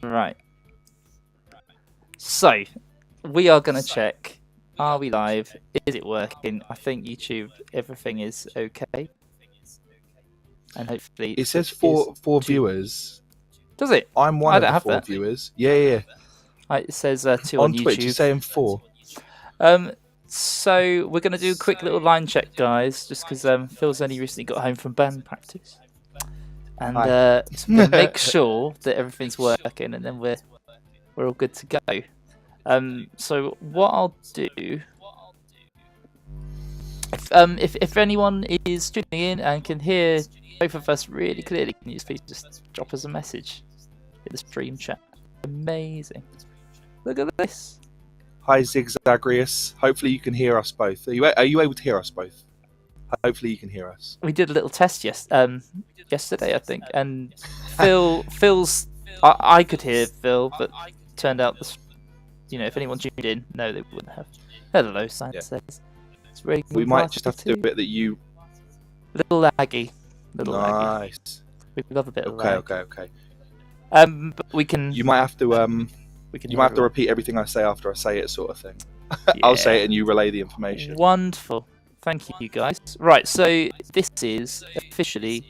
Right. So, we are going to check. Are we live? Is it working? I think YouTube, everything is okay. And hopefully... It says four viewers. Does it? I'm one of the 4 viewers. Yeah. It says 2 on YouTube. On Twitch, it's saying 4. So we're going to do a quick little line check, guys, just because Phil's only recently got home from band practice. And so we're going to make sure that everything's working, and then we're all good to go. So what I'll do... If anyone is tuning in and can hear both of us really clearly, can you please just drop us a message in the stream chat? Amazing. Look at this. Hi, Zigzagrius. Hopefully you can hear us both. Are you able to hear us both? Hopefully you can hear us. We did a little test yesterday, I think, and Phil's... I could hear Phil, but turned out, if anyone tuned in, no, they wouldn't have. Hello, science says. We might just have to do a bit that you... Little laggy. Nice. We love a bit of lag. Okay. But we can... You might have to... You might have to repeat everything I say after I say it, sort of thing. Yeah. I'll say it and you relay the information. Wonderful. Thank you, guys. Right, so this is officially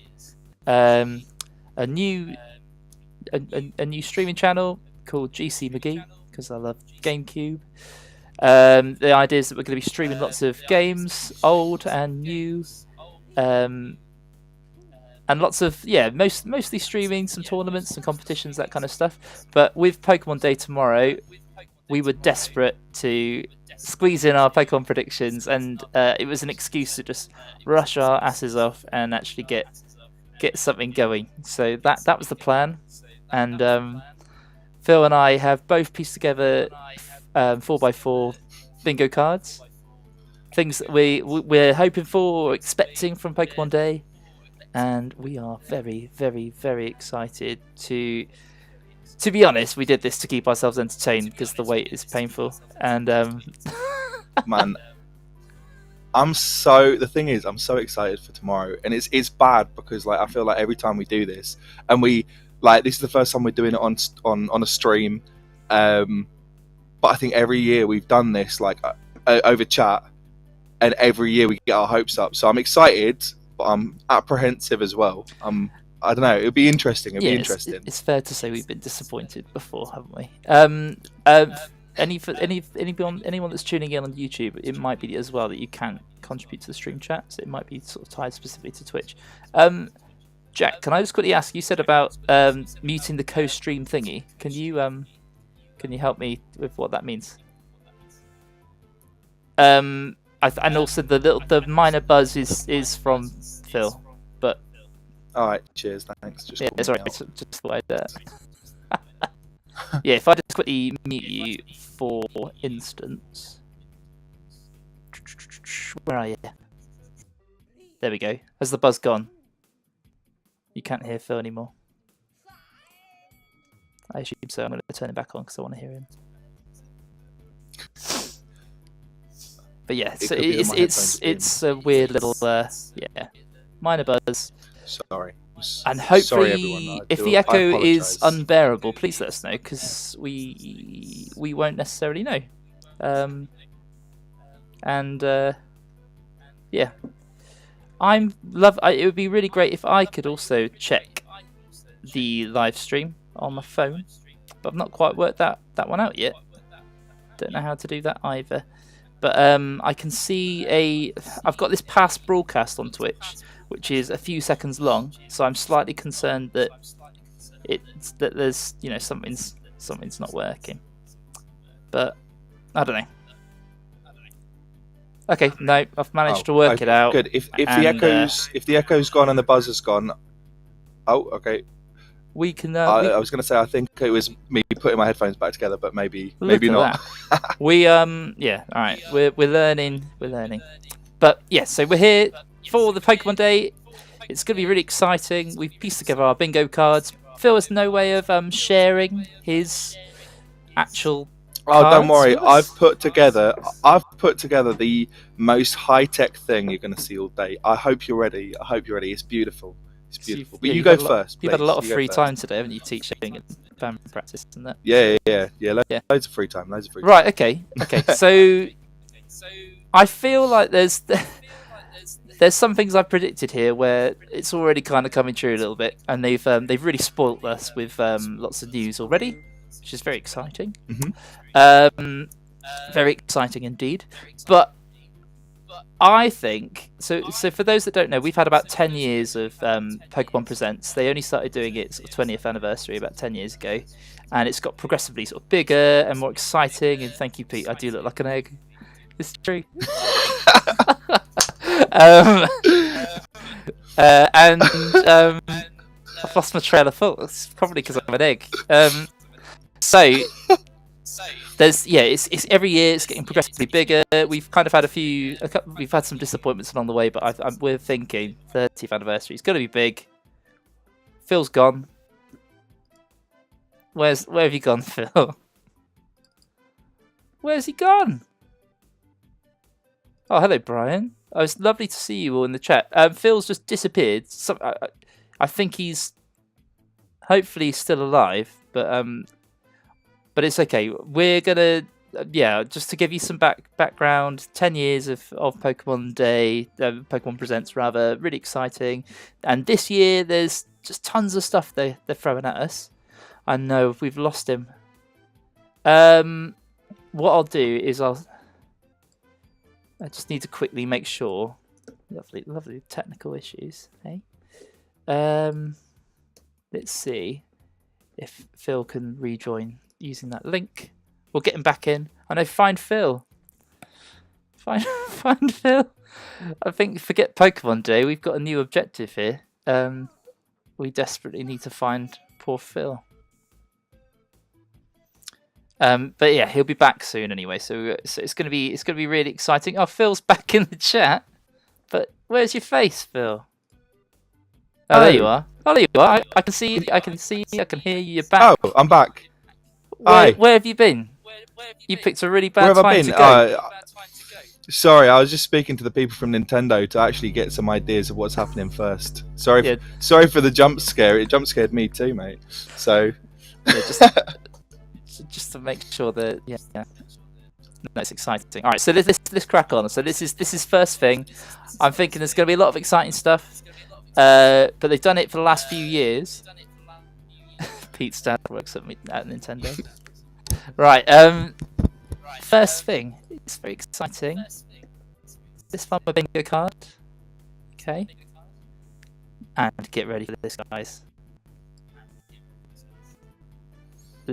a new streaming channel called GC McGee, because I love GameCube. The idea is that we're going to be streaming lots of games, old and new, and lots of mostly streaming some tournaments, some competitions, that kind of stuff. But with Pokemon Day tomorrow, we were desperate to squeeze in our Pokemon predictions, and it was an excuse to just rush our asses off and actually get something going. So that was the plan, and Phil and I have both pieced together 4x4 bingo cards, things that we're hoping for or expecting from Pokemon Day. And we are very, very, very excited to be honest, we did this to keep ourselves entertained because the wait is painful. And man, the thing is, I'm so excited for tomorrow, and it's bad because I feel like every time we do this, and this is the first time we're doing it on a stream, but I think every year we've done this over chat, and every year we get our hopes up. So I'm excited. I'm apprehensive as well. I don't know. It'll be interesting. It's fair to say we've been disappointed before, haven't we? Anyone that's tuning in on YouTube, it might be as well that you can contribute to the stream chat. So it might be sort of tied specifically to Twitch. Jack, can I just quickly ask? You said about muting the co-stream thingy. Can you help me with what that means? And also the minor buzz is from Phil, but all right, cheers, thanks. Sorry, just thought I'd if I just quickly mute you for instance, where are you? There we go. Has the buzz gone? You can't hear Phil anymore. I assume so. I'm going to turn it back on because I want to hear him. But yeah, so it's a weird little minor buzz. Sorry. And hopefully, sorry, everyone. if the echo is unbearable, please let us know, because we won't necessarily know. It would be really great if I could also check the live stream on my phone, but I've not quite worked that one out yet. Don't know how to do that either. But I can see I've got this past broadcast on Twitch, which is a few seconds long. So I'm slightly concerned that there's something's not working. But I don't know. Okay, no, I've managed to work it out. Good. If the echo's gone and the buzz has gone, okay. We can. I was going to say I think it was me putting my headphones back together, but maybe not. We all right. We're learning. But yeah, so we're here for the Pokemon Day. It's going to be really exciting. We've pieced together our bingo cards. Phil has no way of sharing his actual. Oh, don't worry. I've put together the most high-tech thing you're going to see all day. I hope you're ready. It's beautiful. It's beautiful. Yeah, But you go had first. You've had a lot of please. You go free first. time today, haven't you? Teaching and band practice and that. Yeah. Yeah. Loads of free time. Right. Okay. So I feel like there's some things I've predicted here where it's already kind of coming true a little bit, and they've really spoilt us with lots of news already, which is very exciting. Very exciting indeed. But I think so. For those that don't know, we've had about 10 years of Pokemon Presents. They only started doing it sort of 20th anniversary about 10 years ago, and it's got progressively sort of bigger and more exciting. And thank you, Pete. I do look like an egg. It's true. And I've lost my trail of thought. It's probably because I'm an egg. So it's every year it's getting progressively bigger. We've kind of had we've had some disappointments along the way, but we're thinking 30th anniversary is going to be big. Phil's gone. Where have you gone, Phil? Where's he gone? Oh, hello, Brian. Oh, it's lovely to see you all in the chat. Phil's just disappeared. I think he's hopefully still alive, but it's okay. We're gonna, just to give you some background. 10 years of Pokemon Day, Pokemon Presents rather, really exciting. And this year there's just tons of stuff they're throwing at us. I know we've lost him. What I'll do is I just need to quickly make sure. Lovely technical issues. Hey, let's see if Phil can rejoin using that link. We'll get him back in. I know. Find Phil. Find Phil. I think forget Pokemon Day. We've got a new objective here. We desperately need to find poor Phil. But yeah, he'll be back soon anyway. So it's gonna be really exciting. Oh, Phil's back in the chat. But where's your face, Phil? Oh, there you are. Oh, there you are. I can see you. I can hear you. You're back. Oh, I'm back. Where have you been? You picked a really bad time to go. Sorry, I was just speaking to the people from Nintendo to actually get some ideas of what's happening first. Sorry for the jump scare. It jump scared me too, mate. So just to make sure that no, it's exciting. All right, so let's crack on. So this is first thing. I'm thinking there's going to be a lot of exciting stuff, but they've done it for the last few years. Pete's dad works at Nintendo. Right. First thing. It's very exciting. This one with bingo card. Okay. And get ready for this, guys.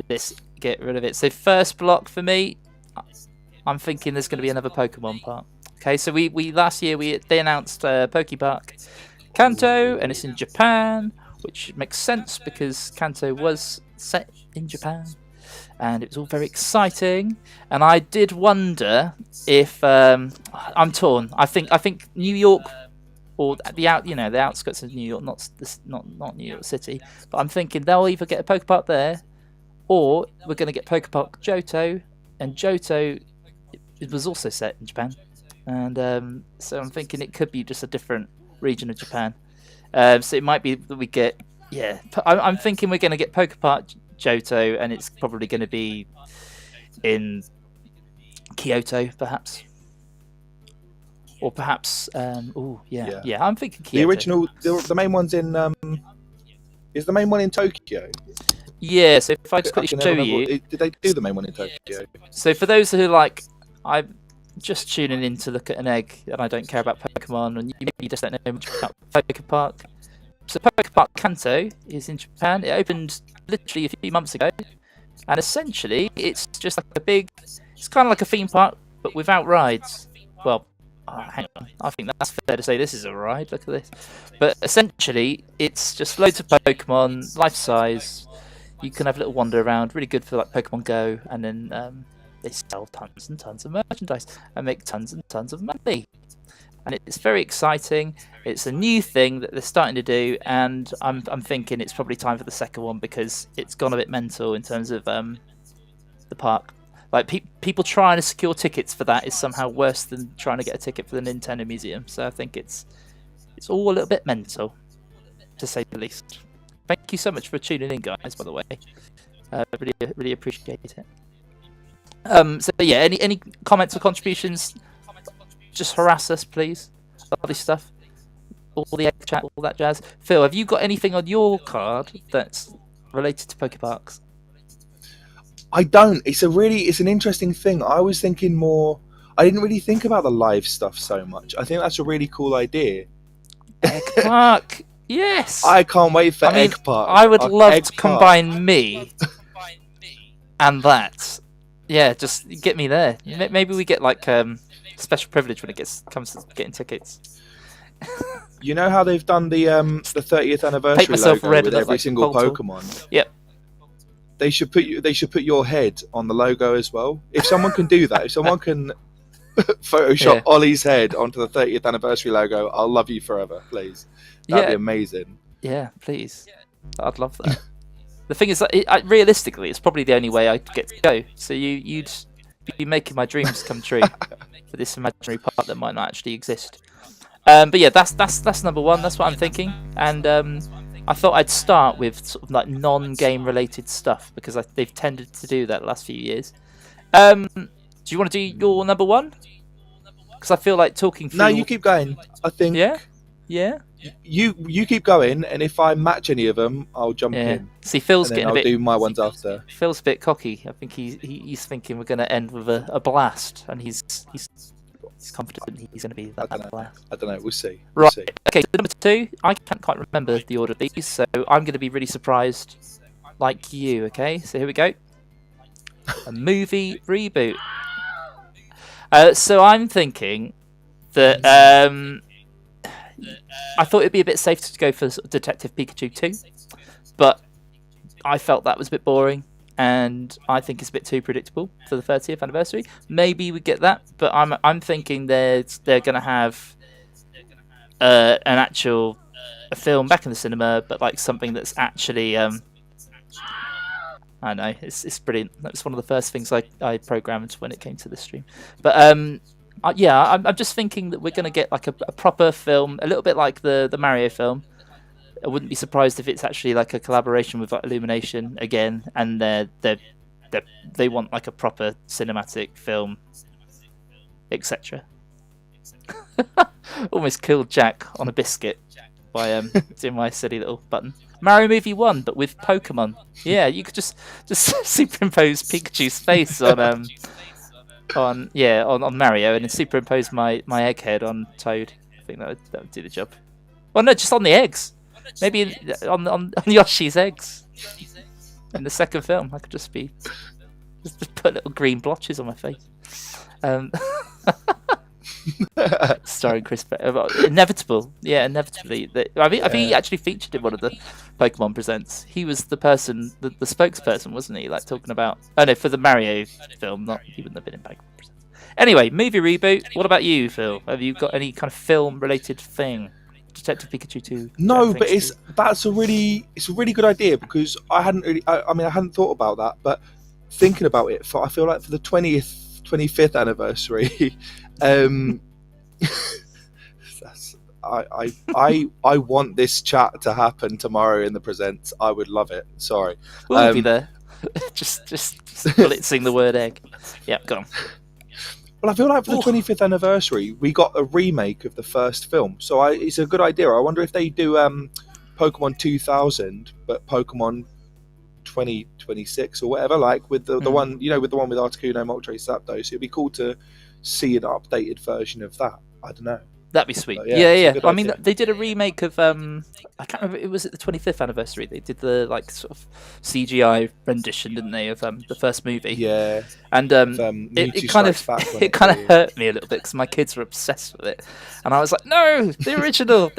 Let's get rid of it. So first block for me, I'm thinking there's going to be another Pokemon park. Okay, so we last year they announced Pokepark Kanto, and it's in Japan, which makes sense because Kanto was set in Japan, and it was all very exciting. And I did wonder if I'm torn. I think New York or the outskirts of New York, not New York City, but I'm thinking they'll either get a Pokepark there, or we're going to get Pokepark Johto, and Johto it was also set in Japan, and so I'm thinking it could be just a different region of Japan. So it might be that we get I'm thinking we're going to get Pokepark Johto, and it's probably going to be in Kyoto, perhaps, or perhaps I'm thinking Kyoto. The original, the main one's in. Is the main one in Tokyo? Yeah, so if I just quickly show you... Did they do the main one in Tokyo? So for those who I'm just tuning in to look at an egg and I don't care about Pokemon, and you just don't know much about Pokepark. So Pokepark Kanto is in Japan. It opened literally a few months ago, and essentially it's just like it's kind of like a theme park, but without rides. Well, hang on, I think that's fair to say this is a ride, look at this. But essentially, it's just loads of Pokemon, life-size. You can have a little wander around, really good for like Pokemon Go, and then they sell tons and tons of merchandise and make tons and tons of money. And it's very exciting. It's a new thing that they're starting to do, and I'm thinking it's probably time for the second one because it's gone a bit mental in terms of the park. Like people trying to secure tickets for that is somehow worse than trying to get a ticket for the Nintendo Museum. So I think it's all a little bit mental. to say the least. Thank you so much for tuning in, guys. By the way, really appreciate it. So yeah, any comments or contributions? Just harass us, please. All this stuff, all the egg chat, all that jazz. Phil, have you got anything on your card that's related to Pokeparks? I don't. It's an interesting thing. I was thinking more. I didn't really think about the live stuff so much. I think that's a really cool idea. Egg Park, yes. I can't wait for Egg Park. I would love to combine me and that. Yeah, just get me there. Maybe we get like special privilege when it comes to getting tickets. You know how they've done the 30th anniversary logo with every single Pokemon? Yep. They should put your head on the logo as well. If someone can do that, if someone can Photoshop Ollie's head onto the 30th anniversary logo, I'll love you forever, please. That'd be amazing. Yeah, please. I'd love that. The thing is, that realistically, it's probably the only way I'd get to go. So you'd be making my dreams come true for this imaginary part that might not actually exist. But yeah, that's number one. That's what I'm thinking. And I thought I'd start with sort of like non-game related stuff because they've tended to do that the last few years. Do you want to do your number one? Because I feel like talking. No, you keep going. I think. Yeah. You keep going, and if I match any of them, I'll jump in. See, Phil's getting I'll a bit. do my ones after. Phil's a bit cocky. I think he's thinking we're going to end with a blast, and he's confident he's going to be that blast. I don't know. We'll see. Right. Okay. So number two, I can't quite remember the order of these, so I'm going to be really surprised, like you. Okay. So here we go. A movie reboot. So I'm thinking that I thought it'd be a bit safe to go for Detective Pikachu 2, but I felt that was a bit boring, and I think it's a bit too predictable for the 30th anniversary. Maybe we get that, but I'm thinking they're going to have an actual film back in the cinema, but like something that's actually I know it's brilliant. That was one of the first things I programmed when it came to this stream. But I'm just thinking that we're going to get like a proper film, a little bit like the Mario film. I wouldn't be surprised if it's actually like a collaboration with Illumination again, and they want like a proper cinematic film, etc. Almost killed Jack on a biscuit by doing my silly little button. Mario Movie 1, but with Pokemon. Yeah, you could just superimpose Pikachu's face on Mario, and then superimpose my egghead on Toad. I think that would do the job. Well, no, just on the eggs. Maybe on Yoshi's eggs. In the second film, I could just put little green blotches on my face. Starring Chris Inevitable. Yeah, inevitably. I think he actually featured in one of the Pokemon Presents. He was the person, the spokesperson, wasn't he? Like talking about... Oh no, for the Mario film. He wouldn't have been in Pokemon Presents. Anyway, movie reboot. What about you, Phil? Have you got any kind of film-related thing? Detective Pikachu 2? No, but it's a really good idea because I hadn't thought about that, but thinking about it, I feel like for the 25th anniversary, I want this chat to happen tomorrow in the Presents. I would love it. Sorry, we'll be there. just sing the word egg. Yeah, go on. Well, I feel like for the 25th anniversary, we got a remake of the first film, so it's a good idea. I wonder if they do Pokemon 2000, but Pokemon 2026 or whatever, like with the one, with the one with Articuno, Moltres, Zapdos. It'd be cool to see an updated version of that. I don't know. That'd be sweet. Yeah. I mean, they did a remake of I can't remember. It was at the 25th anniversary. They did the like sort of CGI rendition, didn't they, of the first movie? Yeah. And it kind of hurt me a little bit because my kids were obsessed with it, and I was like, no, the original,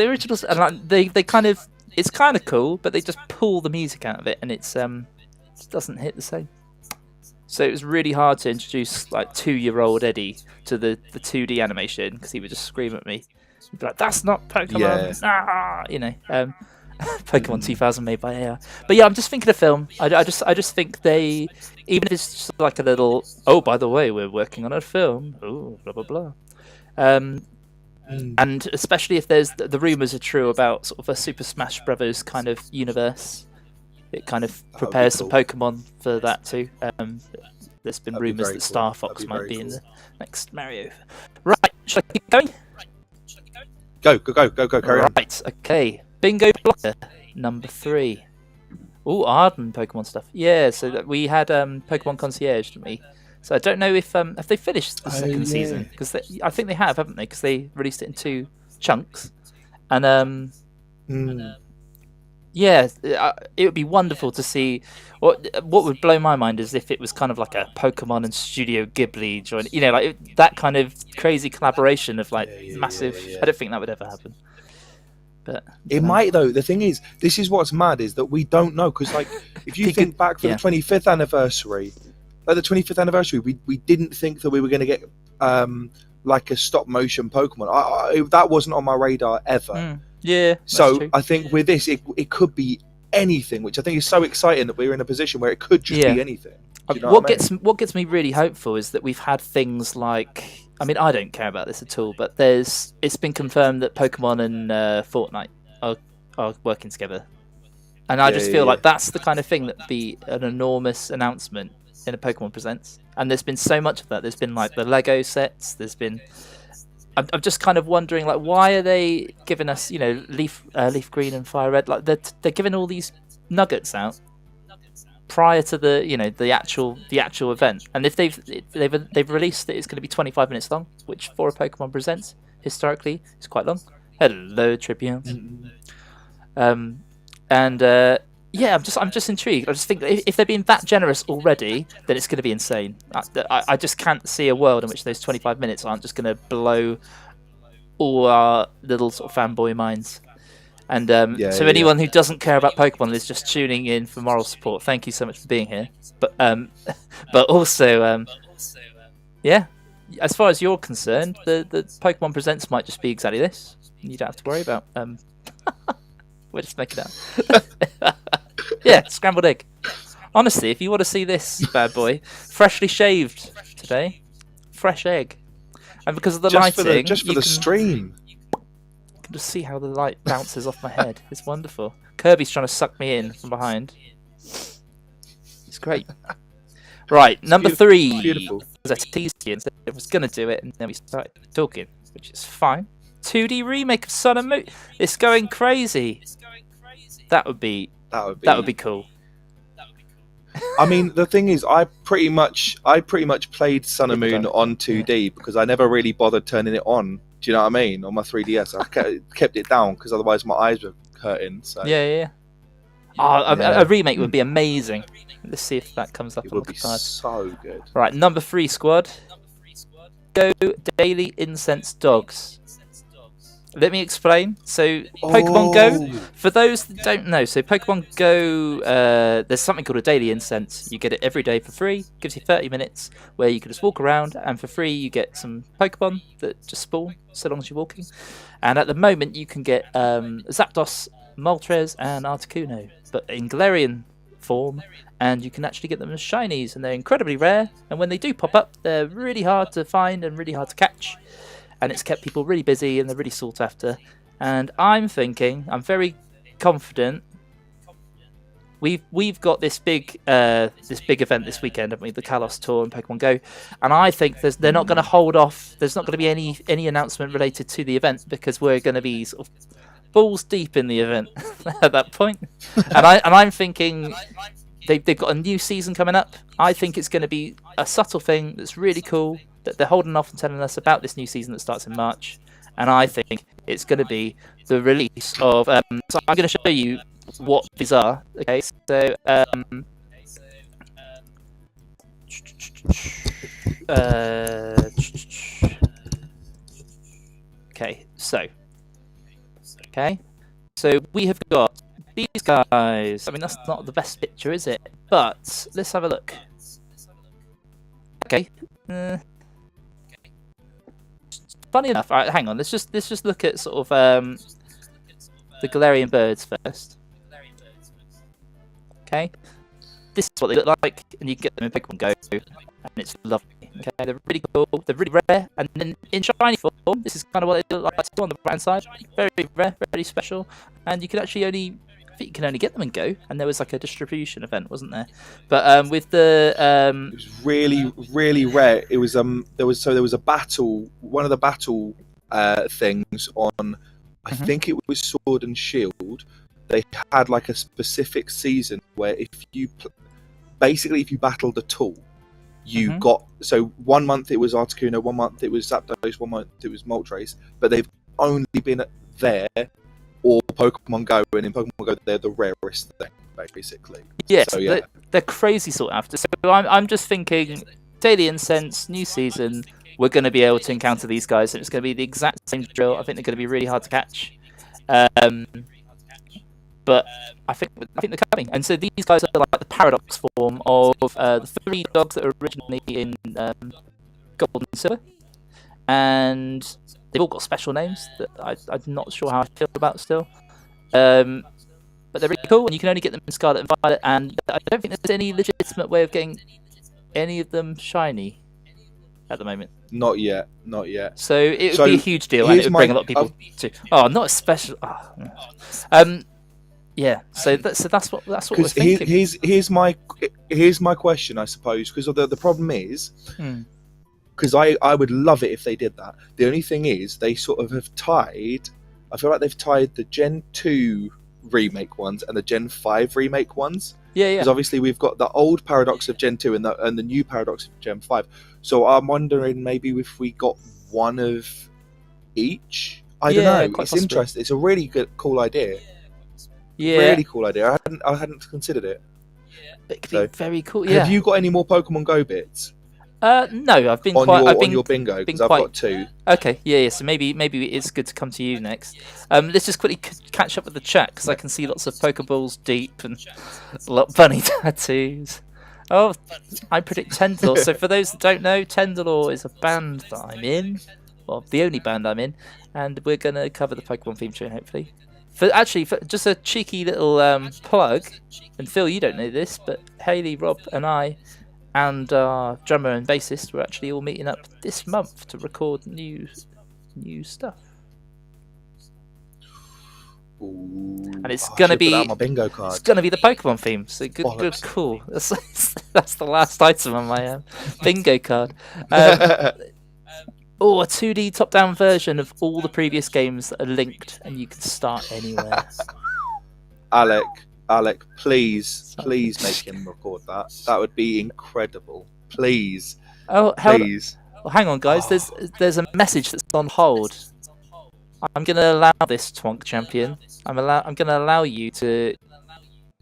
and like, they kind of, it's kind of cool, but they just pull the music out of it, and it doesn't hit the same. So it was really hard to introduce like 2-year-old Eddie to the 2D animation because he would just scream at me. He'd be like, "That's not Pokemon!" Yeah. Pokemon 2000 made by AI. But yeah, I'm just thinking of film. I just think they, even if it's just like a little, oh, by the way, we're working on a film. Oh, blah blah blah. And especially if there's the rumors are true about sort of a Super Smash Brothers kind of universe, it kind of prepares some Pokemon for that too. There's been rumors that Star Fox might be in the next Mario. Right, should I keep going? Go, carry on. Right, okay. Bingo blocker number 3. Oh, Arden Pokemon stuff. Yeah, so we had Pokemon Concierge, didn't we? So I don't know if they finished the second season, because I think they have, haven't they? Because they released it in 2 chunks, and yeah, it would be wonderful to see. What would blow my mind is if it was kind of like a Pokemon and Studio Ghibli joint, you know, like that kind of crazy collaboration of like massive. I don't think that would ever happen. But it might though. The thing is, this is what's mad is that we don't know, because like if you think back for the 25th anniversary, we didn't think that we were going to get like a stop motion Pokemon. That wasn't on my radar ever. Yeah. So true. I think with this, it could be anything, which I think is so exciting that we're in a position where it could just be anything. You know what gets me really hopeful is that we've had things like, I mean, I don't care about this at all, but it's been confirmed that Pokemon and Fortnite are working together, and I just feel like that's the kind of thing that'd be an enormous announcement in a Pokemon Presents. And there's been so much of that. There's been like the Lego sets. There's been. I'm just kind of wondering, like, why are they giving us, you know, Leaf Green and Fire Red? Like they're giving all these nuggets out prior to the, you know, the actual event. And if they've released it, it's going to be 25 minutes long, which for a Pokemon Presents historically is quite long. Hello, Tribune. Yeah, I'm just intrigued. I just think that if they're being that generous already, then it's going to be insane. I just can't see a world in which those 25 minutes aren't just going to blow all our little sort of fanboy minds. And anyone who doesn't care about Pokemon is just tuning in for moral support. Thank you so much for being here. But also, yeah, as far as you're concerned, the Pokemon Presents might just be exactly this. You don't have to worry about. We'll just make it up. Yeah, scrambled egg. Honestly, if you want to see this bad boy, freshly shaved today, fresh egg, and because of the lighting, just for the stream, you can just see how the light bounces off my head. It's wonderful. Kirby's trying to suck me in from behind. It's great. Right, number 3. Beautiful. As I teased you and said I was going to do it, and then we started talking, which is fine. 2D remake of Sun and Moon. It's going crazy. That would be cool. I mean, the thing is, I pretty much played Sun and Moon on 2D because I never really bothered turning it on. Do you know what I mean? On my 3DS, I kept it down because otherwise my eyes were hurting. So a remake would be amazing. Let's see if that comes up. It would be so good. Right, number 3 squad. Go Daily Incense Dogs. Let me explain. So, Pokemon Go, for those that don't know, so Pokemon Go, there's something called a daily incense. You get it every day for free. Gives you 30 minutes where you can just walk around, and for free you get some Pokemon that just spawn so long as you're walking. And at the moment you can get Zapdos, Moltres, and Articuno, but in Galarian form, and you can actually get them as shinies, and they're incredibly rare. And when they do pop up, they're really hard to find and really hard to catch. And it's kept people really busy and they're really sought after. And I'm very confident. We've got this big event this weekend, haven't we? The Kalos Tour and Pokemon Go. And I think they're not going to hold off. There's not going to be any announcement related to the event because we're going to be sort of balls deep in the event at that point. And I'm thinking they've got a new season coming up. I think it's going to be a subtle thing that's really cool, that they're holding off and telling us about this new season that starts in March. And I think it's going to be the release of... so I'm going to show you what these are. Okay, so... okay, so... Okay, so we have got these guys. I mean, that's not the best picture, is it? But let's have a look. Okay. Funny enough, alright, hang on. Let's just look at sort of the Galarian birds first. Okay, this is what they look like, and you can get them in Pokemon Go, and it's lovely. Okay, they're really cool. They're really rare, and then in shiny form, this is kind of what they look like on the right hand side. Very rare, very special, and you can actually only. I think you can only get them in Go, and there was like a distribution event, wasn't there? But with the It was really rare. It was there was a battle. One of the battle things on, I think it was Sword and Shield. They had like a specific season where if you battled a tool, you got, so 1 month it was Articuno, 1 month it was Zapdos, 1 month it was Moltres, but they've only been there or Pokemon Go, and in Pokemon Go they're the rarest thing basically. Yes, so, yeah. they're crazy sought after. So I'm just thinking, Daily Incense, new season, we're going to be able to encounter these guys, and it's going to be the exact same drill. I think they're going to be really hard to catch. But I think they're coming, and so these guys are like the paradox form of the 3 dogs that were originally in Gold and Silver, and they've all got special names that I'm not sure how I feel about still. But they're really cool, and you can only get them in Scarlet and Violet, and I don't think there's any legitimate way of getting any of them shiny at the moment. Not yet. So it would be a huge deal, and it would bring a lot of people to. Oh, not a special. Yeah, so that's what we're thinking. Here's my question, I suppose, because the problem is, because I would love it if they did that. The only thing is, they sort of have tied. I feel like they've tied the Gen 2 remake ones and the Gen 5 remake ones. Yeah. Because obviously we've got the old Paradox of Gen 2 and the new Paradox of Gen 5. So I'm wondering maybe if we got one of each. I don't know. It's possibly interesting. It's a really cool idea. Yeah, really cool idea. I hadn't considered it. It could be very cool. Yeah. Have you got any more Pokemon Go bits? No, I've been on your bingo, because I've got 2. Okay, yeah. So maybe it's good to come to you next. Let's just quickly catch up with the chat, because I can see lots of Pokeballs deep and a lot of bunny tattoos. Oh, I predict Tendalor. So for those that don't know, Tendalor is a band that I'm in, well, the only band I'm in, and we're gonna cover the Pokemon theme tune hopefully. For just a cheeky little plug, and Phil, you don't know this, but Haley, Rob, and I, and our drummer and bassist, we're actually all meeting up this month to record new stuff. Ooh, and it's gonna be on my bingo card. It's gonna be the Pokemon theme. So good, cool. That's the last item on my bingo card. A 2D top-down version of all the previous games that are linked, and you can start anywhere. Alec, please make him record that. That would be incredible. Please. Please. Well, hang on, guys. There's a message that's on hold. I'm gonna allow this, Twonk Champion. I'm gonna allow you to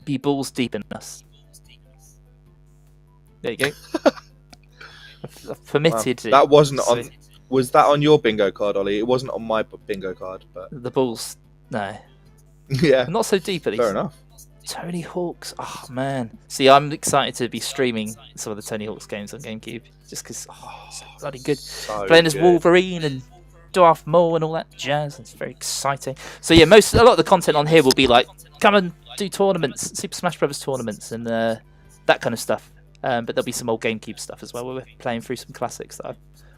be balls deep in us. There you go. I've permitted it. That wasn't on. Was that on your bingo card, Ollie? It wasn't on my bingo card, but the balls. No. Yeah. Not so deep at least. Fair enough. Tony Hawk's. Oh man. See, I'm excited to be streaming some of the Tony Hawk's games on GameCube, just because so bloody good. Playing as Wolverine and Darth Maul and all that jazz. It's very exciting. So yeah, a lot of the content on here will be like, come and do tournaments, Super Smash Brothers tournaments, and that kind of stuff. But there'll be some old GameCube stuff as well. Where we're playing through some classics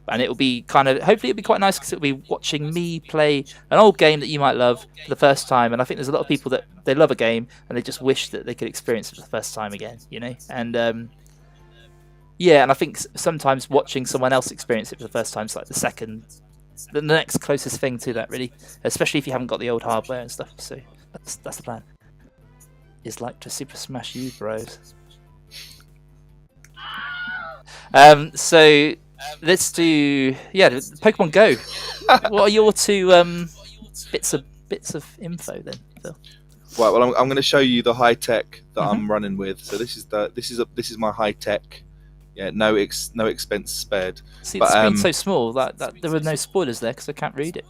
and it'll be hopefully it'll be quite nice, because it'll be watching me play an old game that you might love for the first time. And I think there's a lot of people that they love a game and they just wish that they could experience it for the first time again, and and I think sometimes watching someone else experience it for the first time is like the next closest thing to that, really, especially if you haven't got the old hardware and stuff. So that's the plan, is like to Super Smash you, bros. So let's do Pokemon Go. What are your 2 bits of info then, Phil? Right. Well, I'm going to show you the high tech that I'm running with. So this is my high tech. Yeah, no expense spared. See, the screen's so small that there were no spoilers there, because I can't read it.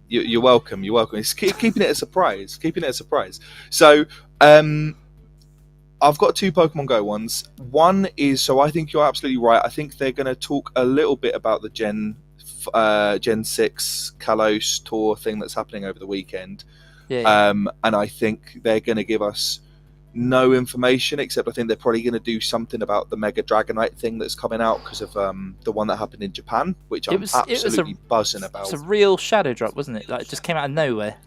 You're welcome. You're welcome. It's keeping it a surprise. So, I've got 2 Pokemon Go ones. One is, so I think you're absolutely right. I think they're going to talk a little bit about the Gen 6 Kalos tour thing that's happening over the weekend. Yeah. And I think they're going to give us no information, except I think they're probably going to do something about the Mega Dragonite thing that's coming out because of the one that happened in Japan, which I'm absolutely buzzing about. It's a real shadow drop, wasn't it? Like, it just came out of nowhere.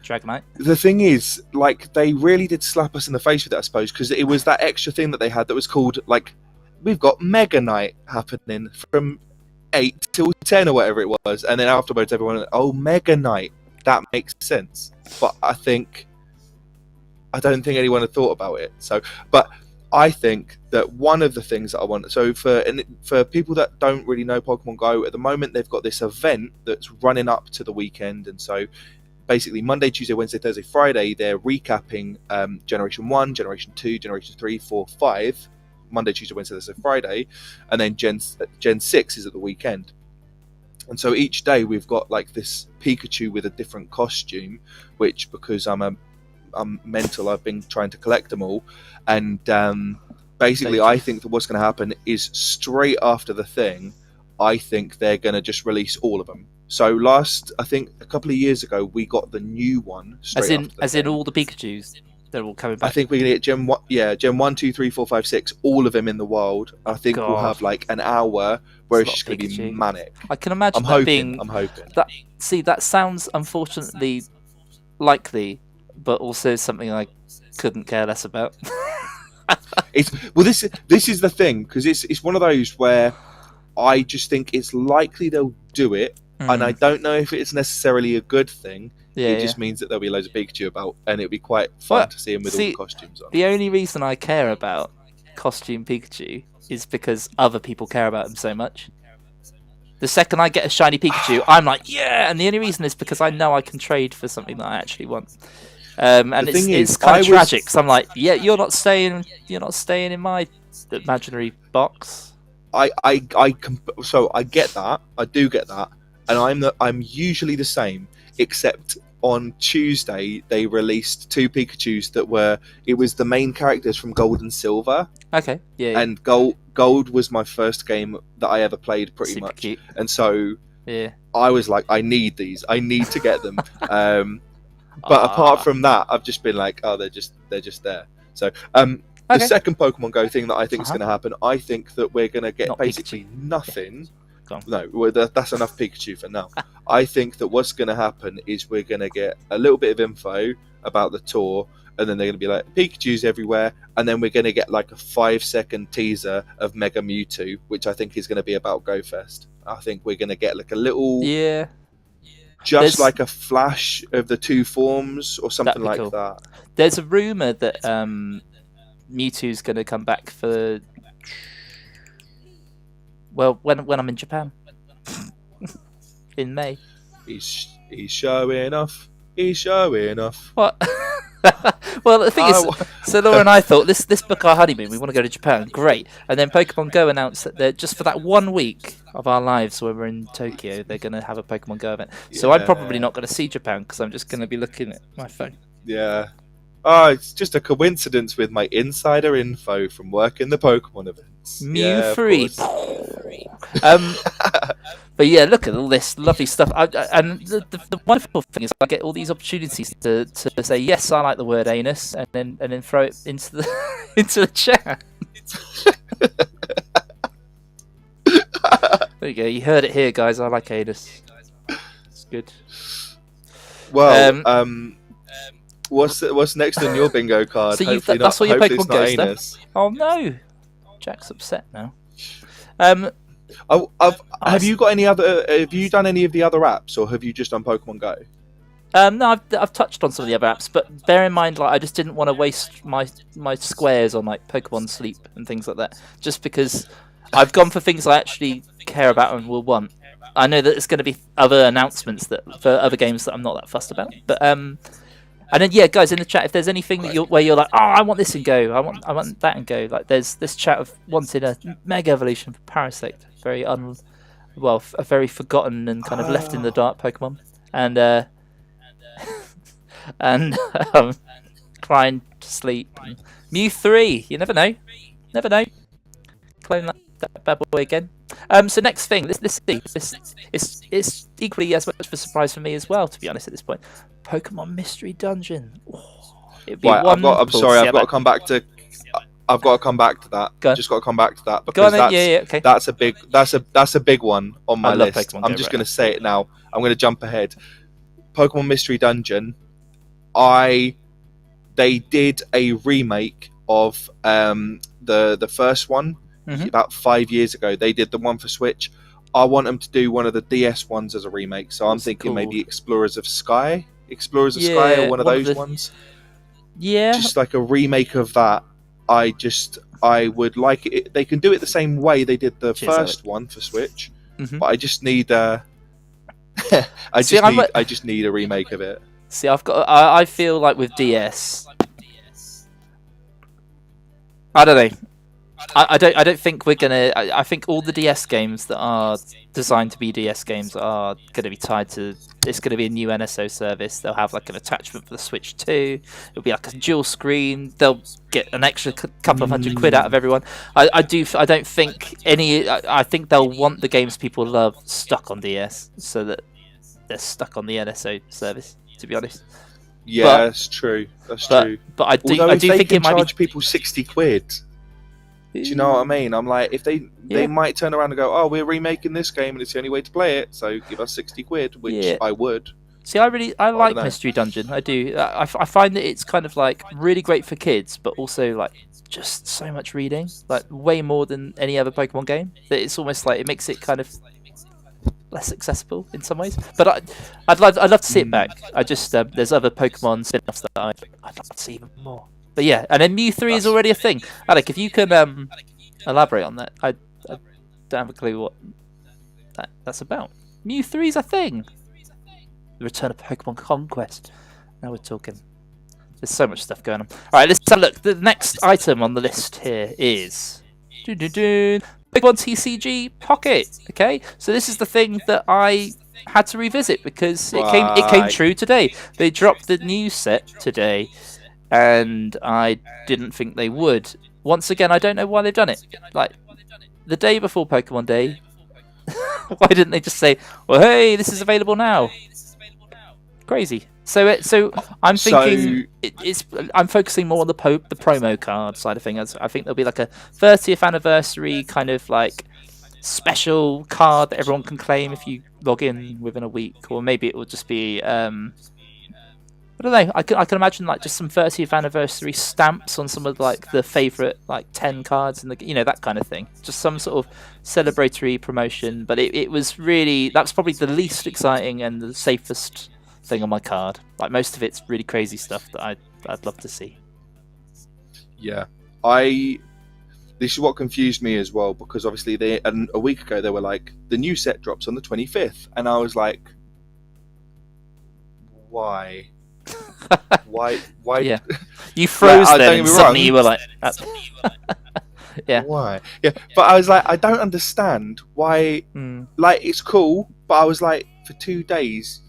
Dragonite. The thing is, like, they really did slap us in the face with it, I suppose, because it was that extra thing that they had that was called, like, we've got Mega Knight happening from 8 till 10 or whatever it was, and then afterwards everyone went, oh, Mega Knight, that makes sense. But I don't think anyone had thought about it. So, but I think that one of the things that I want, so for people that don't really know Pokemon Go, at the moment they've got this event that's running up to the weekend, and so basically Monday, Tuesday, Wednesday, Thursday, Friday, they're recapping Generation 1, Generation 2, Generation 3, 4, 5, Monday, Tuesday, Wednesday, Thursday, Friday, and then Gen 6 is at the weekend. And so each day we've got like this Pikachu with a different costume, which, because I'm mental, I've been trying to collect them all. And basically I think that what's going to happen is straight after the thing, I think they're going to just release all of them. So I think a couple of years ago, we got the new one. As in all the Pikachus? They're all coming back? I think we're going to get Gen 1, Gen 1, 2, 3, 4, 5, 6, all of them in the wild. I think we'll have like an hour where it's just going to be manic. I can imagine I'm hoping. That sounds unfortunately likely, but also something I couldn't care less about. This is the thing, because it's one of those where I just think it's likely they'll do it, and I don't know if it's necessarily a good thing. It just means that there'll be loads of Pikachu about, and it'll be quite fun to see him with all the costumes on. The only reason I care about costume Pikachu is because other people care about him so much. The second I get a shiny Pikachu, I'm like, yeah! And the only reason is because I know I can trade for something that I actually want. And it's kind of tragic, because I'm like, yeah, you're not staying in my imaginary box. So I get that, I do get that, and I'm usually the same, except on Tuesday they released 2 Pikachus that was the main characters from Gold and Silver. Okay, yeah. And Gold was my first game that I ever played, pretty Super much. Cute. And so I was like, I need these, I need to get them. But apart from that, I've just been like, oh, they're just there. So the second Pokemon Go thing that I think is going to happen, I think that we're going to get basically nothing. No, that's enough Pikachu for now. I think that what's going to happen is we're going to get a little bit of info about the tour, and then they're going to be like, Pikachu's everywhere, and then we're going to get like a 5-second teaser of Mega Mewtwo, which I think is going to be about GoFest. I think we're going to get like a little... Yeah. Just like a flash of the 2 forms or something like that. There's a rumour that Mewtwo's going to come back for... Well, when I'm in Japan. In May. He's showing off. He's showing off. What? Well, the thing is, so Laura and I thought, this book our honeymoon, we want to go to Japan, great. And then Pokemon Go announced that they're just for that 1 week of our lives where we're in Tokyo, they're going to have a Pokemon Go event. So I'm probably not going to see Japan because I'm just going to be looking at my phone. Yeah. Oh, it's just a coincidence with my insider info from working the Pokemon events. Mew free. But yeah, look at all this lovely stuff. And the wonderful thing is, I get all these opportunities to say yes, I like the word anus, and then throw it into the into the chat. There you go. You heard it here, guys. I like anus. It's good. Well, what's next on your bingo card? So that's all your Pokemon Go stuff. Oh no, Jack's upset now. Have you got any other? Have you done any of the other apps, or have you just done Pokemon Go? No, I've touched on some of the other apps, but bear in mind, like, I just didn't want to waste my squares on like Pokemon Sleep and things like that, just because I've gone for things I actually care about and will want. I know that there's going to be other announcements for other games that I'm not that fussed about, but and then yeah, guys in the chat, if there's anything that where you're like, oh, I want this in Go, I want that in Go. Like, there's this chat of wanting a Mega Evolution for Parasect, a very forgotten and kind of left in the dark Pokemon, and Crying to Sleep, Mew 3. You never know, Clone that bad boy again. So next thing, this is equally as much of a surprise for me as well, to be honest. At this point, Pokemon Mystery Dungeon. Oh, It'd be Right, one. I'm sorry, pulse. I've got to come back to. I've got to come back to that. Go on. Just got to come back to that Go on, because then. Yeah, okay. that's a big one on my I love list. Pokemon I'm Go just right going now. to say it now. I'm going to jump ahead. Pokemon Mystery Dungeon. They did a remake of the first one about 5 years ago. They did the one for Switch. I want them to do one of the DS ones as a remake. So I'm thinking maybe Explorers of Sky, or one of those ones. Yeah, Just like a remake of that. I would like it. They can do it the same way they did the first one for Switch, but I just need I just need a remake of it. See, I feel like with DS, I don't know. I don't think we're gonna. I think all the DS games that are designed to be DS games are gonna be tied to. It's gonna be a new NSO service. They'll have like an attachment for the Switch 2. It'll be like a dual screen. They'll get an extra couple of £100 out of everyone. I don't think any. I think they'll want the games people love stuck on DS, so that they're stuck on the NSO service. To be honest. Yeah, that's true. That's true. But I do. Although I do think it might charge people £60. Do you know what I mean? I'm like, if they might turn around and go, oh, we're remaking this game and it's the only way to play it, so give us £60, which I would. See, I like Mystery Dungeon. I do. I find that it's kind of like really great for kids, but also like just so much reading, like way more than any other Pokemon game. That it's almost like it makes it kind of less accessible in some ways. But I'd love to see it back. I just there's other Pokemon spin-offs that I'd love to see even more. But yeah, and then Mew 3 is already a thing. Alec, if you can elaborate on that, I don't have a clue what that's about. Mew 3 is a thing. The return of Pokemon Conquest. Now we're talking. There's so much stuff going on. All right, let's have a look. The next item on the list here is Pokemon TCG Pocket. Okay, so this is the thing that I had to revisit because it came true today. They dropped the new set today. And I didn't think they would. Once again, I don't know why they've done it. Like, the day before Pokemon Day, why didn't they just say, well, hey, this is available now? Crazy. So I'm thinking I'm focusing more on the promo card side of things. I think there'll be like a 30th anniversary kind of like special card that everyone can claim if you log in within a week, or maybe it will just be I don't know. I can imagine like just some 30th anniversary stamps on some of like the favorite like 10 cards and that kind of thing. Just some sort of celebratory promotion. But it was really, that's probably the least exciting and the safest thing on my card. Like most of it's really crazy stuff that I'd love to see. Yeah, this is what confused me as well, because obviously a week ago they were like, the new set drops on the 25th, and I was like, why? Why? Yeah, you froze then, and suddenly you were like, yeah. Why? Yeah, but I was like, I don't understand why. Like, it's cool, but I was like, for 2 days,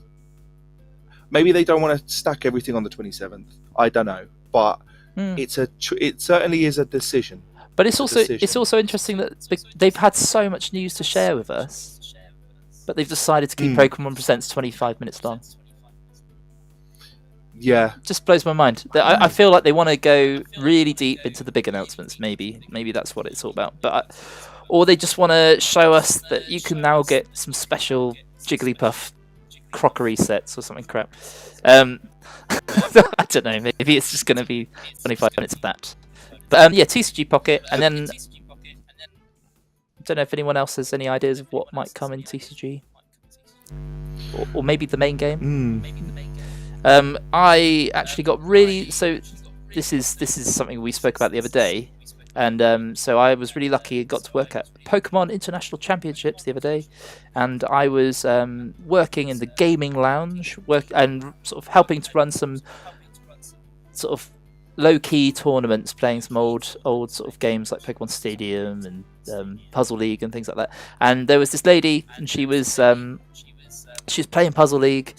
maybe they don't want to stack everything on the 27th. I don't know, but it certainly is a decision. But it's also interesting that they've had so much news to share with us, but they've decided to keep Pokemon Presents 25 minutes long. Yeah, just blows my mind. I feel like they want to go really deep into the big announcements. Maybe that's what it's all about. Or they just want to show us that you can now get some special Jigglypuff crockery sets or something crap. I don't know. Maybe it's just going to be 25 minutes of that. But TCG Pocket, and then I don't know if anyone else has any ideas of what might come in TCG, or maybe the main game. I actually got really this is something we spoke about the other day, and so I was really lucky and got to work at Pokemon International Championships the other day, and I was working in the gaming lounge, and sort of helping to run some sort of low-key tournaments, playing some old sort of games like Pokemon Stadium and Puzzle League and things like that. And there was this lady, and she was playing Puzzle League.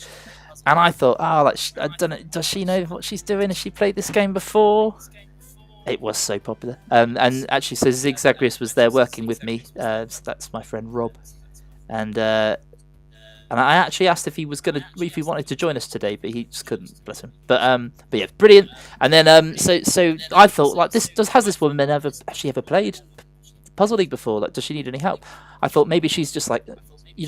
And I thought, I don't know, does she know what she's doing? Has she played this game before? It was so popular. And actually, so Zigzagoras was there working with me. So that's my friend Rob. And And I actually asked if he wanted to join us today, but he just couldn't. Bless him. But yeah, brilliant. And then so I thought, like, has this woman ever played Puzzle League before? Like, does she need any help? I thought maybe she's just like,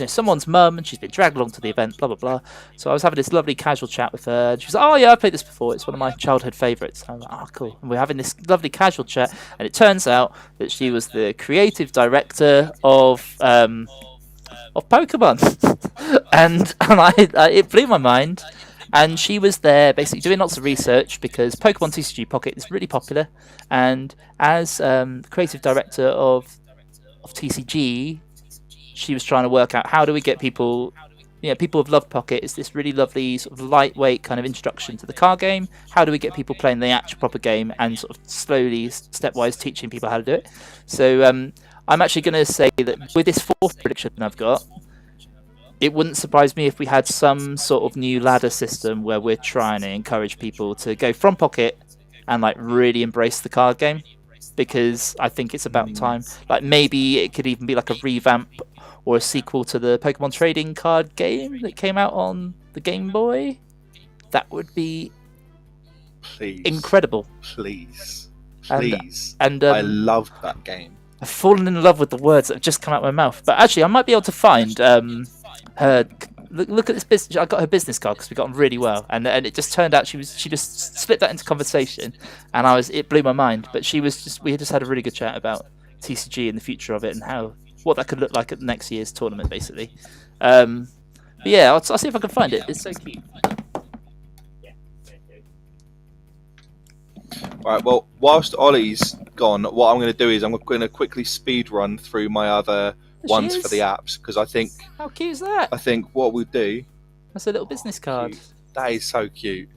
someone's mum and she's been dragged along to the event, blah blah blah. So I was having this lovely casual chat with her, and she was like, "Oh yeah, I played this before. It's one of my childhood favourites." I was like, "Oh cool." And we're having this lovely casual chat, and it turns out that she was the creative director of Pokemon, and it blew my mind. And she was there basically doing lots of research because Pokemon TCG Pocket is really popular, and as creative director of TCG, she was trying to work out how do we get people. People have loved Pocket. It's this really lovely sort of lightweight kind of introduction to the card game. How do we get people playing the actual proper game and sort of slowly, stepwise teaching people how to do it? So I'm actually going to say that with this fourth prediction I've got, it wouldn't surprise me if we had some sort of new ladder system where we're trying to encourage people to go from Pocket and like really embrace the card game, because I think it's about time. Like maybe it could even be like a revamp or a sequel to the Pokemon trading card game that came out on the Game Boy. That would be incredible. Please. And I loved that game. I've fallen in love with the words that have just come out of my mouth. But actually, I might be able to find her. Look at this business. I got her business card because we got on really well, and it just turned out she just slipped that into conversation, and it blew my mind. But we just had a really good chat about TCG and the future of it and what that could look like at next year's tournament, basically. But yeah, I'll see if I can find it. It's so cute. Right, well, whilst Ollie's gone, what I'm going to do is I'm going to quickly speed run through my other ones for the apps, because I think... How cute is that? I think what we'll do... That's a little business card. Cute. That is so cute.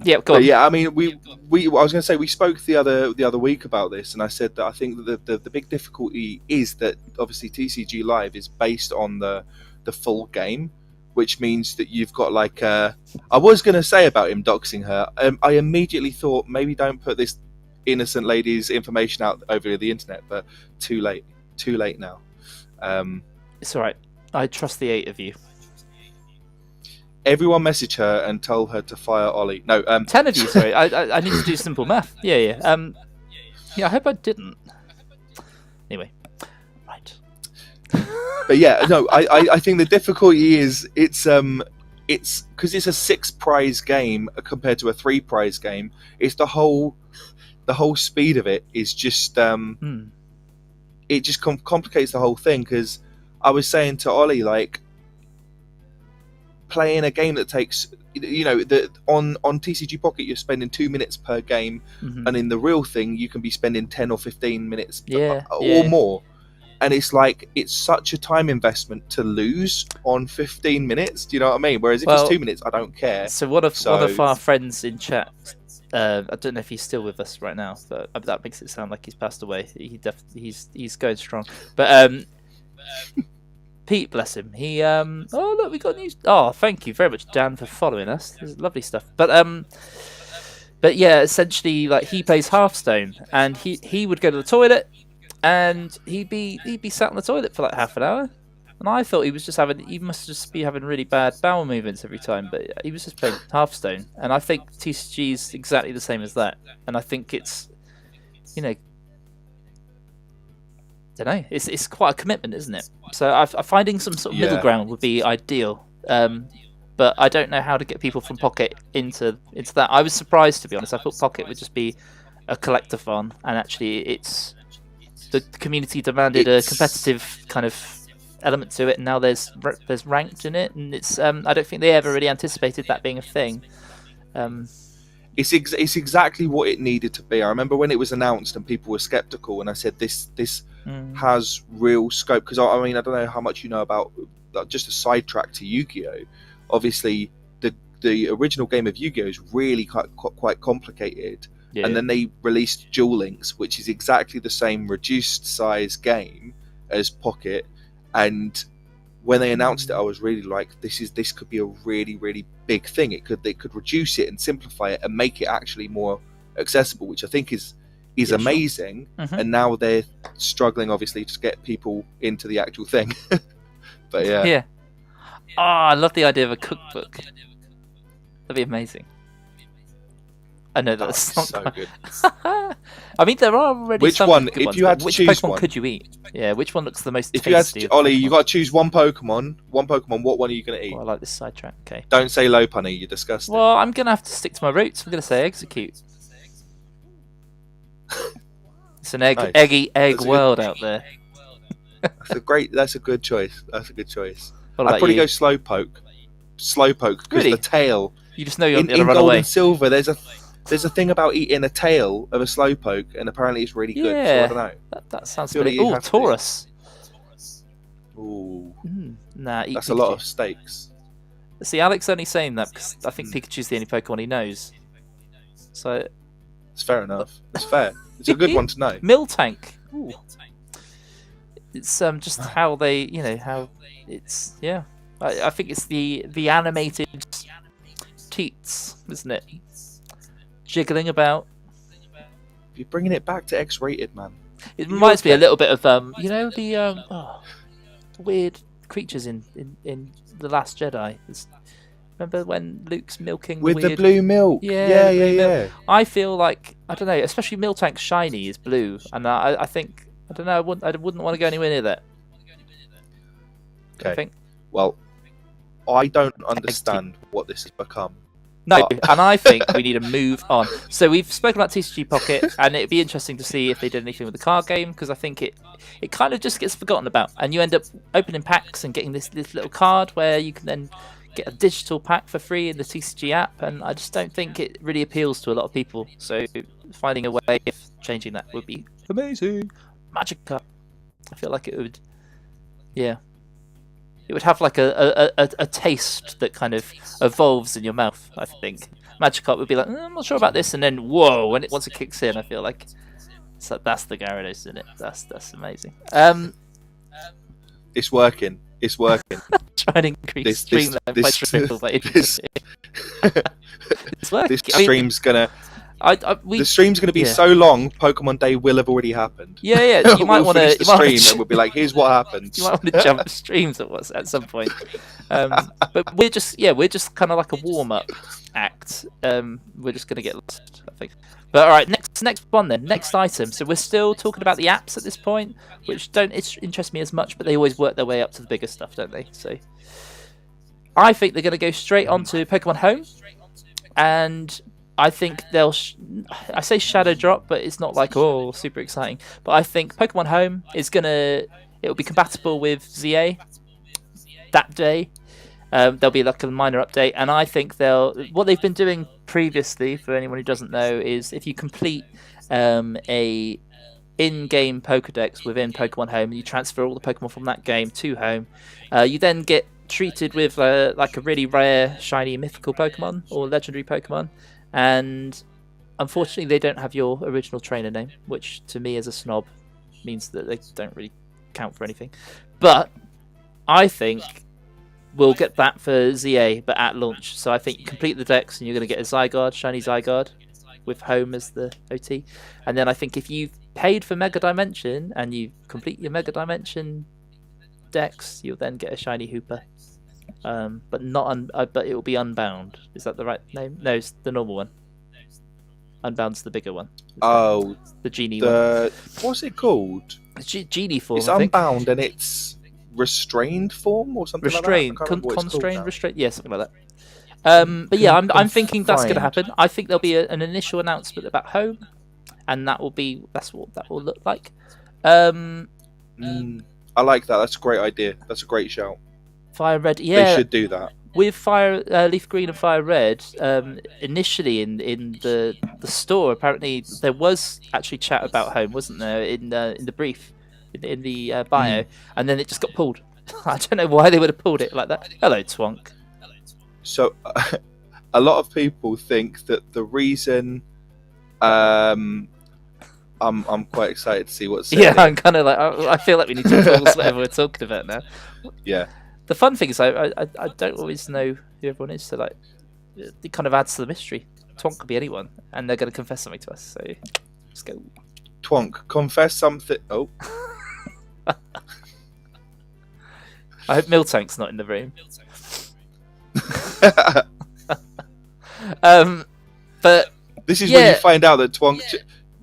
Yeah, go on. Yeah, I mean, I was going to say, we spoke the other week about this, and I said that I think that the big difficulty is that obviously TCG Live is based on the full game, which means that you've got like I was going to say about him doxing her. I immediately thought maybe don't put this innocent lady's information out over the internet, but too late now. It's all right. I trust the 8 of you. Everyone message her and tell her to fire Ollie. No, 10 of you. Sorry, I need to do simple math. Yeah. I hope I didn't. Anyway, right. But yeah, no, I think the difficulty is it's because it's a 6 prize game compared to a 3 prize game. It's the whole speed of it is just it just complicates the whole thing. Because I was saying to Ollie, like, playing a game that takes, on TCG Pocket you're spending 2 minutes per game, and in the real thing you can be spending 10 or 15 minutes or more, and it's like it's such a time investment to lose on 15 minutes. Do you know what I mean? Whereas if it's 2 minutes, I don't care. So one of our friends in chat, I don't know if he's still with us right now, but that makes it sound like he's passed away. He's going strong, but Pete, bless him. He oh look, we got news. Oh, thank you very much, Dan, for following us. This is lovely stuff. But yeah, essentially, like, he plays Hearthstone, and he would go to the toilet, and he'd be sat on the toilet for like half an hour, and I thought he must just be having really bad bowel movements every time, but he was just playing Hearthstone, and I think TCG is exactly the same as that, and I think it's, don't know. It's quite a commitment, isn't it? So finding some sort of middle ground would be ideal. But I don't know how to get people from Pocket into that. I was surprised, to be honest. I thought Pocket would just be a collectathon, and actually, it's the community demanded a competitive kind of element to it, and now there's ranked in it, and it's I don't think they ever really anticipated that being a thing. It's exactly what it needed to be. I remember when it was announced and people were skeptical, and I said this has real scope, because I mean, I don't know how much you know about, just a sidetrack to Yu-Gi-Oh! Obviously the original game of Yu-Gi-Oh! Is really quite complicated, and then they released Duel Links, which is exactly the same reduced size game as Pocket, and when they announced it, I was really like, this could be a really, really big thing. They could reduce it and simplify it and make it actually more accessible, which I think is is Yeah, sure. amazing, Mhm. and now they're struggling, obviously, to get people into the actual thing. But yeah, Yeah. Oh, I love the idea of a cookbook. That'd be amazing. I know that that's would be not so quite... good. I mean, there are already Which some one, good if ones, you had but to which choose Pokemon one? could you eat? Yeah, which one looks the most If you had tasty? to, of Ollie, Pokemon? you got to choose one Pokemon. One Pokemon. What one are you going to eat? Oh, I like this sidetrack. Okay. Don't say Lopunny. You're disgusting. Well, I'm gonna have to stick to my roots. I'm gonna say Execute. It's an Nice. egg That's a good- world out there. That's a good choice. That's a good choice. What I'd about probably you? go Slowpoke. Slowpoke, because Really? the tail. You just know you're In gonna run Gold away. and Silver, there's a thing about eating a tail of a Slowpoke, and apparently it's really good. So I Yeah. don't know. That sounds Feel pretty. like you Oh, have to. Taurus. Ooh, Nah, eat that's Pikachu. a lot of steaks. See, Alex only saying that because I think Hmm. Pikachu's the only Pokemon he knows. So, It's fair enough. It's fair. It's a good one to know. Miltank. Ooh. It's just how they, how it's I think it's the animated teats, isn't it? Jiggling about. You're bringing it back to X-rated, man. It You reminds me a okay? little bit of the weird creatures in The Last Jedi. Remember when Luke's milking With the the blue milk. Yeah, the blue milk. Yeah. I feel like, I don't know, especially Miltank's shiny is blue, and I think, I don't know, I wouldn't want to go anywhere near that. I Okay. think. Well, I don't understand what this has become. No, But- and I think we need to move on. So we've spoken about TCG Pocket, and it'd be interesting to see if they did anything with the card game, because I think it kind of just gets forgotten about, and you end up opening packs and getting this little card where you can then get a digital pack for free in the TCG app, and I just don't think it really appeals to a lot of people. So finding a way of changing that would be amazing. Magikarp. I feel like it would, it would have like a taste that kind of evolves in your mouth. I think Magikarp would be like, I'm not sure about this, and then whoa, once it kicks in, I feel like that's the Gyarados, isn't it? That's amazing. It's working. It's working. Try and increase stream length by triple by this it's working. this stream's gonna. The stream's going to be so long, Pokemon Day will have already happened. Yeah. You might We'll want finish to the stream and we'll be like, "Here's what happened." You might want to jump streams at some point. But we're just kind of like a warm up act. We're just going to get lost, I think. But all right, next one then. Next item. So we're still talking about the apps at this point, which don't interest me as much, but they always work their way up to the bigger stuff, don't they? So I think they're going to go straight onto Pokemon Home, and I think they'll. I say shadow drop, but it's not like super exciting. But I think Pokemon Home is it'll be compatible with ZA that day. There'll be like a minor update, and I think what they've been doing previously, for anyone who doesn't know, is if you complete a in-game Pokedex within Pokemon Home, and you transfer all the Pokemon from that game to Home, you then get treated with like a really rare, shiny, mythical Pokemon or legendary Pokemon. And unfortunately, they don't have your original trainer name, which to me as a snob means that they don't really count for anything. But I think we'll get that for ZA, but at launch. So I think you complete the decks and you're going to get a Zygarde, shiny Zygarde, with Home as the OT. And then I think if you've paid for Mega Dimension and you complete your Mega Dimension decks, you'll then get a shiny Hooper. But but it will be Unbound. Is that the right name? No, it's the normal one. Unbound's the bigger one. Oh, the genie one. What's it called? Genie form. It's I think. Unbound and it's restrained form or something Restrained, like that. constrained, restrained. Yeah, something like that. But yeah, I'm thinking that's going to Confined. happen. I think there'll be an initial announcement about Home, and that's what that will look like. I like that. That's a great idea. That's a great shout. Fire Red, They yeah. should do that. With Fire Leaf Green and Fire Red, initially in the store, apparently there was actually chat about Home, wasn't there? In the brief, in the bio, and then it just got pulled. I don't know why they would have pulled it like that. Hello, Twonk. So, a lot of people think that the reason. I'm quite excited to see what's. Yeah, I'm kind of like I feel like we need to pause whatever we're talking about now. Yeah. The fun thing is I don't always know who everyone is, so like it kind of adds to the mystery. Twonk could be anyone, and they're going to confess something to us. So let's go. Twonk, confess something. Oh, I hope Miltank's not in the room. But this is Yeah. when you find out that Twonk.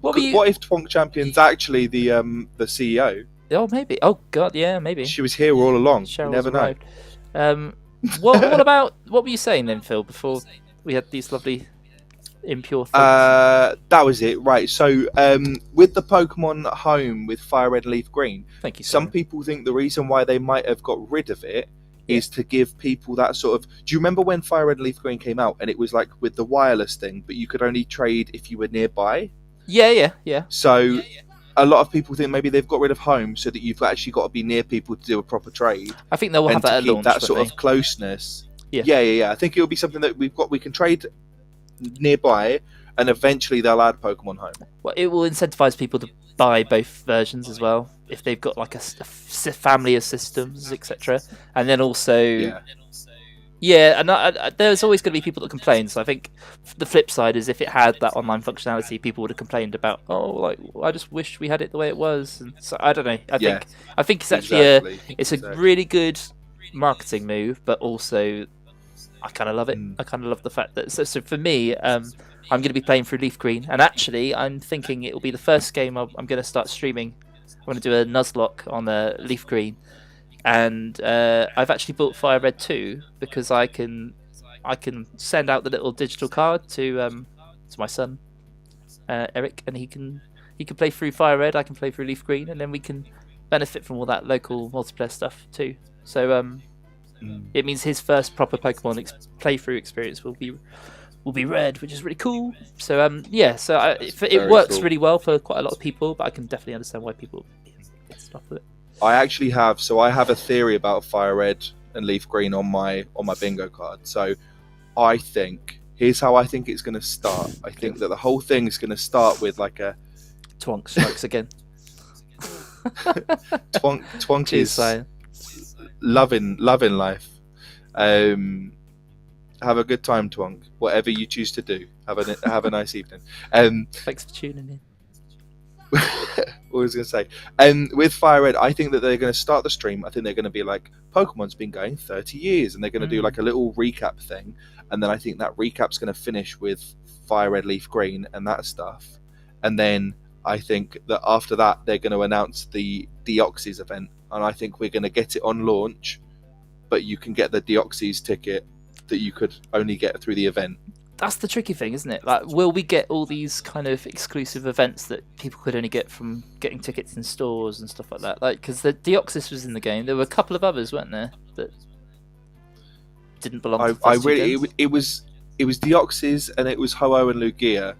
what were you? What if Twonk Champion's actually the CEO? Oh, maybe. Oh God, yeah, maybe. She was here all along. You Cheryl's never know. arrived. What about what were you saying then, Phil? Before we had these lovely impure thoughts. That was it, right? So, with the Pokemon Home with Fire Red, Leaf Green, Thank you. some Sarah. people think the reason why they might have got rid of it is to give people that sort of. Do you remember when Fire Red, Leaf Green came out and it was like with the wireless thing, but you could only trade if you were nearby? Yeah. So. A lot of people think maybe they've got rid of home so that you've actually got to be near people to do a proper trade. I think they'll have And to that at keep launch. that sort won't of closeness. Yeah. Yeah. I think it'll be something that we can trade nearby, and eventually they'll add Pokemon Home. Well, it will incentivize people to buy both versions as well if they've got like a family of systems, etc. And then also, Yeah. and there's always going to be people that complain. So I think the flip side is if it had that online functionality, people would have complained about, I just wish we had it the way it was. And so I don't know. I think it's actually a really good marketing move, but also I kind of love it. I kind of love the fact that so for me, I'm going to be playing through Leaf Green, and actually I'm thinking it will be the first game I'm going to start streaming. I'm going to do a Nuzlocke on Leaf Green, and I've actually bought Fire Red 2 because I can send out the little digital card to my son Eric, and he can play through Fire Red. I can play through Leaf Green, and then we can benefit from all that local multiplayer stuff too. So it means his first proper Pokemon playthrough experience will be Red, which is really cool. So it works cool. really well for quite a lot of people, but I can definitely understand why people get stuff with it. I actually have a theory about Fire Red and Leaf Green on my bingo card. So I think here's how I think it's going to start. I think that the whole thing is going to start with like a Twonk strikes again. Twonk Cheers, is Cyan. loving life. Have a good time, Twonk. Whatever you choose to do, have a nice evening. Thanks for tuning in. What was I going to say? With Fire Red, I think that they're going to start the stream. I think they're going to be like, Pokemon's been going 30 years, and they're going to do like a little recap thing. And then I think that recap's going to finish with Fire Red, Leaf Green, and that stuff. And then I think that after that, they're going to announce the Deoxys event. And I think we're going to get it on launch, but you can get the Deoxys ticket that you could only get through the event. That's the tricky thing, isn't it? Like, will we get all these kind of exclusive events that people could only get from getting tickets in stores and stuff like that? Like, because the Deoxys was in the game, there were a couple of others, weren't there, that didn't belong to the first two games? It was Deoxys and it was Ho-Oh and Lugia.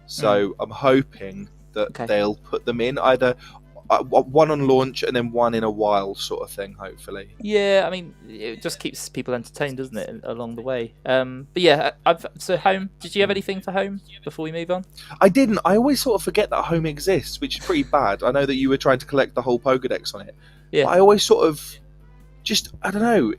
So I'm hoping that they'll put them in either one on launch and then one in a while, sort of thing. Hopefully. Yeah, I mean, it just keeps people entertained, doesn't it, along the way? But yeah, so Home. Did you have anything for Home before we move on? I didn't. I always sort of forget that Home exists, which is pretty bad. I know that you were trying to collect the whole Pokedex on it. Yeah. But I always sort of I don't know.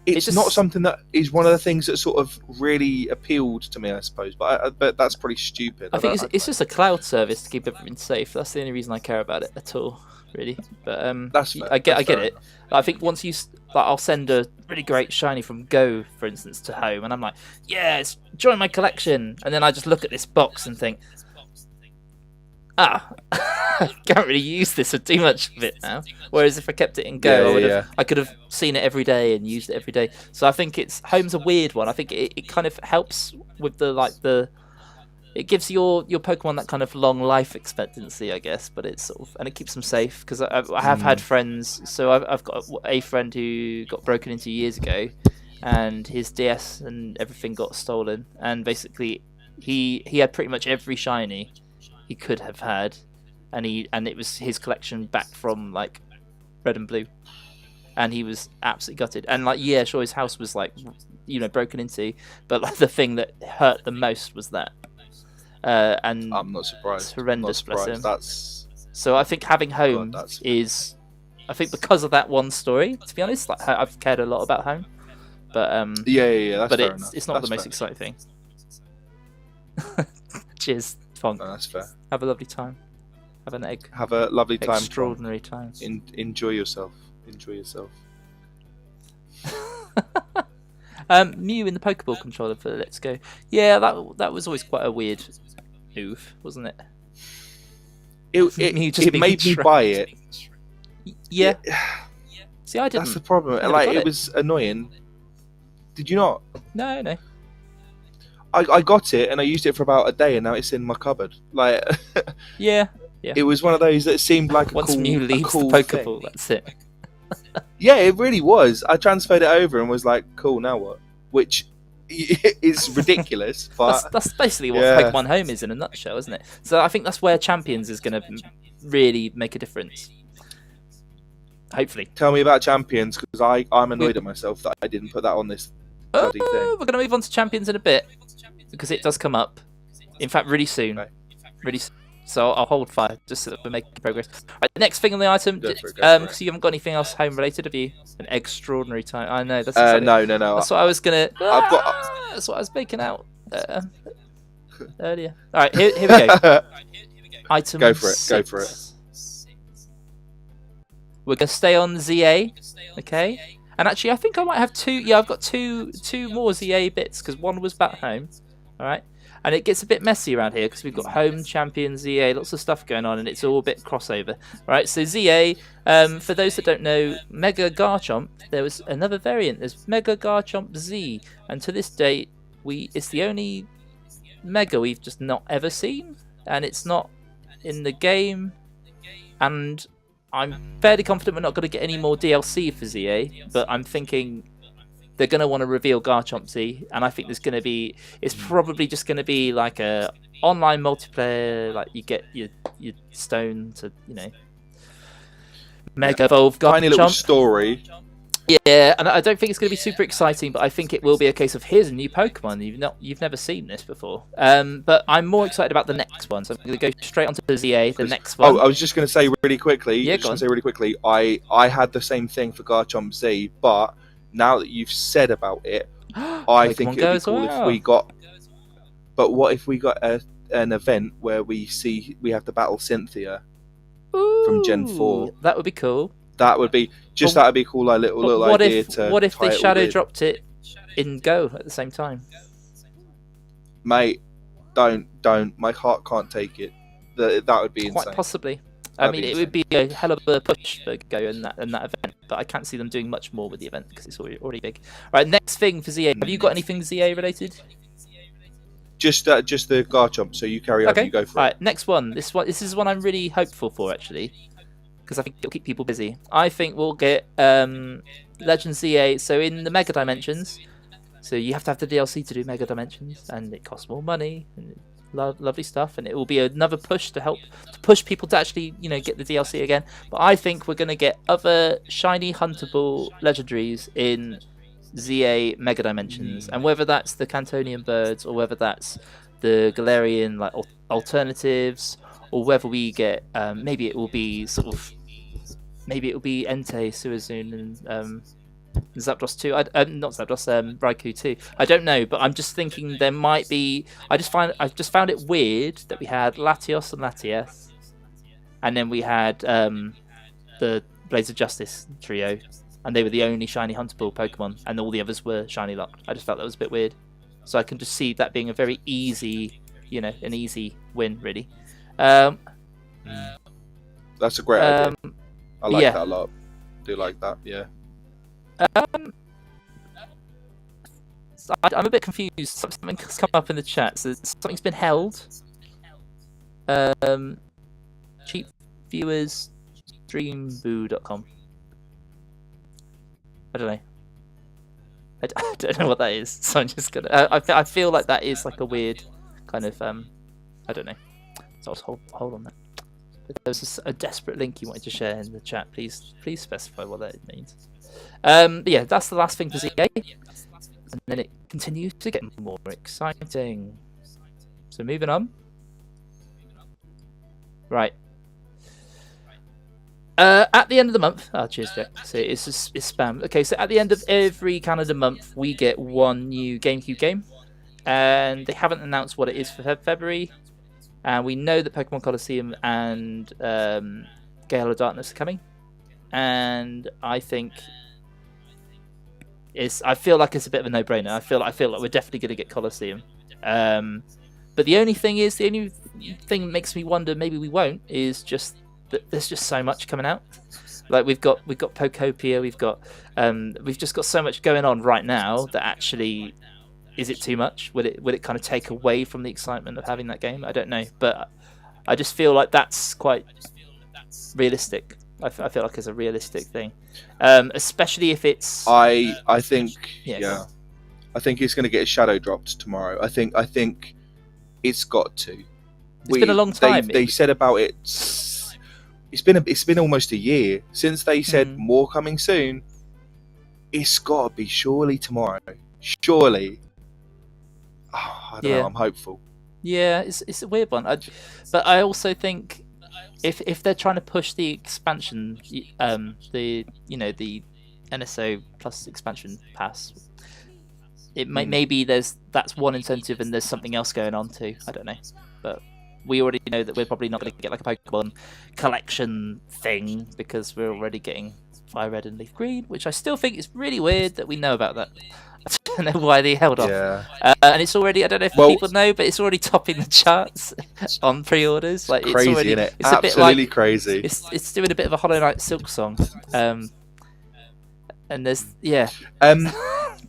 It's not something that is one of the things that sort of really appealed to me, I suppose. But that's pretty stupid. I think it's just a cloud service to keep everything safe. That's the only reason I care about it at all, really. But that's fair. I get it. I think once you, I'll send a really great shiny from Go, for instance, to Home, and I'm like, yes, join my collection. And then I just look at this box and think, I can't really use this or do much of it now. Whereas if I kept it in Go, I could have seen it every day and used it every day. So I think Home's a weird one. I think it kind of helps with it gives your Pokemon that kind of long life expectancy, I guess. But it's and it keeps them safe because I have had friends. So I've got a friend who got broken into years ago, and his DS and everything got stolen. And basically, he had pretty much every shiny he could have had, and it was his collection back from like Red and Blue, and he was absolutely gutted. And sure, his house was broken into, but the thing that hurt the most was that. And I'm not surprised. It's horrendous, bless him. So I think having Home is, I think because of that one story. To be honest, I've cared a lot about Home, but that's but fair enough. it's not the most exciting thing. Cheers, Fonk. No, that's fair. Have a lovely time. Have an Have a lovely time. extraordinary time. Enjoy yourself. Enjoy yourself. Mew in the Pokeball controller for Let's Go. Yeah, that was always quite a weird move, wasn't it? It made me buy it. Yeah. See, I didn't. That's the problem. Like, it was annoying. Did you not? No. I got it and I used it for about a day and now it's in my cupboard. Like, yeah. It was one of those that seemed like once Mew leaves the Pokeball, that's it. Yeah, it really was. I transferred it over and was like, cool, now what? Which is ridiculous, but that's basically what Pokemon Home is in a nutshell, isn't it? So I think that's where Champions is going to really make a difference. Hopefully. Tell me about Champions, because I'm annoyed at myself that I didn't put that on this bloody thing. We're going to move on to Champions in a bit, because it does come up. In fact, really soon. Okay. Really soon. So I'll hold fire just so that we're making progress. Right, the next thing on the item, because you haven't got anything else home related, have you? An extraordinary time. I know. That's no. That's what I was gonna. That's what I was making out earlier. All right, here we go. Item. Go for it. 6. Go for it. We're gonna stay on ZA, okay? And actually, I think I might have two. Yeah, I've got two more ZA bits because one was back home. All right. And it gets a bit messy around here because we've got Home, Champion, ZA, lots of stuff going on, and it's all a bit crossover. Right, so ZA, for those that don't know, Mega Garchomp, there was another variant. There's Mega Garchomp Z, and to this date, it's the only Mega we've just not ever seen, and it's not in the game. And I'm fairly confident we're not going to get any more DLC for ZA, but I'm thinking they're going to want to reveal Garchomp Z, and I think it's probably just going to be like a online multiplayer, like you get your stone to, Mega Evolve Garchomp. Tiny little story. Yeah, and I don't think it's going to be super exciting, but I think it will be a case of here's a new Pokemon you've never seen this before. But I'm more excited about the next one, so I'm going to go straight onto the ZA, the next one. Oh, I was just going to say really quickly. Yeah, I had the same thing for Garchomp Z, but now that you've said about it, I think it'd be cool if we got. But what if we got an event where we have to battle Cynthia from Gen 4? That would be cool. That would be a cool little idea to. What if they shadow with. dropped it in Go at the same time? Mate, don't. My heart can't take it. That would be insane. Quite possibly. I mean, it would be a hell of a push for Go in that event, but I can't see them doing much more with the event because it's already big. Right, next thing for ZA. Have you got anything ZA related? Just the Garchomp. So you carry on. Okay. You go for it. Right, next one. This is one I'm really hopeful for actually, because I think it'll keep people busy. I think we'll get Legend ZA. So in the Mega Dimensions, so you have to have the DLC to do Mega Dimensions, and it costs more money. And lovely stuff, and it will be another push to push people to actually get the DLC again. But I think we're going to get other shiny huntable legendaries in ZA Mega Dimensions, and whether that's the Cantonian birds or whether that's the Galarian alternatives, or whether we get maybe it will be Entei, Suizun, and Zapdos 2, not Zapdos, Raikou 2. I don't know, but I'm just thinking there might be. I just found it weird that we had Latios and Latias, and then we had the Blades of Justice trio, and they were the only shiny huntable Pokemon, and all the others were shiny locked. I just felt that was a bit weird, so I can just see that being a very easy, an easy win, really. That's a great idea. I like that a lot. Do like that, yeah. I'm a bit confused. Something's come up in the chat. So something's been held. Cheap viewers, dreamboo.com. I don't know. I don't know what that is. So I'm just gonna. I feel like that is like a weird kind of. I don't know. So I'll hold on that. But there was a desperate link you wanted to share in the chat. Please specify what that means. But yeah, that's the last thing for ZA, and then it continues to get more exciting. So moving on. Right. At the end of the month, cheers, Jack. So it's spam. Okay, so at the end of every Canada month, we get one new GameCube game, and they haven't announced what it is for February. and we know that Pokemon Colosseum and Gale of Darkness are coming, and I think I feel like it's a bit of a no-brainer. I feel like we're definitely going to get Colosseum. But the only thing that makes me wonder maybe we won't is just that there's just so much coming out. Like we've got Pokopia, we've just got so much going on right now that actually, is it too much? Will it kind of take away from the excitement of having that game? I don't know, but I just feel like that's quite realistic. I feel like it's a realistic thing, especially if it's. I think Yeah. I think it's going to get shadow dropped tomorrow. I think it's got to. It's been a long time. They said about it. It's been almost a year since they said more coming soon. It's got to be surely tomorrow. Surely. Oh, I don't know. I'm hopeful. Yeah, it's a weird one. But I also think if they're trying to push the expansion, the NSO plus expansion pass, it maybe that's one incentive and there's something else going on too. I don't know, but we already know that we're probably not going to get like a Pokemon collection thing because we're already getting Fire Red and Leaf Green, which I still think is really weird that we know about that. I don't know why they held off. Yeah. And it's already, I don't know if people know, but it's already topping the charts on pre-orders. Like crazy, it's already, isn't it? It's absolutely a bit like, crazy. It's doing a bit of a Hollow Knight Silk song. And there's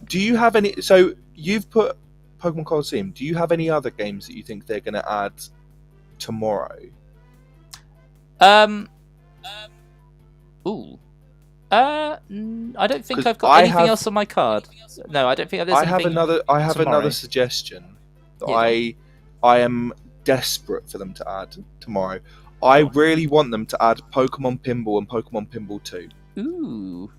Do you have any? So you've put Pokemon Colosseum. Do you have any other games that you think they're going to add tomorrow? Ooh. I don't think I've got anything else on my card. No, I don't think there's anything. I have tomorrow. another suggestion that I am desperate for them to add tomorrow. I really want them to add Pokemon Pinball and Pokemon Pinball 2. Ooh.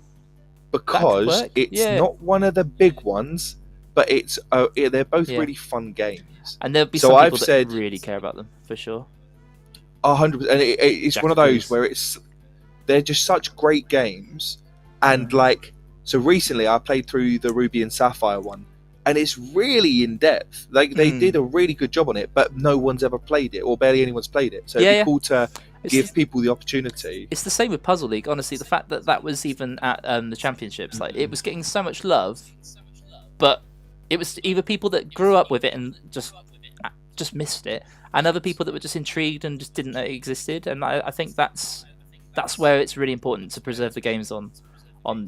Because it's not one of the big ones, but they're both really fun games. And there'll be some people that really care about them for sure. 100%. And it's one of those where they're just such great games, and so recently I played through the Ruby and Sapphire one, and it's really in depth. Like they did a really good job on it, but no one's ever played it, or barely anyone's played it. So it'd be cool to give people the opportunity. It's the same with Puzzle League. Honestly, the fact that was even at the championships, like it was getting so much love, but it was either people that grew up with it and just missed it, and other people that were just intrigued and just didn't know it existed. And I think that's where it's really important to preserve the games on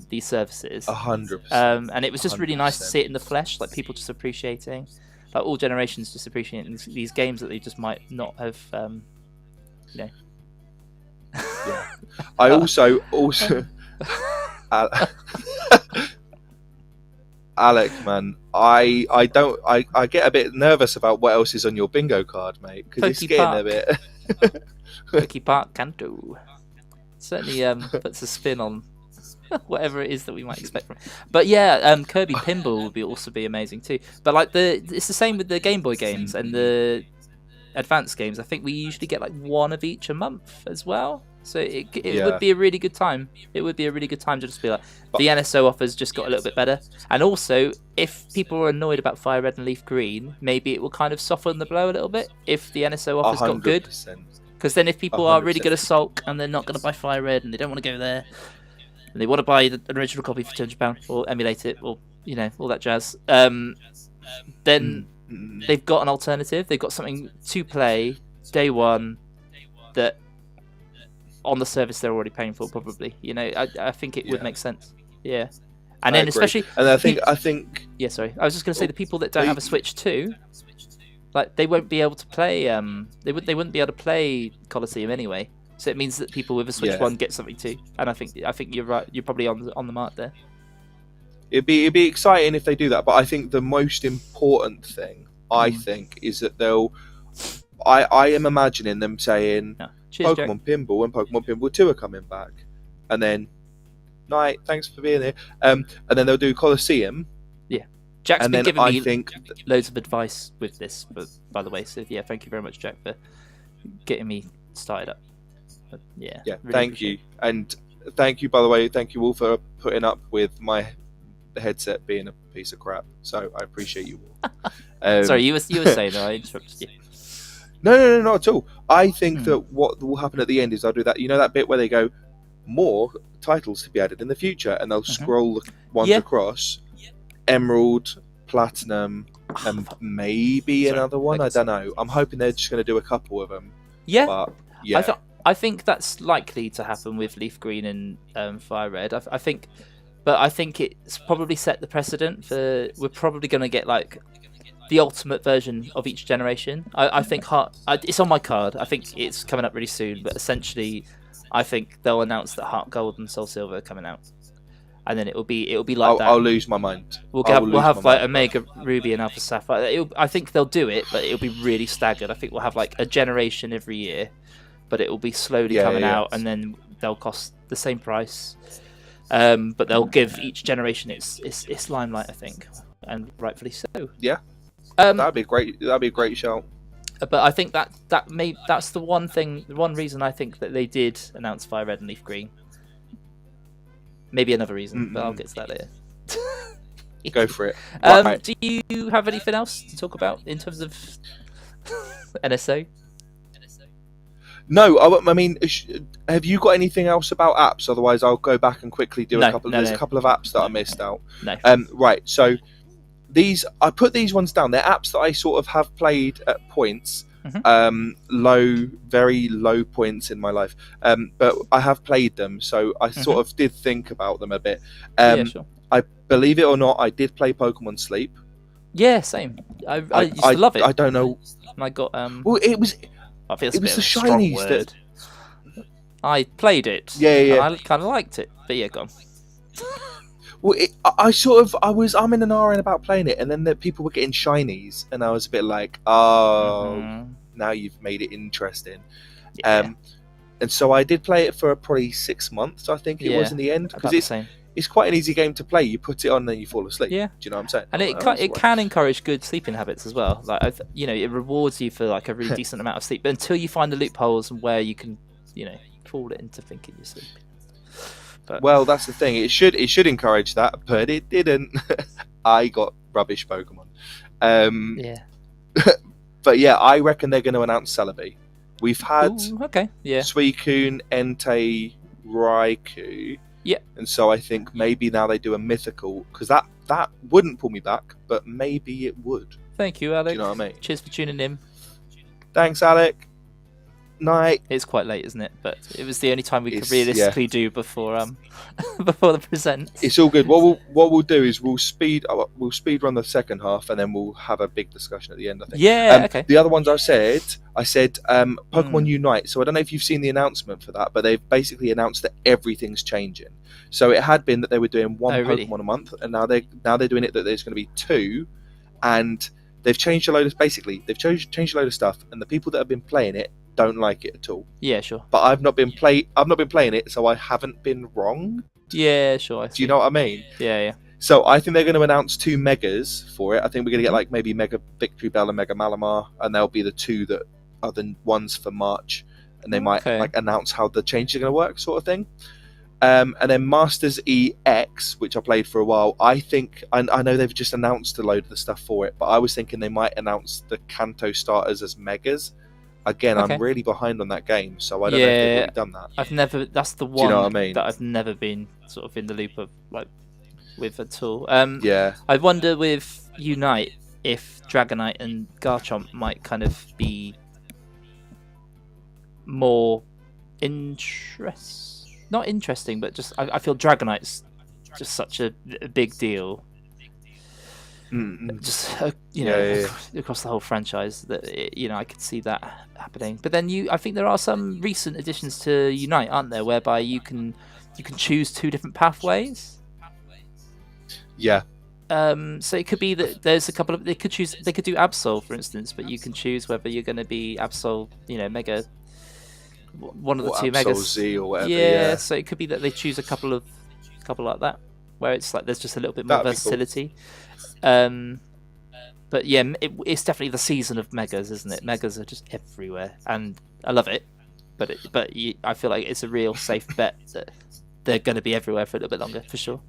these services. 100%. And it was just really nice to see it in the flesh, like people just appreciating, like all generations just appreciating these games that they just might not have, Yeah. I also Alec, man, I get a bit nervous about what else is on your bingo card, mate, because it's getting a bit. Poke Park Kanto certainly puts a spin on whatever it is that we might expect from it. But yeah, Kirby Pinball would also be amazing too. But like it's the same with the Game Boy games and the advanced games. I think we usually get like one of each a month as well. So it would be a really good time. It would be a really good time to just be like, the NSO offers just got a little bit better. And also, if people are annoyed about Fire Red and Leaf Green, maybe it will kind of soften the blow a little bit if the NSO offers got good. Because then if people are really good at Sulk and they're not going to buy Fire Red and they don't want to go there, and they want to buy an original copy for £200 or emulate it or, all that jazz, then they've got an alternative. They've got something to play day one that on the service they're already paying for, probably. I think it would make sense. Yeah. And then especially, and I think yeah, sorry, I was just going to say the people that don't have a Switch 2, like they won't be able to play they wouldn't be able to play Colosseum anyway. So it means that people with a Switch 1 get something too. And I think you're right. You're probably on the mark there. It'd be exciting if they do that, but I think the most important thing I think is that I am imagining them saying Cheers, Pokemon Pinball and Pokemon Pinball 2 are coming back, and then night, thanks for being here, and then they'll do Colosseum. Jack's been giving me loads of advice with this, by the way. So yeah, thank you very much, Jack, for getting me started up. But, yeah. Really thank you, and thank you, by the way. Thank you all for putting up with my headset being a piece of crap. So I appreciate you all. Sorry, you were saying that I interrupted you. No, not at all. I think Hmm. that what will happen at the end is I'll do that. You know that bit where they go, more titles to be added in the future, and they'll Mhm. scroll the ones Yeah. across, Emerald, Platinum, and maybe Sorry, another one. I Vegas. don't know. I'm hoping they're just going to do a couple of them. Yeah, But yeah, I think that's likely to happen with Leaf Green and Fire Red. I think, but I think it's probably set the precedent for we're probably going to get like the ultimate version of each generation. I think it's on my card. I think it's coming up really soon. But essentially, I think they'll announce that Heart Gold and Soul Silver are coming out, and then it'll be like that. I'll lose my mind. We'll I will we'll lose have my like mind, Omega Ruby and Alpha Sapphire. I think they'll do it, but it'll be really staggered. I think we'll have like a generation every year, but it will be slowly Yeah, coming yeah. out, and then they'll cost the same price. But they'll give each generation its limelight, I think, and rightfully so. Yeah. Um, That'd be great. That'd be a great shout. but I think that's the one reason I think that they did announce Fire Red and Leaf Green. Maybe another reason, but I'll get to that later. Go for it. Right. Do you have anything else to talk about in terms of NSO? No, I mean, have you got anything else about apps? Otherwise, I'll go back and quickly do a couple. There's a couple of apps that I missed out. No. Right. So I put these ones down. They're apps that I sort of have played at points. Very low points in my life. But I have played them, so I sort of did think about them a bit. Yeah, sure. I believe it or not, I did play Pokemon Sleep. Yeah, same. I used to love it. I don't know. And I got Well, it was I feel it was the shinies that. I played it. Yeah. And I kind of liked it, but yeah, go on. Well, I'm in an RN about playing it, and then the people were getting shinies, and I was a bit like, oh, now you've made it interesting. Yeah. And so I did play it for probably 6 months, I think it was in the end, because it's quite an easy game to play. You put it on, then you fall asleep. Yeah. Do you know what I'm saying? And it can encourage good sleeping habits as well. Like it rewards you for like a really decent amount of sleep, but until you find the loopholes and where you can, fall it into thinking you're sleeping. But, well, that's the thing. It should encourage that, but it didn't. I got rubbish Pokemon. Yeah. But yeah, I reckon they're going to announce Celebi. We've had Suicune, Entei, Raikou. Yeah. And so I think maybe now they do a mythical, because that wouldn't pull me back, but maybe it would. Thank you, Alec. Do you know what I mean? Cheers for tuning in. Thanks, Alec. Night. It's quite late, isn't it? But it was the only time we could realistically do before before the present. It's all good. What we'll do is we'll speed run the second half, and then we'll have a big discussion at the end, I think. Yeah. Okay. The other ones I said Pokemon Unite. So I don't know if you've seen the announcement for that, but they've basically announced that everything's changing. So it had been that they were doing one Pokemon a month, and now they're doing it that there's going to be two, and they've changed a load of changed a load of stuff, and the people that have been playing it don't like it at all. Yeah, sure. But I've not been playing it, so I haven't been wrong. Yeah, sure. Do you know what I mean? Yeah. So I think they're going to announce 2 Megas for it. I think we're going to get like maybe Mega Victory Bell and Mega Malamar, and they'll be the 2 that are the ones for March, and they might like announce how the changes are going to work, sort of thing. And then Masters EX, which I played for a while. I think I know they've just announced a load of the stuff for it, but I was thinking they might announce the Kanto starters as Megas. Again, I'm really behind on that game, so I don't know if they've already done that. That's the one Do you know what I mean? that I've never been sort of in the loop of with at all. Yeah. I wonder with Unite if Dragonite and Garchomp might kind of be more not interesting, but just I feel Dragonite's just such a big deal. Just across the whole franchise that I could see that happening. But then I think there are some recent additions to Unite, aren't there, whereby you can choose 2 different pathways. Yeah. So it could be that there's a couple of they could do Absol, for instance, but you can choose whether you're going to be Absol, Mega, one of the 2 Megas, Z or whatever. Yeah, so it could be that they choose a couple like that, where it's like there's just a little bit more versatility. Cool. But yeah, it's definitely the season of Megas, isn't it? Megas are just everywhere, and I love it. But I feel like it's a real safe bet that they're going to be everywhere for a little bit longer, for sure.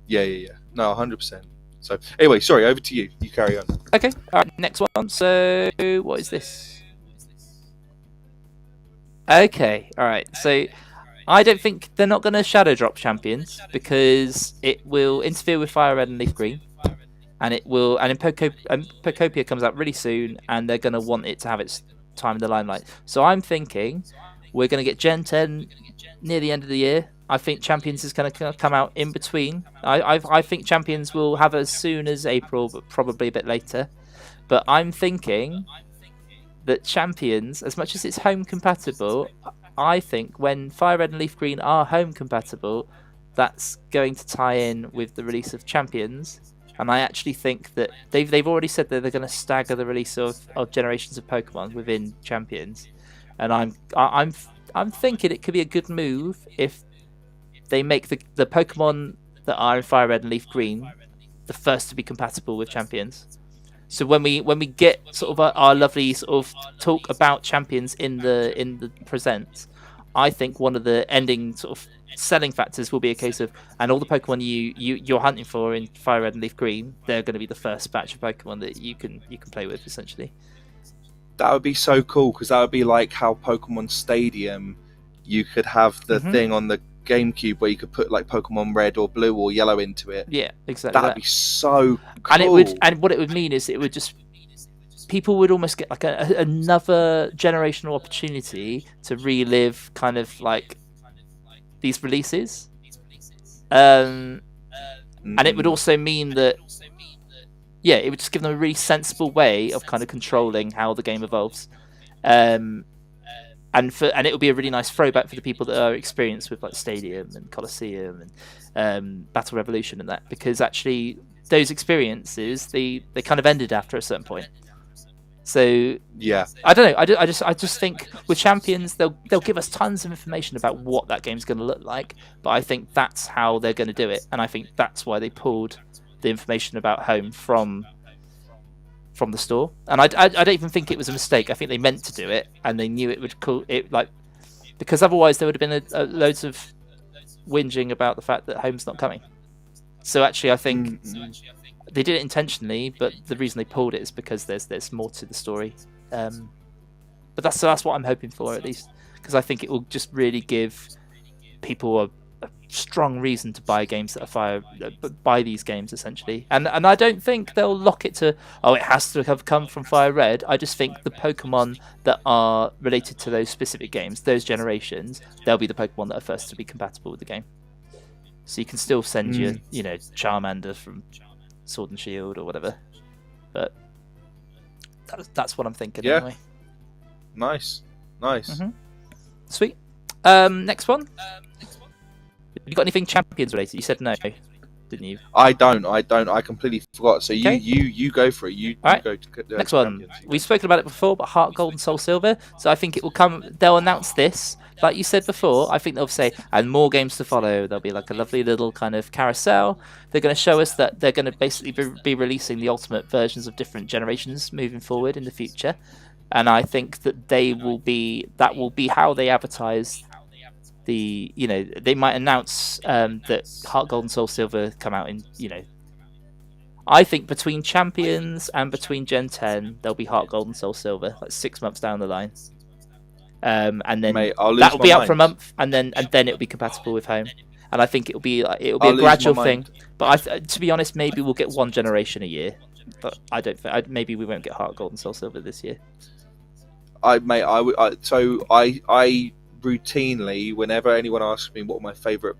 Yeah. No, 100%. So anyway, sorry, over to you. You carry on. Okay, alright, next one. So, what is this? Okay, alright, so I don't think they're not going to shadow drop champions because it will interfere with Fire Red and Leaf Green. And it will, and Pokopia comes out really soon, and they're going to want it to have its time in the limelight. So I'm thinking we're going to get Gen 10 near the end of the year. I think Champions is going to come out in between. I think Champions will have as soon as April, but probably a bit later. But I'm thinking that Champions, as much as it's home compatible, I think when Fire Red and Leaf Green are home compatible, that's going to tie in with the release of Champions. And I actually think that they've already said that they're going to stagger the release of generations of Pokemon within Champions, and I'm thinking it could be a good move if they make the Pokemon that are in Fire Red and Leaf Green the first to be compatible with Champions. So when we get sort of our lovely sort of talk about Champions in the present, I think one of the ending sort of selling factors will be a case of, and all the Pokemon you're hunting for in Fire Red and Leaf Green, they're going to be the first batch of Pokemon that you can play with, essentially. That would be so cool, because that would be like how Pokemon Stadium, you could have the thing on the GameCube where you could put like Pokemon Red or Blue or Yellow into it. Yeah, exactly. That'd be so cool. And what it would mean is it would just, people would almost get like another generational opportunity to relive kind of like these releases, and it would also mean that it would just give them a really sensible way of kind of controlling how the game evolves, and it would be a really nice throwback for the people that are experienced with like Stadium and Colosseum and Battle Revolution and that, because actually those experiences they kind of ended after a certain point. So yeah, I don't know. I just think with Champions they'll give us tons of information about what that game's going to look like, but I think that's how they're going to do it, and I think that's why they pulled the information about home from the store. And I don't even think it was a mistake. I think they meant to do it, and they knew it would cool it, like, because otherwise there would have been loads of whinging about the fact that home's not coming. So actually, I think. They did it intentionally, but the reason they pulled it is because there's more to the story. But that's what I'm hoping for, at least, because I think it will just really give people a strong reason to buy games that are buy these games essentially. And I don't think they'll lock it to it has to have come from Fire Red. I just think the Pokemon that are related to those specific games, those generations, they'll be the Pokemon that are first to be compatible with the game. So you can still send your Charmander from Sword and Shield or whatever, but that's what I'm thinking. Yeah. Anyway. Nice. Sweet. Next one. You got anything Champions related? You said no, didn't you? I don't. I completely forgot. So you go for it. You right. go to next one. We've spoken about it before, but Heart Gold and Soul Silver. So I think it will come. They'll announce this. Like you said before, I think they'll say, and more games to follow. There'll be like a lovely little kind of carousel. They're going to show us that they're going to basically be releasing the ultimate versions of different generations moving forward in the future. And I think that that will be how they advertise the, they might announce that Heart Gold and Soul Silver come out in, I think between Champions and between Gen 10, there'll be Heart Gold and Soul Silver, like 6 months down the line. And then that will be out for a month, and then it'll be compatible with home. And I think it'll be a gradual thing. But to be honest, maybe we'll get one generation a year. But I don't think maybe we won't get Heart Gold and Soul Silver this year. I routinely, whenever anyone asks me what my favorite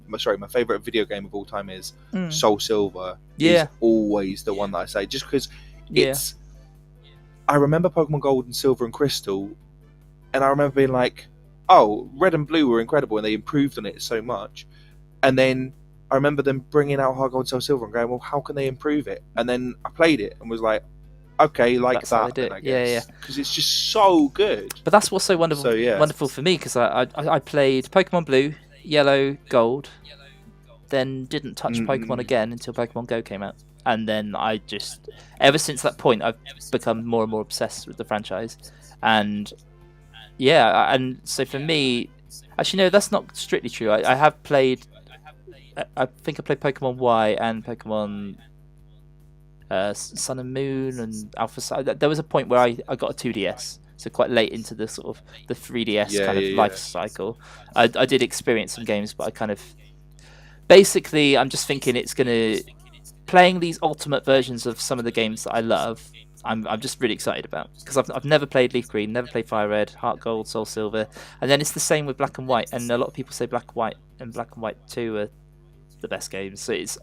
my favorite video game of all time is, Soul Silver is always the one that I say, just because it's. I remember Pokemon Gold and Silver and Crystal. And I remember being like, oh, Red and Blue were incredible and they improved on it so much. And then I remember them bringing out Heart Gold, Soul Silver and going, well, how can they improve it? And then I played it and was like, okay, that's that then, I guess. Because it's just so good. But that's what's so wonderful, wonderful for me, because I played Pokemon Blue, Yellow, Gold, then didn't touch Pokemon again until Pokemon Go came out. And then ever since that point, I've become more and more obsessed with the franchise. And and so for me, actually no, that's not strictly true. I have played, I think I played Pokemon Y and Pokemon Sun and Moon and Alpha. There was a point where I got a 2DS, so quite late into the sort of the 3DS kind of life cycle. I did experience some games, but I kind of basically I'm just thinking it's gonna playing these ultimate versions of some of the games that I love. I'm just really excited about because I've never played Leaf Green, never played Fire Red, Heart Gold, Soul Silver, and then it's the same with Black and White. And a lot of people say Black and White and Black and White 2 are the best games. So it's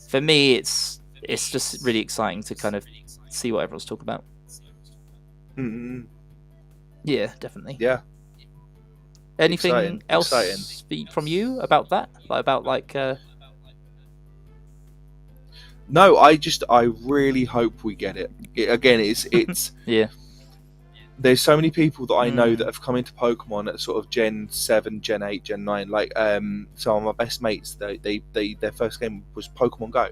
for me, it's just really exciting to kind of see what everyone's talking about. Mm-hmm. Yeah, definitely. Yeah. Anything else from you about that? No, I really hope we get it. Again, it's yeah. There's so many people that I know that have come into Pokemon at sort of Gen 7, Gen 8, Gen 9. Like, some of my best mates, their first game was Pokemon Go.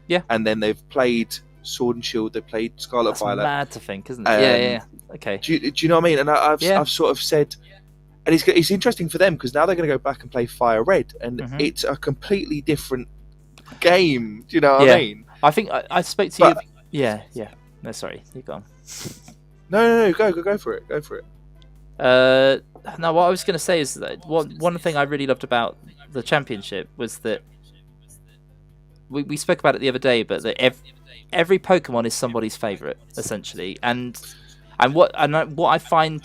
Yeah. And then they've played Sword and Shield, they played Scarlet Violet. That's mad to think, isn't it? Yeah. Okay. Do you know what I mean? And I've sort of said, and it's interesting for them because now they're going to go back and play Fire Red, and it's a completely different game. Do you know what I mean? I think I spoke to you. Yeah. No, sorry, you go on. No, go for it. Go for it. No, what I was going to say is that one thing I really loved about the championship was that we spoke about it the other day, but that every Pokemon is somebody's favorite essentially, and what I find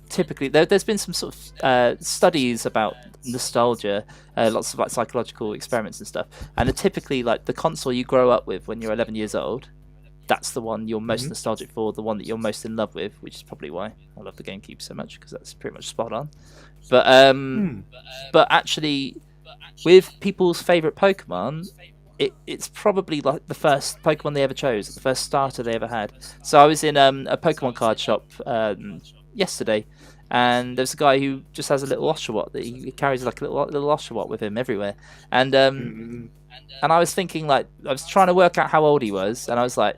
typically there's been some sort of studies about nostalgia, lots of like psychological experiments and stuff, and typically like the console you grow up with when you're 11 years old, that's the one you're most nostalgic for, the one that you're most in love with, which is probably why I love the GameCube so much, because that's pretty much spot on. But actually, with people's favorite Pokemon, it's probably like the first Pokemon they ever chose, the first starter they ever had. So I was in a Pokemon card shop yesterday, and there's a guy who just has a little Oshawott that he carries like a little Oshawott with him everywhere, and I was thinking, like, I was trying to work out how old he was, and I was like,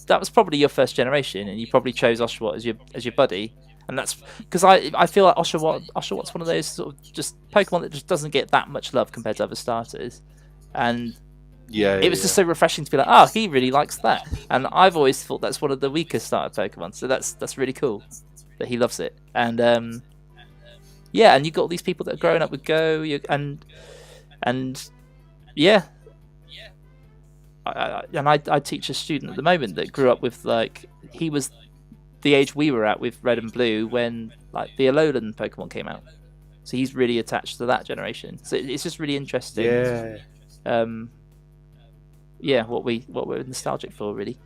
that was probably your first generation, and you probably chose Oshawott as your buddy. And that's because I feel like Oshawott's one of those sort of just Pokemon that just doesn't get that much love compared to other starters, and it was just so refreshing to be like, he really likes that. And I've always thought that's one of the weaker starter Pokemon, so that's really cool that he loves it. And and you got all these people that are growing up with Go, and I teach a student at the moment that grew up with, like, he was the age we were at with Red and Blue when like the Alolan Pokemon came out, so he's really attached to that generation. So it's just really interesting. What we're nostalgic for, really.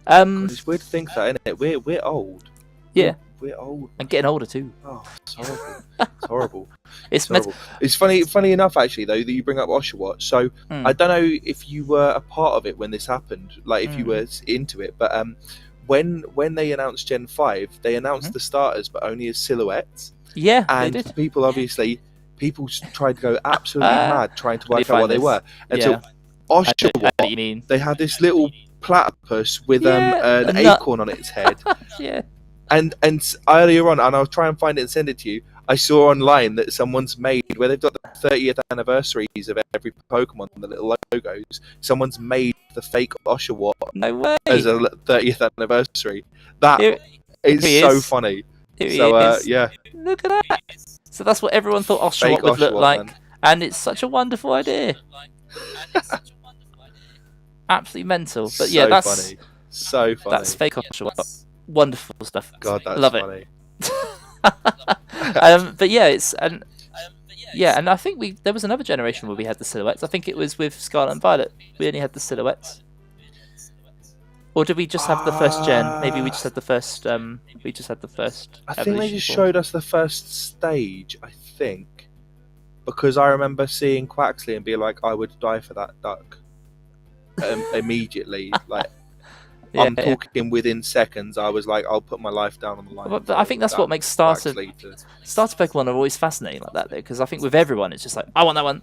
It's weird to think that, isn't it? We're old. Yeah, we're old and getting older too. Oh, it's horrible. It's horrible. It's horrible. It's funny enough, actually, though, that you bring up Oshawott. So I don't know if you were a part of it when this happened, like if you were into it, but when they announced Gen 5, they announced the starters, but only as silhouettes. Yeah, and they did. People tried to go absolutely mad trying to work out what they were. And so Oshawott, they had this little platypus with an acorn on its head. Yeah. And earlier on, and I'll try and find it and send it to you, I saw online that someone's made, where they've got the 30th anniversaries of every Pokemon, the little logos, someone's made the fake Oshawott as a 30th anniversary. That is so funny. Yeah. Look at that. So that's what everyone thought Oshawott would look like, man. And it's such a wonderful idea. Absolutely mental. But so that's funny. So funny. That's fake Oshawott. Wonderful stuff. God, that's love funny. But yeah, and I think there was another generation where we had the silhouettes. I think it was with Scarlet and Violet. We only had the silhouettes. Or did we just have the first gen? Maybe we just had the first. We just had the first. I think they just showed us the first stage. I think, because I remember seeing Quaxley and being like, "I would die for that duck," immediately. Like, I'm talking within seconds. I was like, "I'll put my life down on the line." But I think that's what makes starter Pokemon are always fascinating like that, though, because I think with everyone, it's just like, "I want that one.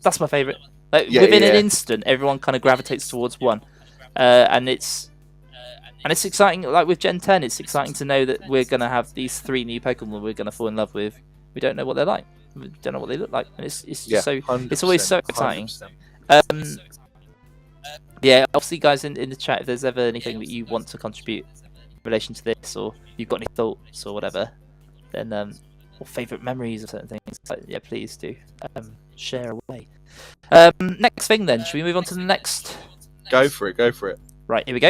That's my favorite." Like within an instant, everyone kind of gravitates towards one. And it's exciting. Like with Gen 10, it's exciting to know that we're gonna have these 3 new Pokemon we're gonna fall in love with. We don't know what they're like. We don't know what they look like, and it's just so. It's always so exciting. yeah, obviously, guys, in the chat, if there's ever anything that you want to contribute in relation to this, or you've got any thoughts or whatever, then or favourite memories of certain things, yeah, please do share away. Next thing, then, should we move on to the next? Go for it. Go for it. Right, here we go.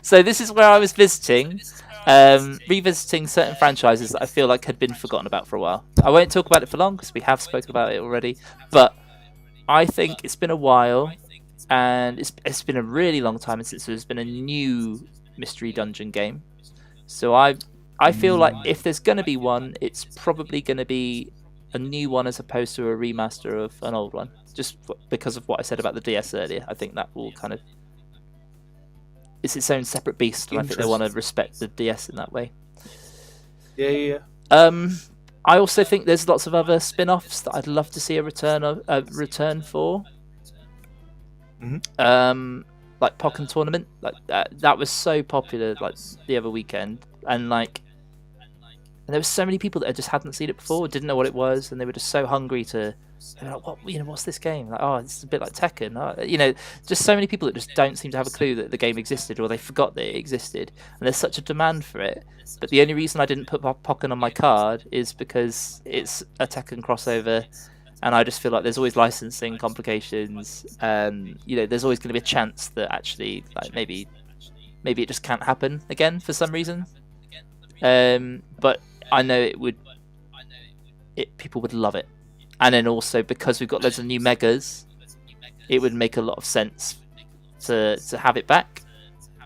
So this is where I was visiting, revisiting certain franchises that I feel like had been forgotten about for a while. I won't talk about it for long because we have spoken about it already, but I think it's been a while, and it's been a really long time since there's been a new Mystery Dungeon game. So I feel like if there's going to be one, it's probably going to be a new one as opposed to a remaster of an old one. Just because of what I said about the DS earlier, I think that will kind of... It's its own separate beast, and I think they want to respect the DS in that way. Yeah. I also think there's lots of other spin-offs that I'd love to see a return for. Mm-hmm. Like Pokken Tournament, like that was so popular like the other weekend, and there were so many people that just hadn't seen it before, didn't know what it was, and they were just so hungry to. They were like, what's this game? Like, oh, it's a bit like Tekken. Oh, just so many people that just don't seem to have a clue that the game existed, or they forgot that it existed. And there's such a demand for it. But the only reason I didn't put Pokken on my card is because it's a Tekken crossover, and I just feel like there's always licensing complications, and there's always going to be a chance that actually, like maybe it just can't happen again for some reason. But I know people would love it. And then also, because we've got loads of new megas, it would make a lot of sense to have it back.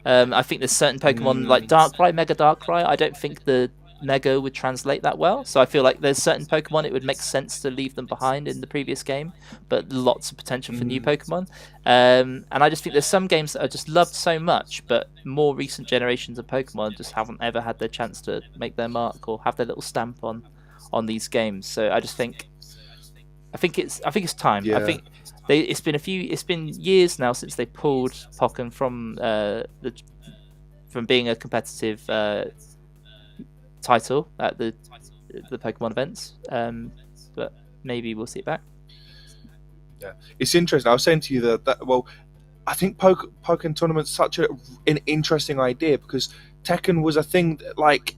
I think there's certain Pokemon like Darkrai, Mega Darkrai. I don't think the Mega would translate that well. So I feel like there's certain Pokemon it would make sense to leave them behind in the previous game, but lots of potential for new Pokemon. And I just think there's some games that are just loved so much, but more recent generations of Pokemon just haven't ever had their chance to make their mark or have their little stamp on these games. So I just think... I think it's time. Yeah. I think it's been years now since they pulled Pokken from being a competitive title at the Pokemon events. But maybe we'll see it back. Yeah, it's interesting. I was saying to you that I think Pokken Tournament's such an interesting idea, because Tekken was a thing that, like,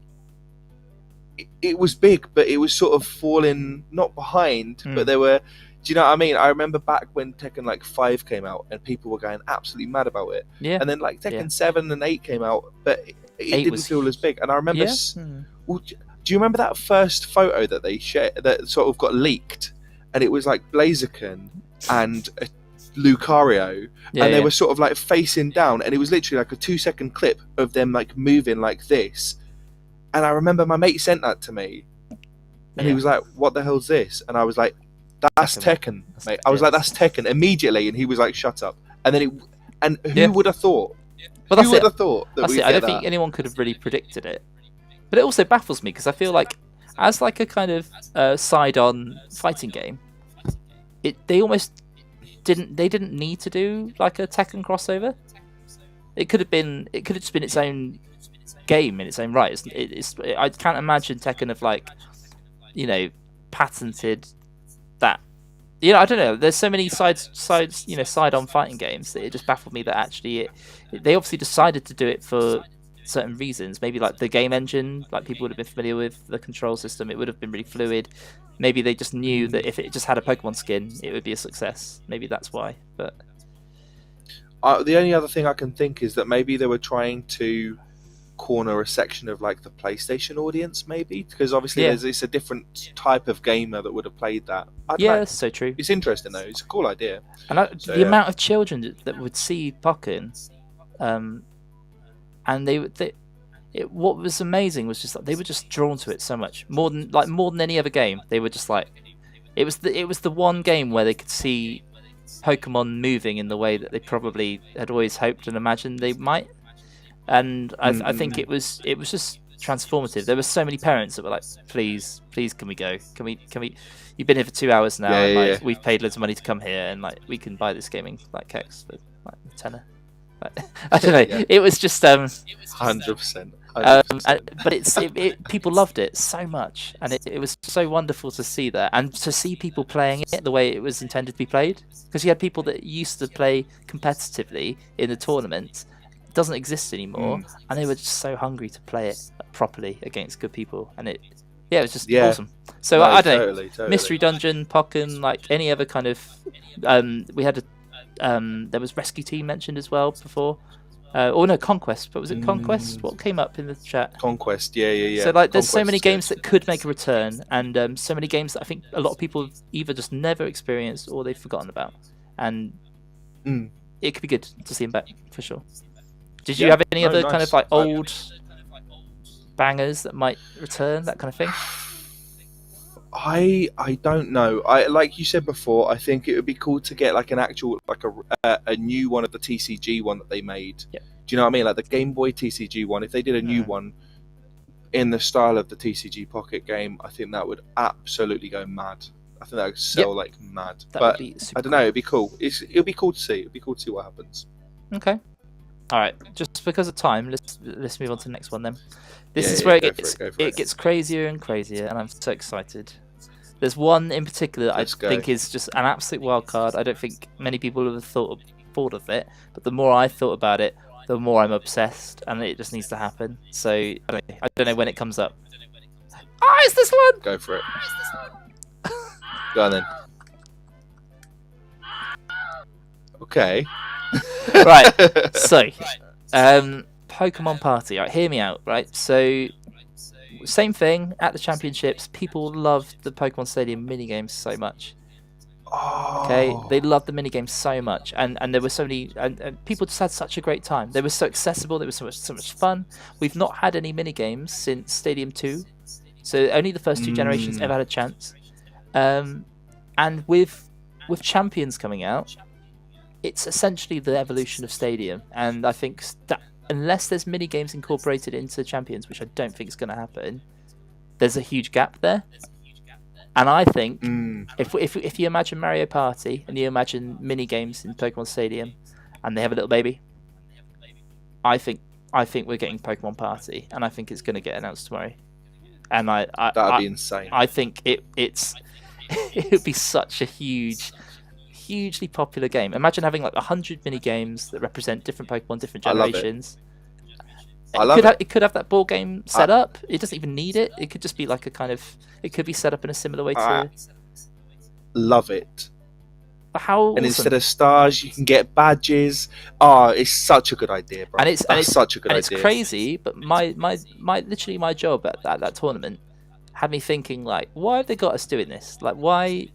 it was big, but it was sort of falling not behind, but there were. Do you know what I mean? I remember back when Tekken 5 came out, and people were going absolutely mad about it. Yeah. And then Tekken 7 and 8 came out, but it didn't feel as big. And I remember. Yeah. Well, do you remember that first photo that they shared that sort of got leaked, and it was like Blaziken and Lucario, and they were sort of facing down, and it was literally like a 2-second clip of them moving like this. And I remember my mate sent that to me, and he was like, "What the hell's this?" And I was like, "That's Tekken, mate." I was like, "That's Tekken," immediately, and he was like, "Shut up." And then who would have thought? Well, who would have thought that we'd I don't get think that? anyone could have really predicted it. But it also baffles me, because I feel like, as a kind of side-on fighting game, they almost didn't need to do a Tekken crossover. It could have just been its own game in its own right. I can't imagine Tekken have patented that. I don't know. There's so many side-on fighting games that it just baffled me that actually they obviously decided to do it for certain reasons. Maybe the game engine, people would have been familiar with the control system. It would have been really fluid. Maybe they just knew that if it just had a Pokemon skin, it would be a success. Maybe that's why. But the only other thing I can think is that maybe they were trying to corner a section of the PlayStation audience, maybe, because obviously it's a different type of gamer that would have played that. That's so true. It's interesting though. It's a cool idea. And the amount of children that would see Pokken, and what was amazing was just they were just drawn to it so much more than any other game. They were just it was the one game where they could see Pokemon moving in the way that they probably had always hoped and imagined they might. And I think it was just transformative. There were so many parents that were like, please can we go? Can we? You've been here for 2 hours now, and we've paid loads of money to come here, and we can buy this gaming Kex for a tenner. I don't know. It was just 100%. 100%. People loved it so much, and it was so wonderful to see that, and to see people playing it the way it was intended to be played. Because you had people that used to play competitively in the tournament, it doesn't exist anymore, and they were just so hungry to play it properly against good people, and it was just awesome. So I don't know, totally. Mystery Dungeon, Pokken, like any other kind of, we had there was Rescue Team mentioned as well before. Or no, Conquest. But was it Conquest? What came up in the chat? Conquest, yeah. So like, there's so Conquest many is games good. that could make a return, and so many games that I think a lot of people have either just never experienced or they've forgotten about, and it could be good to see them back for sure. Did you have any other kind of like old bangers that might return, that kind of thing? I don't know. I like you said before. I think it would be cool to get like an actual like a new one of the TCG one that they made. Yep. Do you know what I mean? Like the Game Boy TCG one. If they did a new one in the style of the TCG Pocket game, I think that would absolutely go mad. I think that would sell like mad. That but would be super I don't know. It'd be cool. It'll be cool to see. It'd be cool to see what happens. Okay. All right. Just because of time, let's move on to the next one then. This is Yeah, where go it for it. it gets crazier and crazier, and I'm so excited. There's one in particular that Let's I go. think is just an absolute wild card. I don't think many people have thought of it, but the more I thought about it, the more I'm obsessed, and it just needs to happen. So I don't know when it comes up. Ah, it's this one. Go for it. Go on then. Okay. Right. So, Pokemon Party. Right, hear me out. Right. So, same thing at the championships. People loved the Pokemon Stadium minigames so much. Okay, they loved the minigames so much, and there were so many, and people just had such a great time. They were so accessible. They were so much fun. We've not had any minigames since Stadium 2, so only the first two generations ever had a chance. And with Champions coming out, it's essentially the evolution of Stadium, and I think that unless there's mini games incorporated into Champions, which I don't think is going to happen, there's a huge gap there. And I think if you imagine Mario Party and you imagine mini games in Pokemon Stadium, and they have a little baby, I think we're getting Pokemon Party, and I think it's going to get announced tomorrow. And that'd be insane. I think it's it would be such a hugely popular game. Imagine having like 100 mini games that represent different Pokemon, different generations. It could have that board game set up. It doesn't even need it. It could just be like a kind of. It could be set up in a similar way to. Love it. But how? And instead of stars, you can get badges. Oh, it's such a good idea, bro. And it's such a good idea. It's crazy, but my literally my job at that tournament had me thinking like, why have they got us doing this? Like, why?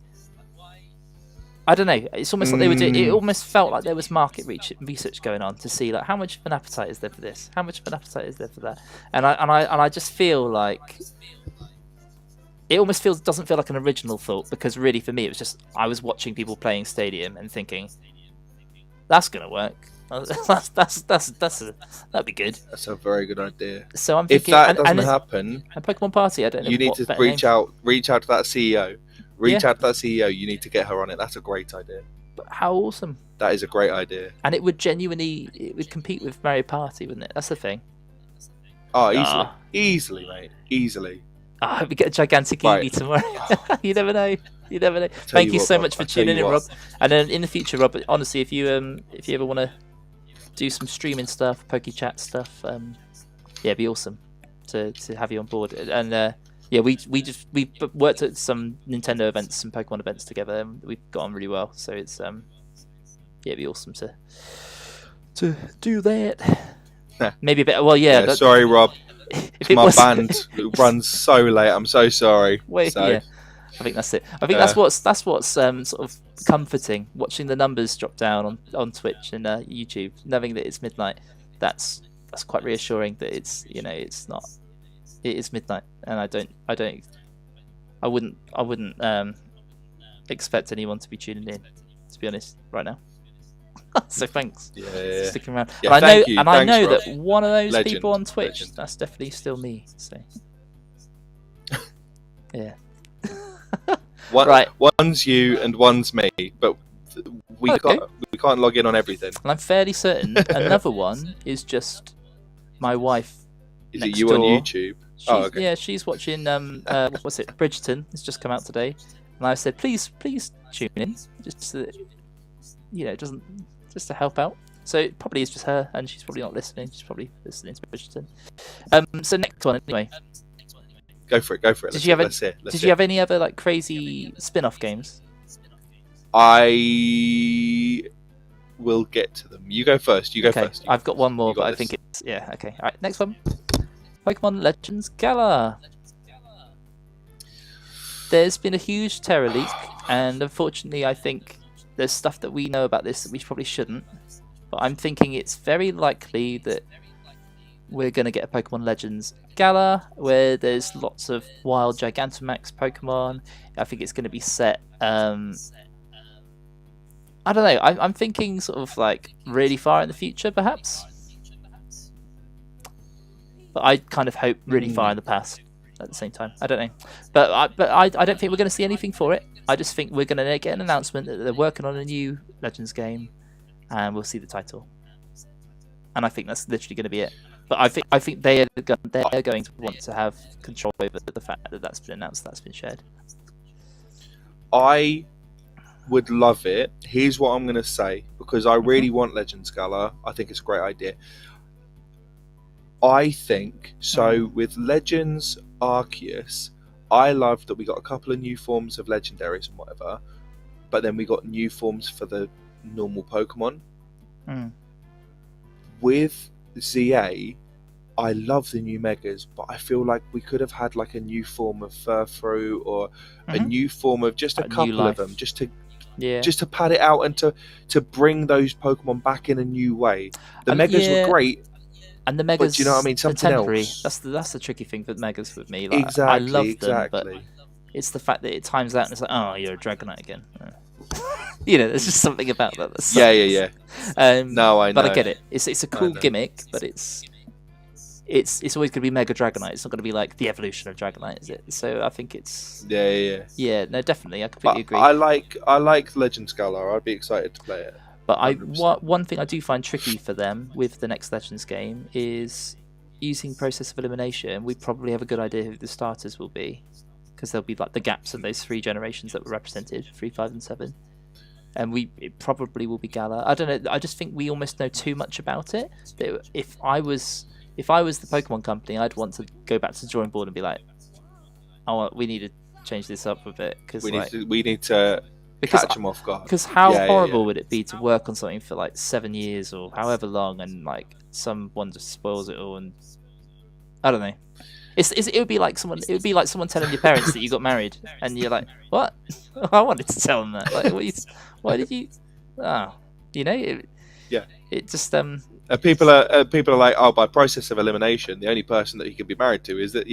I don't know. It's almost like they were doing. It almost felt like there was market research going on to see like how much of an appetite is there for this, how much of an appetite is there for that, and I just feel like it almost doesn't feel like an original thought, because really for me it was just I was watching people playing Stadium and thinking that's gonna work. That'd be good. That's a very good idea. So I'm thinking, if that doesn't happen, and Pokemon Party, I don't know. You need to reach out to that CEO. Reach out to that CEO. You need to get her on it. That's a great idea. But how awesome! That is a great idea. And it would compete with Mario Party, wouldn't it? That's the thing. Oh, easily, mate, easily. I hope we get a gigantic Eevee tomorrow. You never know. Thank you so much for tuning in, Rob. And then in the future, Rob, honestly, if you ever want to do some streaming stuff, PokeChat stuff, it'd be awesome to have you on board. And we worked at some Nintendo events, some Pokemon events together, and we've got on really well. So it's it'd be awesome to do that. Maybe a bit. Well, yeah. Sorry, Rob. My band runs so late. I'm so sorry. Yeah. I think that's it. I think that's what's sort of comforting, watching the numbers drop down on Twitch and YouTube, knowing that it's midnight. That's quite reassuring that it's not. It is midnight, and I wouldn't expect anyone to be tuning in, to be honest, right now. So thanks for sticking around. Yeah, and I know Rob. that one of those Legend. people on Twitch, Legend. that's definitely still me. So yeah. One's you and one's me, but we can't log in on everything. And I'm fairly certain another one is just my wife Is next it you door. on YouTube? Oh, okay. Yeah, she's watching. What's it? Bridgerton. It's just come out today, and I said, please tune in, just so that, it doesn't, just to help out. So it probably is just her, and she's probably not listening. She's probably listening to Bridgerton. So next one, anyway. Go for it. Did you have any other like crazy spin-off games? I will get to them. You go first. First. I've got one more, but I think it's okay. All right, next one. Pokemon Legends Galar. There's been a huge terror leak, and unfortunately, I think there's stuff that we know about this that we probably shouldn't. But I'm thinking it's very likely that we're going to get a Pokemon Legends Galar where there's lots of wild Gigantamax Pokemon. I think it's going to be set. I don't know. I'm thinking sort of like really far in the future, perhaps. But I kind of hope really far in the past at the same time. I don't know. But I don't think we're going to see anything for it. I just think we're going to get an announcement that they're working on a new Legends game, and we'll see the title. And I think that's literally going to be it. But I think they're going to want to have control over the fact that that's been announced, that's been shared. I would love it. Here's what I'm going to say, because I really want Legends Galar. I think it's a great idea. I think so with Legends Arceus, I love that we got a couple of new forms of legendaries and whatever, but then we got new forms for the normal Pokemon. With ZA, I love the new Megas, but I feel like we could have had like a new form of Furfrou or a new form of just a couple of them, just to pad it out and to bring those Pokemon back in a new way. The Megas were great. And the Megas, but do you know what I mean? Something else. That's the tricky thing with Megas with me. Like, exactly. I love them, but it's the fact that it times out and it's like, oh, you're a Dragonite again. There's just something about that. Yeah. No, I know. But I get it. It's a cool gimmick, but it's always going to be Mega Dragonite. It's not going to be like the evolution of Dragonite, is it? So I think it's yeah. No, definitely, I completely agree. I like Legends Galar. I'd be excited to play it. But one thing I do find tricky for them with the next Legends game is using process of elimination. We probably have a good idea who the starters will be, because there'll be like the gaps of those 3 generations that were represented, 3, 5, and 7. And it probably will be Galar. I don't know. I just think we almost know too much about it. If I was the Pokemon company, I'd want to go back to the drawing board and be like, "Oh, we need to change this up a bit because we need to catch them off guard." Because how horrible would it be to work on something for like 7 years or however long, and like someone just spoils it all? And I don't know. It would be like someone telling your parents that you got married, and you're like, "What? I wanted to tell them that. Like, why did you? Oh, It just people are like, oh, by process of elimination, the only person that he can be married to is that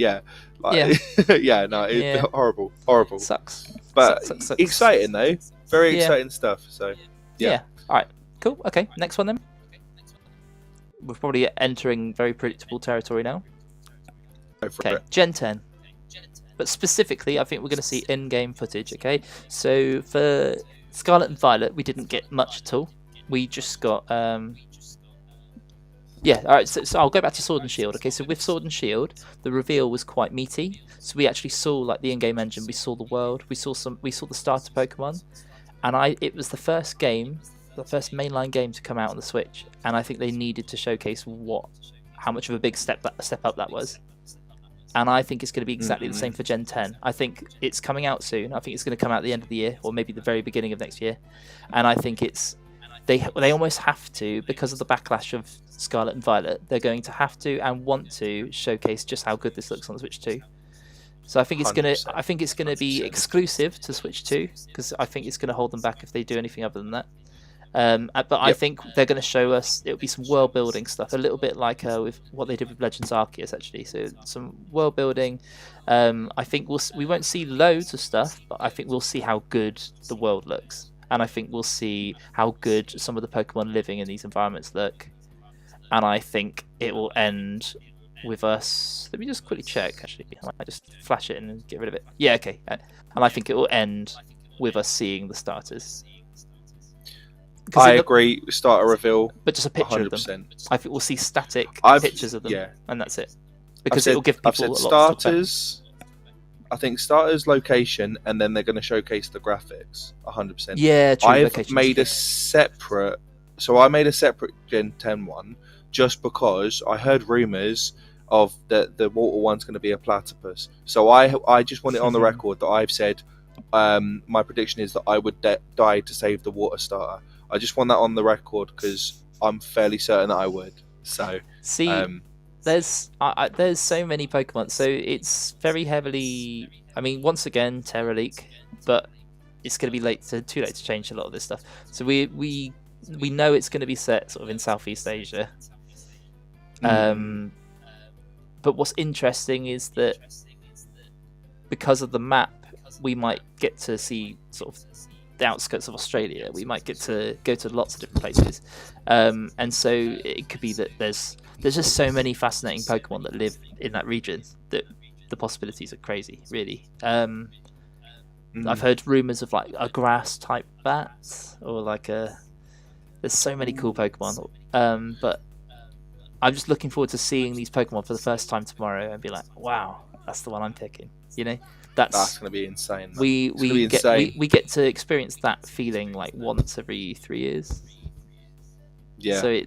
horrible. Sucks. But sucks. Exciting though, very exciting stuff. So yeah. All right, cool. Okay, next one then. We're probably entering very predictable territory now. Okay, Gen 10. But specifically, I think we're going to see in-game footage, okay? So for Scarlet and Violet, we didn't get much at all. We just got... Yeah, alright, so I'll go back to Sword and Shield, okay? So with Sword and Shield, the reveal was quite meaty. So we actually saw like the in-game engine, we saw the world, we saw the starter Pokemon. And it was the first mainline game to come out on the Switch. And I think they needed to showcase how much of a big step up that was. And I think it's going to be exactly the same for Gen 10. I think it's coming out soon. I think it's going to come out at the end of the year, or maybe the very beginning of next year. And I think they almost have to, because of the backlash of Scarlet and Violet, they're going to have to and want to showcase just how good this looks on the Switch 2. So I think it's going to be exclusive to Switch 2, because I think it's going to hold them back if they do anything other than that. I think they're going to show us, it'll be some world building stuff, a little bit like with what they did with Legends Arceus actually. So some world building. I think we won't see loads of stuff, but I think we'll see how good the world looks, and I think we'll see how good some of the Pokemon living in these environments look. And I think it will end with us. Let me just quickly check. Actually, I might just flash it and get rid of it. Yeah, okay. And I think it will end with us seeing the starters. I agree. Starter reveal, but just a picture 100%. of them. I think we'll see static pictures of them, and that's it. because it will give people I've said a lot to talk about. starters. I think starters, location, and then they're going to showcase the graphics. 100%. Yeah, true. I've Location's made a good. separate. So I made a separate Gen 10 one just because I heard rumors of the water one's going to be a platypus. So I just want it on the record that I've said my prediction is that I would die to save the water starter. I just want that on the record because I'm fairly certain that I would. So See, there's so many Pokemon, so it's very heavily. I mean, once again, Terra Leak, but it's going to be too late to change a lot of this stuff. So we know it's going to be set sort of in Southeast Asia. But what's interesting is that because of the map, we might get to see sort of the outskirts of Australia. We might get to go to lots of different places, and so it could be that there's just so many fascinating Pokemon that live in that region that the possibilities are crazy, really. I've heard rumors of like a grass type bat or like there's so many cool Pokemon, but I'm just looking forward to seeing these Pokemon for the first time tomorrow and be like, wow, that's the one I'm picking. You know, that's going to be insane. We get to experience that feeling like once every 3 years. Yeah. So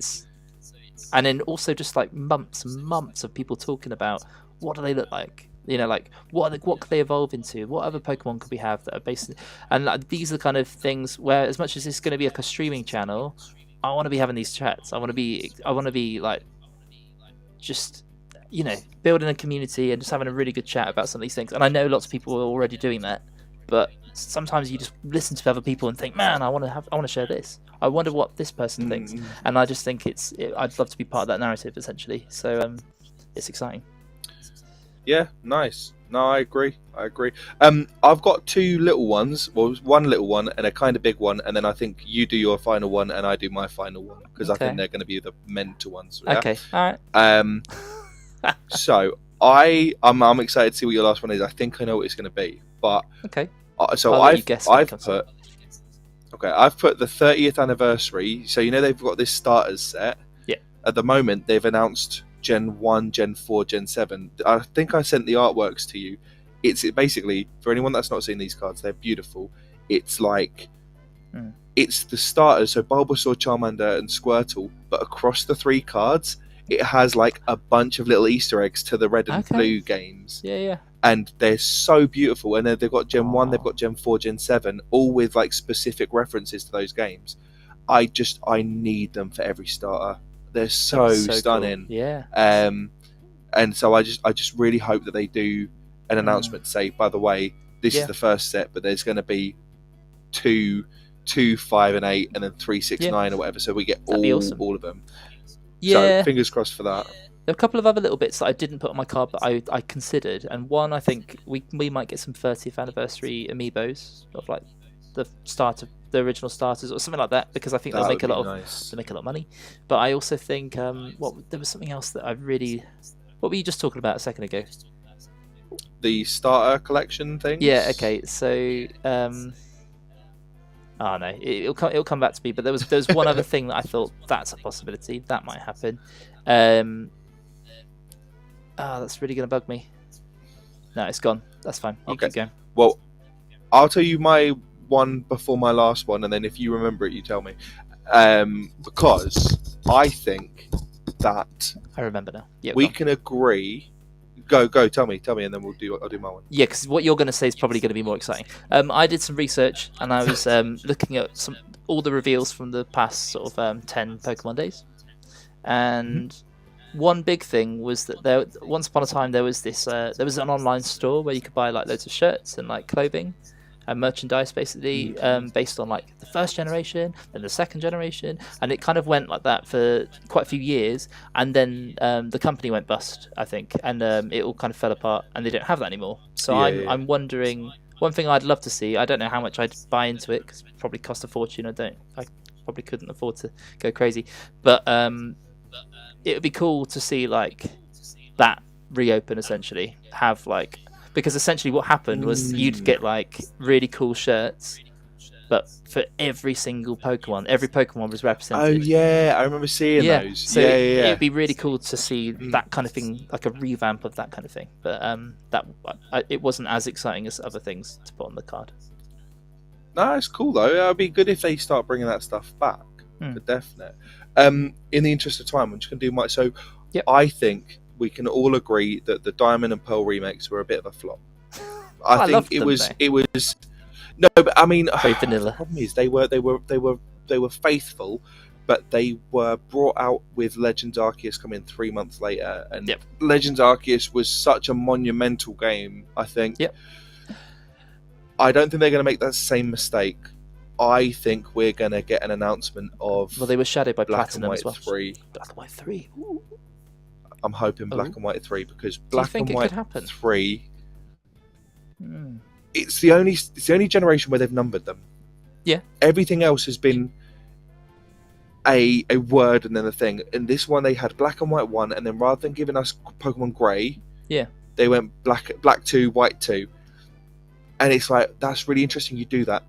and then also just like months and months of people talking about what do they look like. You know, like what could they evolve into? What other Pokemon could we have that are based? And like, these are the kind of things where, as much as it's going to be like a streaming channel, I want to be having these chats. I want to be like, just, you know, building a community and just having a really good chat about some of these things. And I know lots of people are already doing that, but sometimes you just listen to other people and think, man, I want to share this. I wonder what this person thinks, and I just think I'd love to be part of that narrative essentially. So it's exciting. Yeah, nice. No, I agree. I've got two little ones. Well, one little one and a kind of big one, and then I think you do your final one and I do my final one because I think they're going to be the mental ones. Yeah? Okay, all right. So I'm excited to see what your last one is. I think I know what it's going to be, but okay. So I've put the 30th anniversary. So you know they've got this starters set. Yeah. At the moment, they've announced Gen 1, Gen 4, Gen 7. I think I sent the artworks to you. It's basically, for anyone that's not seen these cards, they're beautiful. It's like, it's the starters, so Bulbasaur, Charmander, and Squirtle, but across the three cards, it has like a bunch of little Easter eggs to the red and blue games. Yeah. And they're so beautiful. And then they've got Gen 1, they've got Gen 4, Gen 7, all with like specific references to those games. I need them for every starter. They're so stunning. Cool. Yeah. And so I just really hope that they do an announcement to say, by the way, this is the first set, but there's going to be 2, 5, and 8, and then 3, 6, 9, or whatever. So we get all of them. Yeah. So fingers crossed for that. There are a couple of other little bits that I didn't put on my card, but I considered, and one I think we might get some 30th anniversary amiibos of like the start of the original starters or something like that, because I think they'll make a lot of money. But I also think there was something else that I really. What were you just talking about a second ago? The starter collection thing. Yeah. Okay. So. Oh no, it'll come back to me. But there was one other thing that I thought that's a possibility that might happen. That's really gonna bug me. No, it's gone. That's fine. You keep going. Well, I'll tell you my one before my last one, and then if you remember it, you tell me. Because I think that I remember now. Yeah, we can agree. Go. Tell me, and then I'll do my one. Yeah, because what you're going to say is probably going to be more exciting. I did some research and I was looking at all the reveals from the past sort of 10 Pokemon days, and one big thing was that once upon a time there was an online store where you could buy like loads of shirts and like clothing and merchandise basically based on like the first generation, then the second generation, and it kind of went like that for quite a few years, and then the company went bust, I think, and it all kind of fell apart and they don't have that anymore. So I'm wondering, one thing I'd love to see, I don't know how much I'd buy into it because it probably cost a fortune. I probably couldn't afford to go crazy, but it would be cool to see like that reopen, essentially have like, because essentially what happened was you'd get like really cool shirts but for every single Pokemon, every Pokemon was represented. Oh yeah, I remember seeing those. So yeah. it'd be really cool to see Mm. that kind of thing, like a revamp of that kind of thing. But it wasn't as exciting as other things to put on the card. No, it's cool though. It'd be good if they start bringing that stuff back, Mm. for definite. In the interest of time, I'm just going to do my. So, Yep. I think we can all agree that the Diamond and Pearl remakes were a bit of a flop. I think loved it them, was. though. It was. No, but I mean, Very the vanilla. problem is they were faithful, but they were brought out with Legends Arceus coming 3 months later, and Yep. Legends Arceus was such a monumental game. I think. Yep. I don't think they're going to make that same mistake. I think we're going to get an announcement of Well, they were shadowed by Black and Platinum White as well. 3. Black and White 3. Ooh. I'm hoping Black Oh. and White 3 because Do you Black think and it White could happen? 3. Mm. It's the only generation where they've numbered them. Yeah. Everything else has been a word and then a thing. In this one, they had Black and White 1, and then rather than giving us Pokemon Grey, Yeah. they went Black 2, White 2, and it's like that's really interesting. You do that.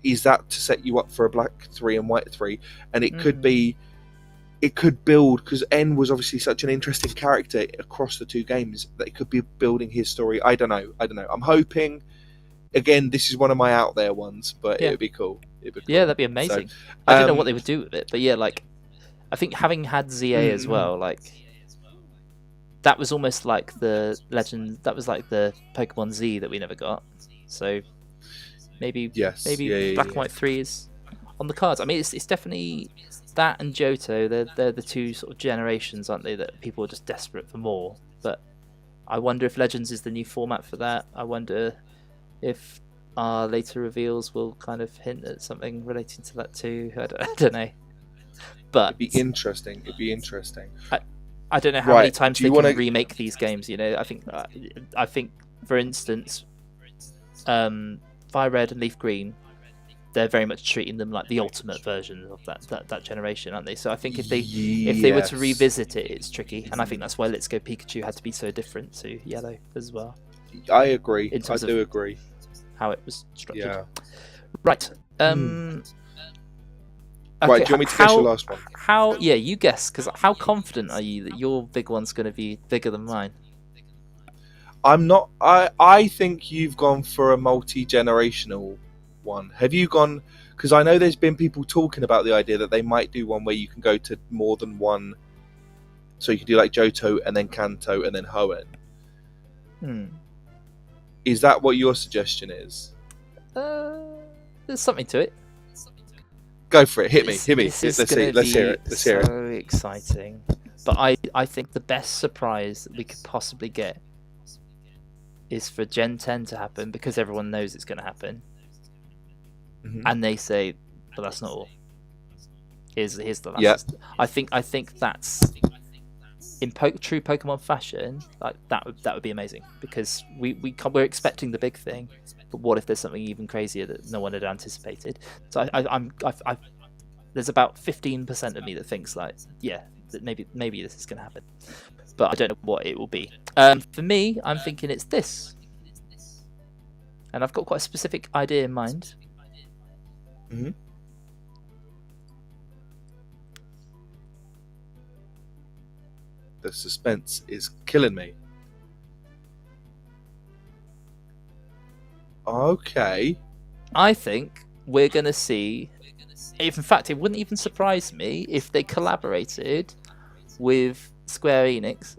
Is that to set you up for a Black 3 and White 3? And it could be. It could build, because N was obviously such an interesting character across the two games, that it could be building his story. I don't know. I'm hoping. Again, this is one of my out there ones, but Yeah. it'd be cool. Yeah, that'd be amazing. So, I don't know what they would do with it, but yeah, like I think having had ZA as Mm. well, like that was almost like the legend. That was like the Pokemon Z that we never got. So maybe Yes. maybe yeah, Black and White 3 is on the cards. I mean, it's definitely that and Johto. They're the two sort of generations, aren't they? That people are just desperate for more. But I wonder if Legends is the new format for that. I wonder if our later reveals will kind of hint at something relating to that too. I don't know. But It'd be interesting. I don't know how Right, many times do they you can wanna- remake these games. You know, I think, for instance, Fire Red and Leaf Green, they're very much treating them like the ultimate version of that generation, aren't they? So I think if they were to Yes. revisit it, it's tricky, and I think that's why Let's Go Pikachu had to be so different to Yellow as well, I agree. in I terms do of- agree. how it was structured. Yeah. Right. Right. Do you want me to guess your last one? How? Yeah, you guess. Because how confident are you that your big one's going to be bigger than mine? I'm not. I think you've gone for a multi-generational one. Have you gone? Because I know there's been people talking about the idea that they might do one where you can go to more than one. So you can do like Johto and then Kanto and then Hoenn. Hmm. Is that what your suggestion is? There's something to it. Go for it. Hit me. This Let's is see. gonna Let's hear be it. Let's hear it. So exciting. But I think the best surprise that we could possibly get is for Gen 10 to happen, because everyone knows it's going to happen. Mhm. And they say, but that's not all. Here's the last. Yeah. I think that's in true Pokemon fashion. Like that would be amazing, because we're expecting the big thing, but what if there's something even crazier that no one had anticipated? So I there's about 15% of me that thinks like, yeah, that maybe this is going to happen, but I don't know what it will be. For me, I'm thinking it's this, and I've got quite a specific idea in mind. Mm-hmm. The suspense is killing me. Okay. I think we're going to see. In fact, it wouldn't even surprise me if they collaborated with Square Enix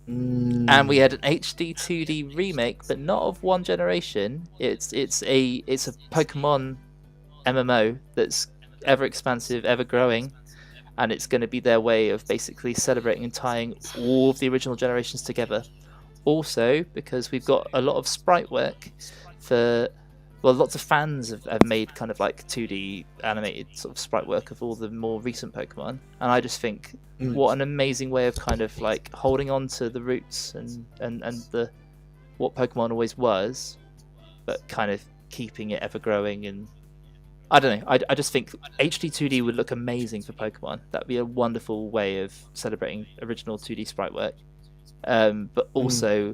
and we had an HD 2D remake, but not of one generation. It's a Pokemon MMO that's ever expansive, ever growing, and it's going to be their way of basically celebrating and tying all of the original generations together. Also, because we've got a lot of sprite work for. Well, lots of fans have made kind of like 2D animated sort of sprite work of all the more recent Pokemon, and I just think what an amazing way of kind of like holding on to the roots and the what Pokemon always was, but kind of keeping it ever growing. And I don't know, I just think HD 2D would look amazing for Pokemon. That'd be a wonderful way of celebrating original 2D sprite work, but also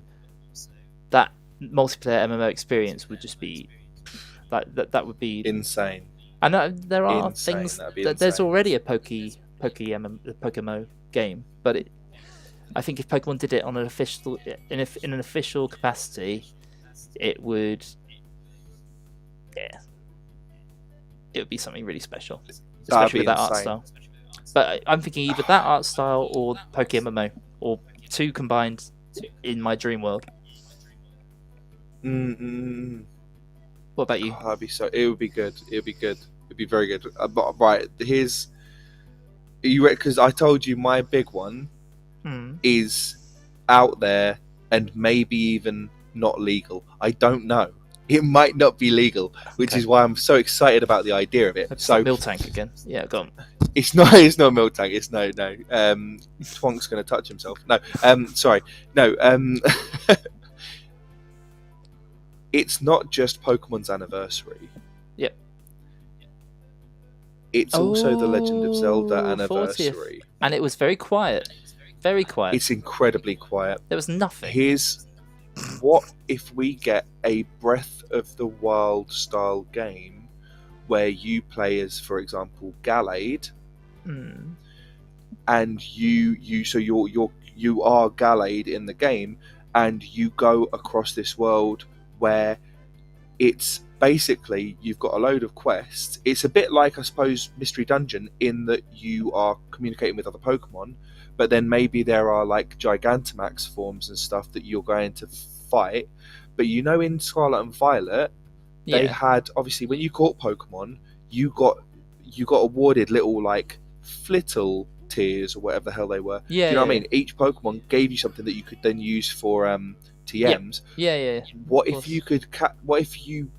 that multiplayer MMO experience would just be Like that would be. Insane. And there are Insane, things that'd be that there's insane. already a Pokemon game, but I think if Pokemon did it on an official in an official capacity, it would, yeah, it would be something really special, especially with that art style. But I'm thinking either that art style or Pokemon, or two combined in my dream world. What about you? That'd be so. It would be good. It would be good. It'd be very good. But right, here's you because I told you my big one is out there and maybe even not legal. I don't know. It might not be legal, which is why I'm so excited about the idea of it. It's so Miltank again. Yeah, go on. It's not Miltank. It's no. Twonk's gonna touch himself. No. Sorry. No. It's not just Pokemon's anniversary. Yep. It's also the Legend of Zelda 40th. anniversary. And it was very quiet. Very quiet. It's incredibly quiet. There was nothing. Here's what if we get a Breath of the Wild style game where you play as, for example, Gallade, and you are Gallade in the game, and you go across this world where it's basically you've got a load of quests. It's a bit like, I suppose, Mystery Dungeon in that you are communicating with other Pokemon, but then maybe there are like Gigantamax forms and stuff that you're going to fight. But in Scarlet and Violet, they had, obviously, when you caught Pokemon, you got awarded little like Flittle tears or whatever the hell they were. Yeah, do you know what I mean? Each Pokemon gave you something that you could then use for TMs. Yeah. What if you could? What if you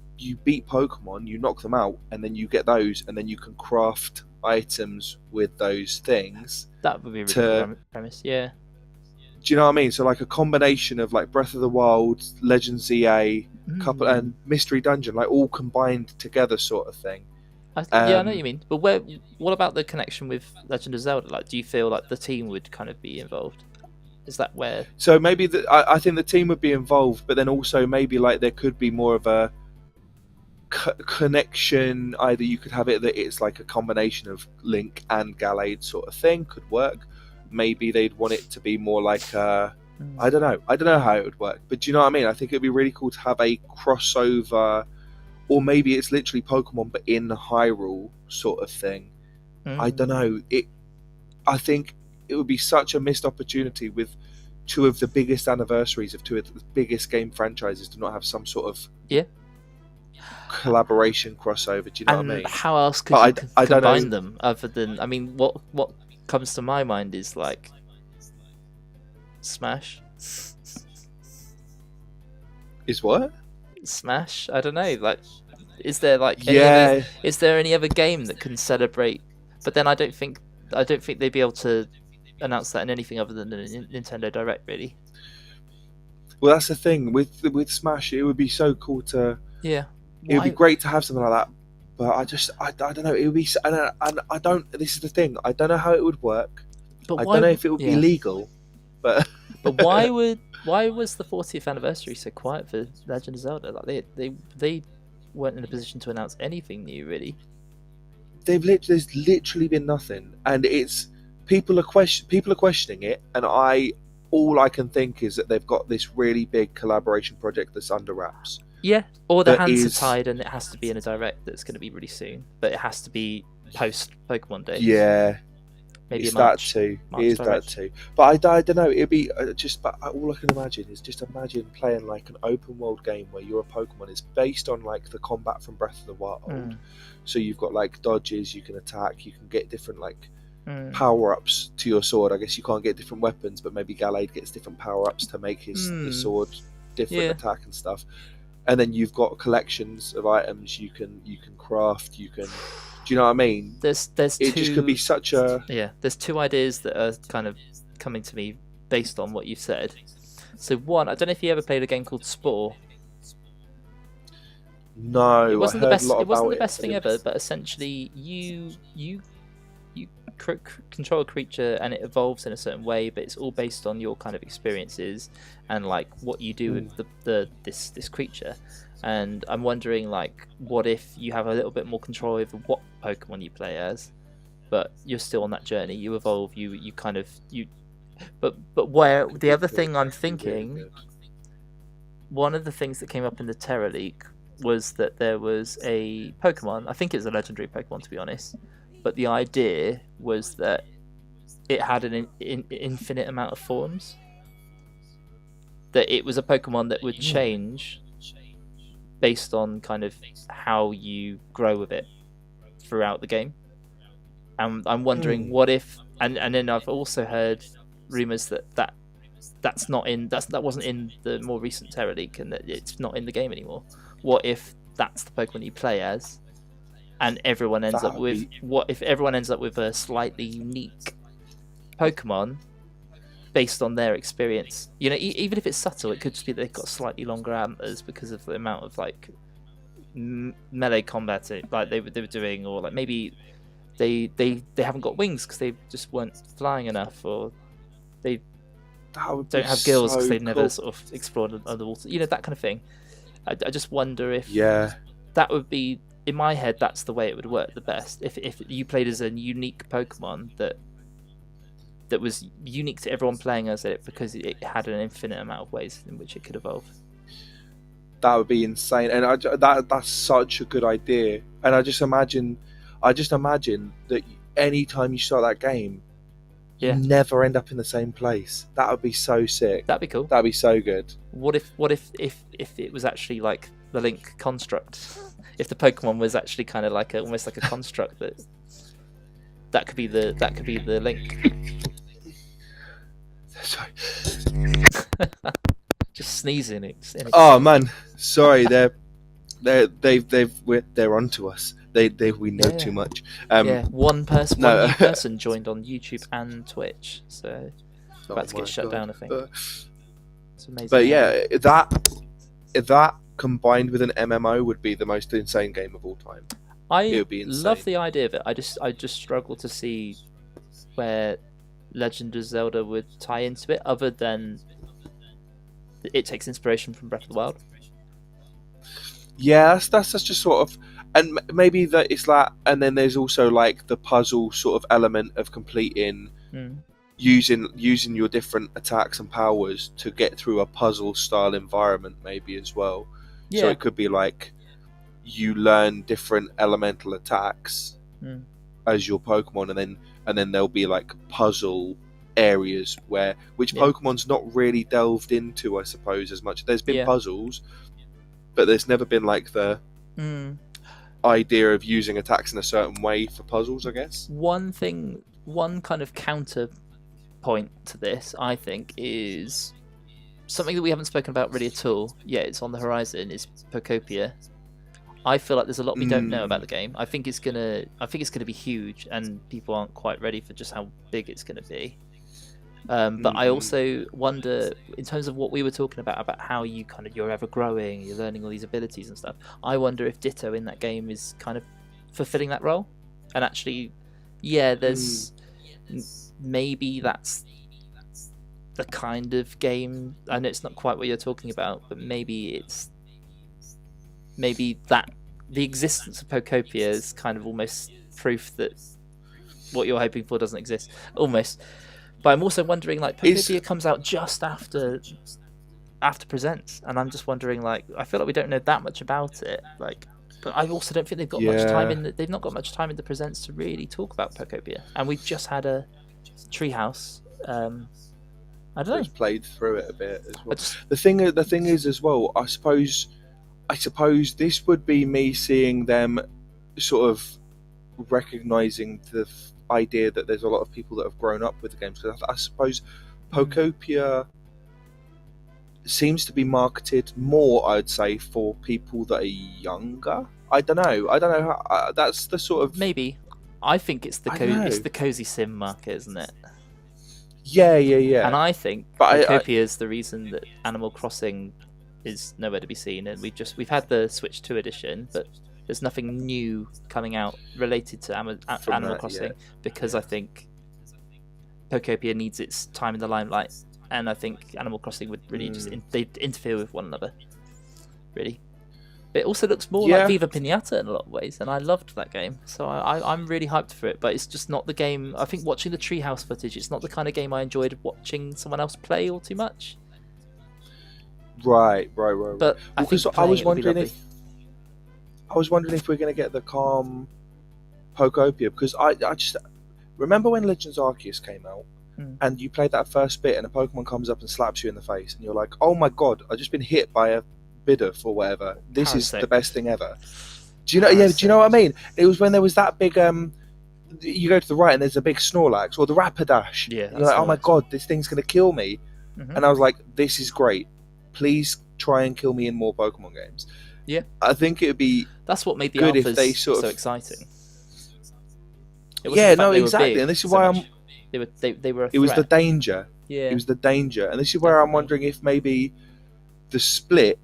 beat Pokemon, you knock them out, and then you get those, and then you can craft items with those things? That would be a really good premise. Yeah. Do you know what I mean? So like a combination of like Breath of the Wild, Legend ZA, couple and Mystery Dungeon, like all combined together, sort of thing. I know what you mean. But what about the connection with Legend of Zelda? Like, do you feel like the team would kind of be involved? Is that where? So maybe I think the team would be involved, but then also maybe like there could be more of a connection. Either you could have it that it's like a combination of Link and Gallade sort of thing, could work. Maybe they'd want it to be more like I don't know how it would work, but do you know what I mean? I think it'd be really cool to have a crossover, or maybe it's literally Pokemon but in Hyrule sort of thing. I don't know. I think it would be such a missed opportunity with two of the biggest anniversaries of two of the biggest game franchises to not have some sort of collaboration crossover. Do you know what I mean? How else could you combine them other than? I mean, what comes to my mind is like Smash. Is what? Smash? I don't know. Like, is there like is there any other game that can celebrate? But then I don't think they'd be able to announce that in anything other than the Nintendo Direct, really. Well, that's the thing with Smash. It would be so cool to. Yeah. It would be great to have something like that, but I don't know. It would be. I don't. This is the thing. I don't know how it would work. But I don't know if it would be legal. But why was the 40th anniversary so quiet for Legend of Zelda? Like they weren't in a position to announce anything new, really. There's literally been nothing, and it's people are questioning it, and all I can think is that they've got this really big collaboration project that's under wraps. Yeah, or their hands are tied, and it has to be in a Direct that's going to be really soon, but it has to be post Pokemon Day. Yeah. Maybe it's that too. It is that too. But I don't know. It'd be just. But all I can imagine is just imagine playing like an open world game where you're a Pokemon. It's based on like the combat from Breath of the Wild. So you've got like dodges. You can attack. You can get different like power ups to your sword. I guess you can't get different weapons, but maybe Gallade gets different power ups to make his sword different attack and stuff. And then you've got collections of items you can craft. You can. Do you know what I mean? There's it just could be such a There's two ideas that are kind of coming to me based on what you've said. So one, I don't know if you ever played a game called Spore. No, it wasn't the best. It wasn't the best thing ever, but essentially you control a creature and it evolves in a certain way, but it's all based on your kind of experiences and like what you do with this creature. And I'm wondering, like, what if you have a little bit more control over what Pokemon you play as, but you're still on that journey. You evolve. You kind of you. But where the other thing I'm thinking, one of the things that came up in the Terra leak was that there was a Pokemon. I think it's a legendary Pokemon, to be honest. But the idea was that it had an infinite amount of forms. That it was a Pokemon that would change based on kind of how you grow with it throughout the game. And I'm wondering what if, and then I've also heard rumors that that wasn't in the more recent Terra leak, and that it's not in the game anymore. What if that's the Pokemon you play as, and everyone ends up with what if everyone ends up with a slightly unique Pokemon based on their experience? You know, even if it's subtle, it could just be that they've got slightly longer antlers because of the amount of like melee combat like they were doing, or like maybe they haven't got wings because they just weren't flying enough, or they don't have gills because they've never sort of explored underwater. You know, that kind of thing. I just wonder if that would be, in my head, that's the way it would work the best. If you played as a unique Pokemon that was unique to everyone playing as it, because it had an infinite amount of ways in which it could evolve. That would be insane, and that's such a good idea. And I just imagine that any time you start that game, you never end up in the same place. That would be so sick. That'd be cool. That'd be so good. What if it was actually like the Link construct? If the Pokemon was actually kind of like almost like a construct that could be the Link. Sorry. Just sneezing. Oh man, sorry. They're onto us. We know too much. One new person joined on YouTube and Twitch, so about to get shut down, I think. It's amazing. But yeah, that combined with an MMO would be the most insane game of all time. I love the idea of it. I just struggle to see where Legend of Zelda would tie into it, other than it takes inspiration from Breath of the Wild. Yeah, that's just sort of, and maybe that it's that, and then there's also like the puzzle sort of element of completing, using your different attacks and powers to get through a puzzle style environment, maybe as well. Yeah. So it could be like you learn different elemental attacks as your Pokemon, and then there'll be like puzzle areas which Pokemon's not really delved into, I suppose, as much. There's been puzzles, but there's never been like the idea of using attacks in a certain way for puzzles, I guess. One kind of counterpoint to this, I think, is something that we haven't spoken about really at all yet. It's on the horizon. Is Pokopia. I feel like there's a lot we don't know about the game. I think it's gonna be huge, and people aren't quite ready for just how big it's gonna be. But I also wonder, in terms of what we were talking about how you're ever growing, you're learning all these abilities and stuff. I wonder if Ditto in that game is kind of fulfilling that role, and actually, there's maybe that's the kind of game. I know it's not quite what you're talking about, but maybe that the existence of Pokopia is kind of almost proof that what you're hoping for doesn't exist, almost. But I'm also wondering, like, Pokopia comes out just after Presents, and I'm just wondering, like, I feel like we don't know that much about it, like, but I also don't think they've got much time they've not got much time in the Presents to really talk about Pokopia, and we've just had a Treehouse. I don't know. Just played through it a bit as well. The thing is as well, I suppose this would be me seeing them sort of recognizing the idea that there's a lot of people that have grown up with the games. Because I suppose Pokopia seems to be marketed more, I'd say, for people that are younger. I don't know how, that's the sort of, maybe. I think it's the cozy sim market, isn't it? Yeah. And I think Pokopia is the reason that Animal Crossing is nowhere to be seen, and we've had the Switch 2 edition, but there's nothing new coming out related to Animal Crossing, because I think Pokopia needs its time in the limelight, and I think Animal Crossing would really just they'd interfere with one another, really. But it also looks more Yeah. like Viva Pinata in a lot of ways, and I loved that game. So I'm really hyped for it. But it's just not the game. I think watching the Treehouse footage, it's not the kind of game I enjoyed watching someone else play all too much. Right. But I Because think I was playing it would be wondering if we're going to get the calm Pokopia, because I just remember when Legends Arceus came out, and you played that first bit, and a Pokemon comes up and slaps you in the face, and you're like, "Oh my god, I've just been hit by a Bidoof or whatever. This is the best thing ever." Do you know? Yeah, do you know what I mean? It was when there was that big. You go to the right, and there's a big Snorlax or the Rapidash. Yeah, and you're like, "Oh my god, this thing's gonna kill me," Mhm. and I was like, "This is great. Please try and kill me in more Pokemon games." Yeah. I think it would be. That's what made the good if alphas they sort so of- exciting. Yeah, no, exactly, and this is why they were. A It was the threat. danger. Yeah. It was the danger, and this is where I'm wondering if maybe the split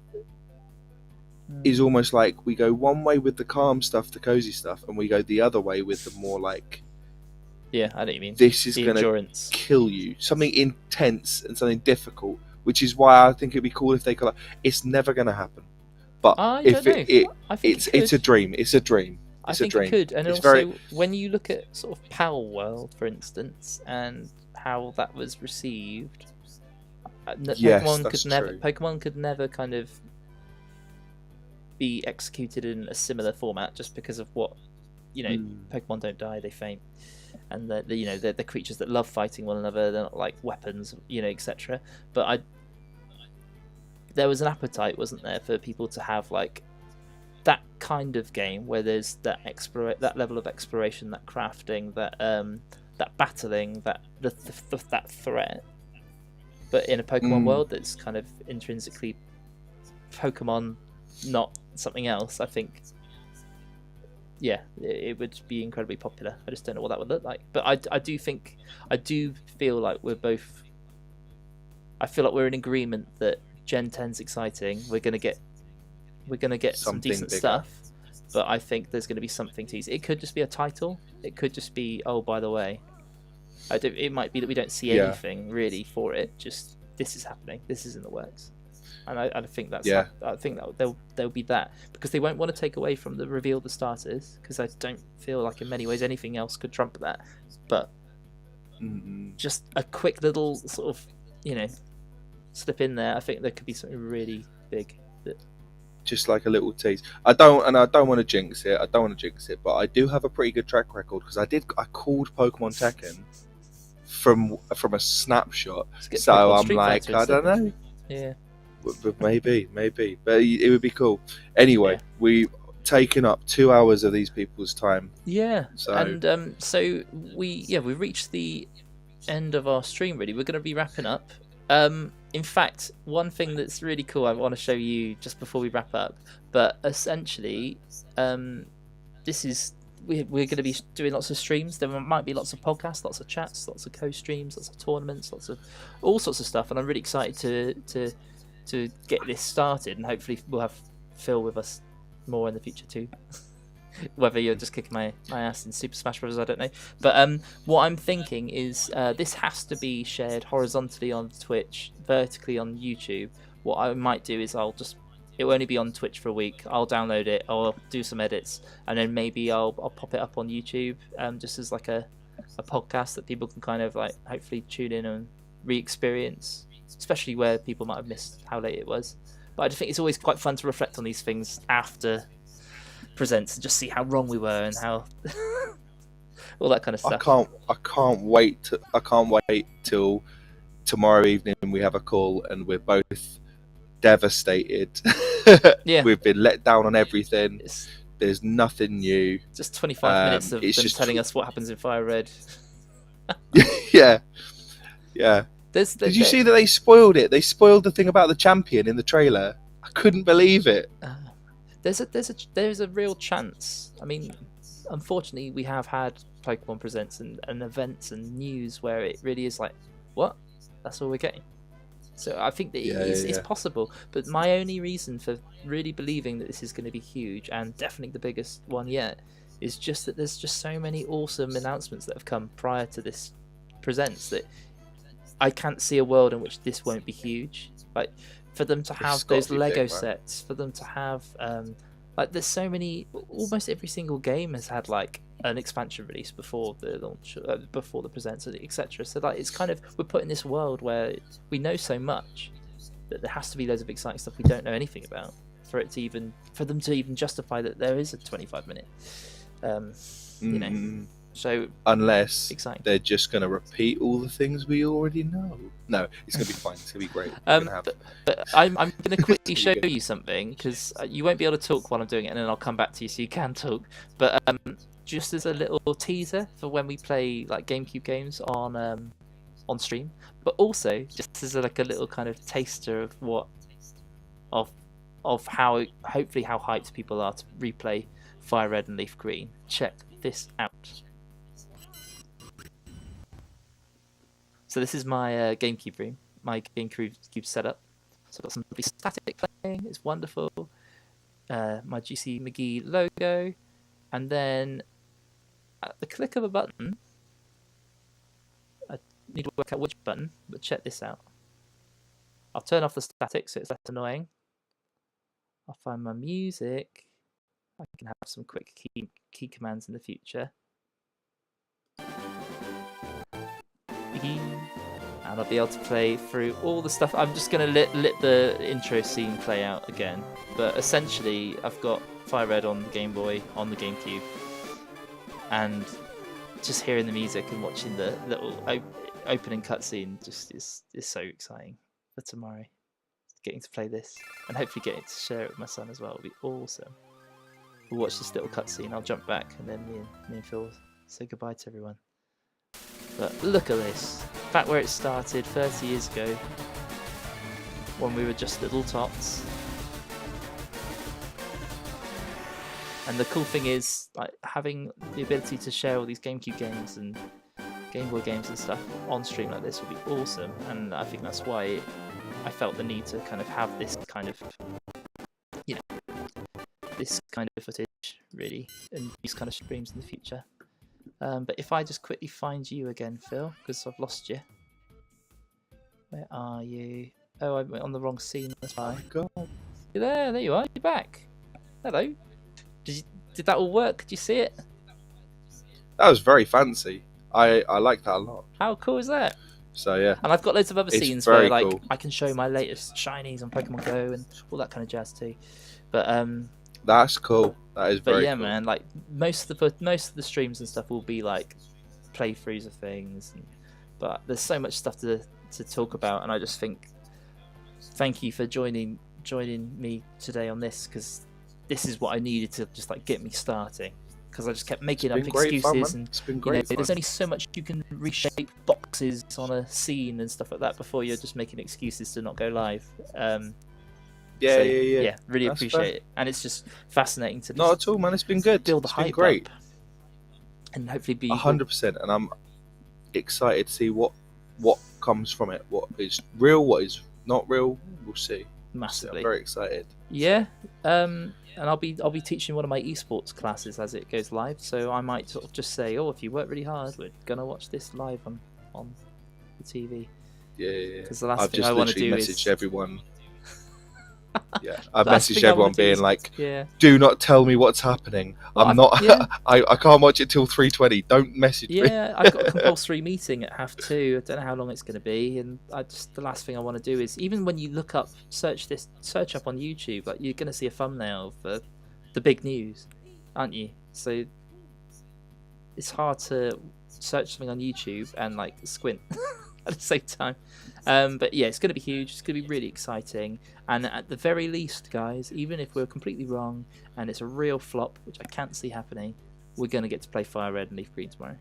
is almost like we go one way with the calm stuff, the cozy stuff, and we go the other way with the more like, Yeah, I know what you mean. this is The going to endurance. kill you, something intense and something difficult, which is why I think it'd be cool if they could. It's never going to happen, but I if don't know. I think it's a dream. It's a dream. I It's a think dream. it could, and It's also very- when you look at sort of Pal World, for instance, and how that was received, Yes, Pokemon that's could never, true. Pokemon could never kind of be executed in a similar format, just because of what Pokemon don't die; they faint, and they're creatures that love fighting one another. They're not like weapons, etc. But there was an appetite, wasn't there, for people to have like that kind of game where there's that level of exploration, that crafting, that battling, that threat, but in a Pokemon world that's kind of intrinsically Pokemon, not something else. I think, yeah, it would be incredibly popular. I just don't know what that would look like, but I do feel like I feel like we're in agreement that Gen 10's exciting. We're gonna get some Something decent bigger. stuff, but I think there's going to be something to use. It could just be a title. It could just be, oh, by the way, it might be that we don't see Yeah. anything really for it. Just this is happening. This is in the works, and I think that's. Yeah. I think that there'll be that, because they won't want to take away from the reveal of the starters, because I don't feel like in many ways anything else could trump that. But just a quick little sort of slip in there. I think there could be something really big. Just like a little tease. I don't want to jinx it. But I do have a pretty good track record, because I called Pokemon Tekken from a snapshot. Let's get So Pokemon I'm Street like, Fighter I instead. don't know. Yeah. But maybe. But it would be cool. Anyway, Yeah. we've taken up 2 hours of these people's time. Yeah, So- and so we reached the end of our stream. Really, we're going to be wrapping up. In fact, one thing that's really cool I want to show you just before we wrap up. But essentially, this is we're going to be doing lots of streams. There might be lots of podcasts, lots of chats, lots of co-streams, lots of tournaments, lots of all sorts of stuff. And I'm really excited to get this started, and hopefully we'll have Phil with us more in the future too. Whether you're just kicking my ass in Super Smash Bros, I don't know. But what I'm thinking is this has to be shared horizontally on Twitch, vertically on YouTube. What I might do is it will only be on Twitch for a week. I'll download it, I'll do some edits, and then maybe I'll pop it up on YouTube, just as like a podcast that people can kind of like hopefully tune in and re-experience, especially where people might have missed how late it was. But I just think it's always quite fun to reflect on these things after presents and just see how wrong we were and how all that kind of stuff. I can't wait till tomorrow evening we have a call and we're both devastated. Yeah. We've been let down on everything. It's There's nothing new. just 25 minutes of them it's just telling us what happens in Fire Red. Yeah. Did Did you see that they spoiled it? They spoiled the thing about the champion in the trailer. I couldn't believe it. There's a real chance. I mean, unfortunately, we have had Pokemon Presents and events and news where it really is like, what? That's all we're getting. So I think that it's possible. But my only reason for really believing that this is going to be huge, and definitely the biggest one yet, is just that there's just so many awesome announcements that have come prior to this Presents that I can't see a world in which this won't be huge. Like, for them to have gotta those be Lego big, man. sets, for them to have like there's so many. Almost every single game has had like an expansion release before the launch, before the presents, etc. So like it's kind of we're put in this world where we know so much that there has to be loads of exciting stuff we don't know anything about for them to even justify that there is a 25-minute. You know, so unless exciting. they're just going to repeat all the things we already know. No, it's going to be fine. It's going to be great. But I'm going to quickly show you something because you won't be able to talk while I'm doing it, and then I'll come back to you so you can talk. But just as a little teaser for when we play like GameCube games on stream, but also just as a little kind of taster of what of how hopefully how hyped people are to replay Fire Red and Leaf Green. Check this out. So this is my GameCube room, my GameCube setup. So I've got some lovely static playing, it's wonderful. My GC McGee logo, and then at the click of a button, I need to work out which button, but check this out. I'll turn off the static so it's less annoying. I'll find my music. I can have some quick key commands in the future. And I'll be able to play through all the stuff. I'm just going to let the intro scene play out again. But essentially, I've got Fire Red on the Game Boy, on the GameCube. And just hearing the music and watching the little opening cutscene just is so exciting for tomorrow. Getting to play this. And hopefully getting to share it with my son as well will be awesome. We'll watch this little cutscene, I'll jump back, and then me and Phil say goodbye to everyone. But look at this. Back where it started 30 years ago, when we were just little tots. And the cool thing is, like, having the ability to share all these GameCube games and Game Boy games and stuff on stream like this would be awesome. And I think that's why I felt the need to kind of have this kind of, you know, this kind of footage really, and these kind of streams in the future. But if I just quickly find you again, Phil, because I've lost you. Where are you? Oh, I went on the wrong scene. That's fine. Oh my God. You're there. There you are. You're back. Hello. Did that all work? Did you see it? That was very fancy. I like that a lot. How cool is that? So yeah. And I've got loads of other It's scenes very where like cool. I can show my latest shinies on Pokemon Go and all that kind of jazz too. But That's cool. That is very yeah, cool. man, like most of the streams and stuff will be like playthroughs of things, but there's so much stuff to talk about, and I just think thank you for joining me today on this, because this is what I needed to just like get me starting, because I just kept making up excuses, and it's been great fun. there's only so much you can reshape boxes on a scene and stuff like that before you're just making excuses to not go live. Yeah, so, yeah. Really That's appreciate fair. it, and it's just fascinating to Not at all, man. It's been good. build the It's been hype great. up, and hopefully be 100%, and I'm excited to see what comes from it. What is real, what is not real. We'll see. massively. I'm very excited. Yeah, and I'll be teaching one of my esports classes as it goes live, so I might sort of just say, oh, if you work really hard, we're gonna watch this live on the TV. Yeah. Because the last I've thing just I want to literally do messaged is everyone. Yeah, I've last messaged thing I wanna everyone do being is- like, yeah. "Do not tell me what's happening. Well, I'm not. yeah. I can't watch it till 3:20. Don't message me." Yeah, I've got a compulsory meeting at 2:30. I don't know how long it's going to be, and the last thing I want to do is, even when you look up, search up on YouTube, like you're going to see a thumbnail for the big news, aren't you? So it's hard to search something on YouTube and like squint at the same time. But yeah, it's going to be huge. It's going to be really exciting. And at the very least, guys, even if we're completely wrong and it's a real flop, which I can't see happening, we're going to get to play Fire Red and Leaf Green tomorrow.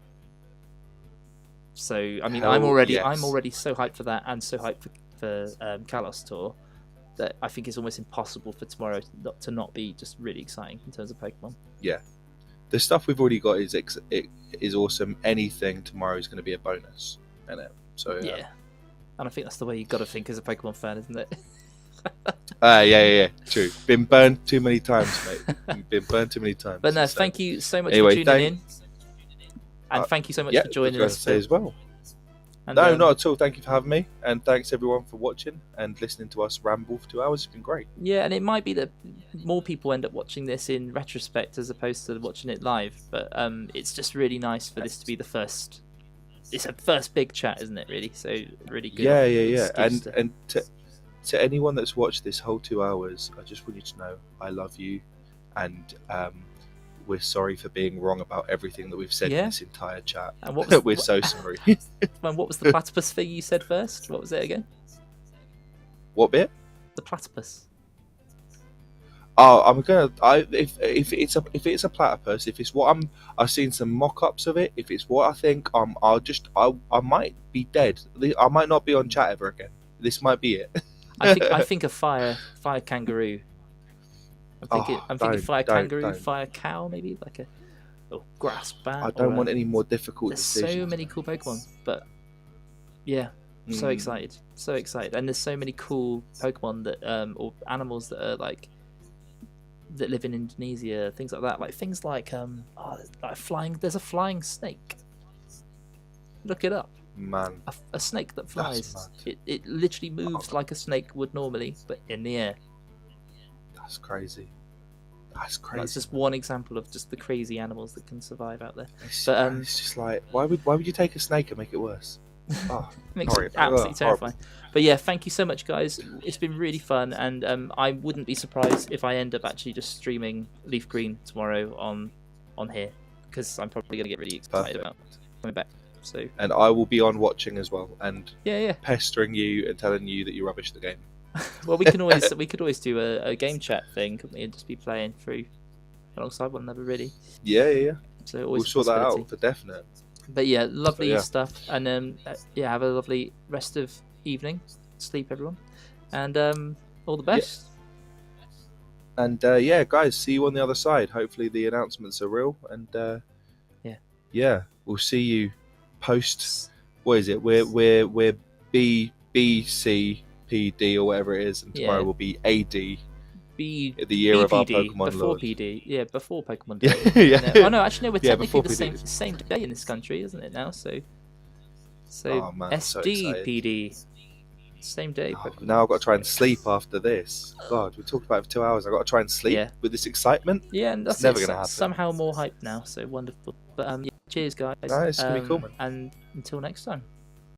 So I mean, Hell I'm already yes. so hyped for that, and so hyped for Kalos Tour, that I think it's almost impossible for tomorrow to not be just really exciting in terms of Pokemon. The stuff we've already got is awesome. Anything tomorrow is going to be a bonus, isn't it? So Yeah. And I think that's the way you've got to think as a Pokemon fan, isn't it? yeah. True. Been burned too many times, mate. You've been burned too many times. But no, So, thank you so much anyway, for tuning in. And thank you so much yeah, for joining I was us. gonna say as well. And, No, not at all. Thank you for having me, and thanks everyone for watching and listening to us ramble for 2 hours. It's been great. Yeah, and it might be that more people end up watching this in retrospect as opposed to watching it live. But it's just really nice for this to be the first. It's a first big chat, isn't it? Really, so really good. Yeah. And to anyone that's watched this whole 2 hours, I just want you to know I love you, and we're sorry for being wrong about everything that we've said in this entire chat. And what was, we're so sorry. What was the platypus thing you said first? What was it again? What bit? The platypus. Oh, if it's a platypus, if it's what I've seen some mock-ups of it. If it's what I think, I might be dead. I might not be on chat ever again. This might be it. I think a fire kangaroo. I'm thinking fire kangaroo, fire cow, maybe like a grass bat. I don't want any more difficult there's decisions. so many cool Pokemon, but yeah, so excited, and there's so many cool Pokemon that or animals that are like that live in Indonesia, things like that. Like things like like flying. There's a flying snake. Look it up. Man, a snake that flies. That's It literally moves like a snake would normally, but in the air. That's crazy. That's That's just one example of just the crazy animals that can survive out there. It's just like, why would you take a snake and make it worse? Oh, it makes it absolutely terrifying. But yeah, thank you so much, guys. It's been really fun, and I wouldn't be surprised if I end up actually just streaming Leaf Green tomorrow on here, because I'm probably going to get really excited about coming back. So. And I will be on watching as well, and yeah, pestering you and telling you that you rubbish the game. Well, we could always do a game chat thing, couldn't we, and just be playing through alongside one another, really. Yeah. So always we'll sort that out for definite. But yeah, lovely stuff, and have a lovely rest of evening. Sleep, everyone, and all the best. Yeah. And guys, see you on the other side. Hopefully the announcements are real, and we'll see you post. What is it? We're BCPD or whatever it is, and tomorrow will be AD. The year BPD, of our Pokemon before Lord. PD, before Pokemon Day. Yeah. Oh no, actually no, we're technically the same day in this country, isn't it now? So SDPD, same day. Now I've got to try and sleep after this. God, we talked about it for 2 hours. I've got to try and sleep with this excitement. Yeah, and that's never going to happen. Somehow more hype now, so wonderful. But cheers, guys. Nice, it's gonna be cool, man. And until next time.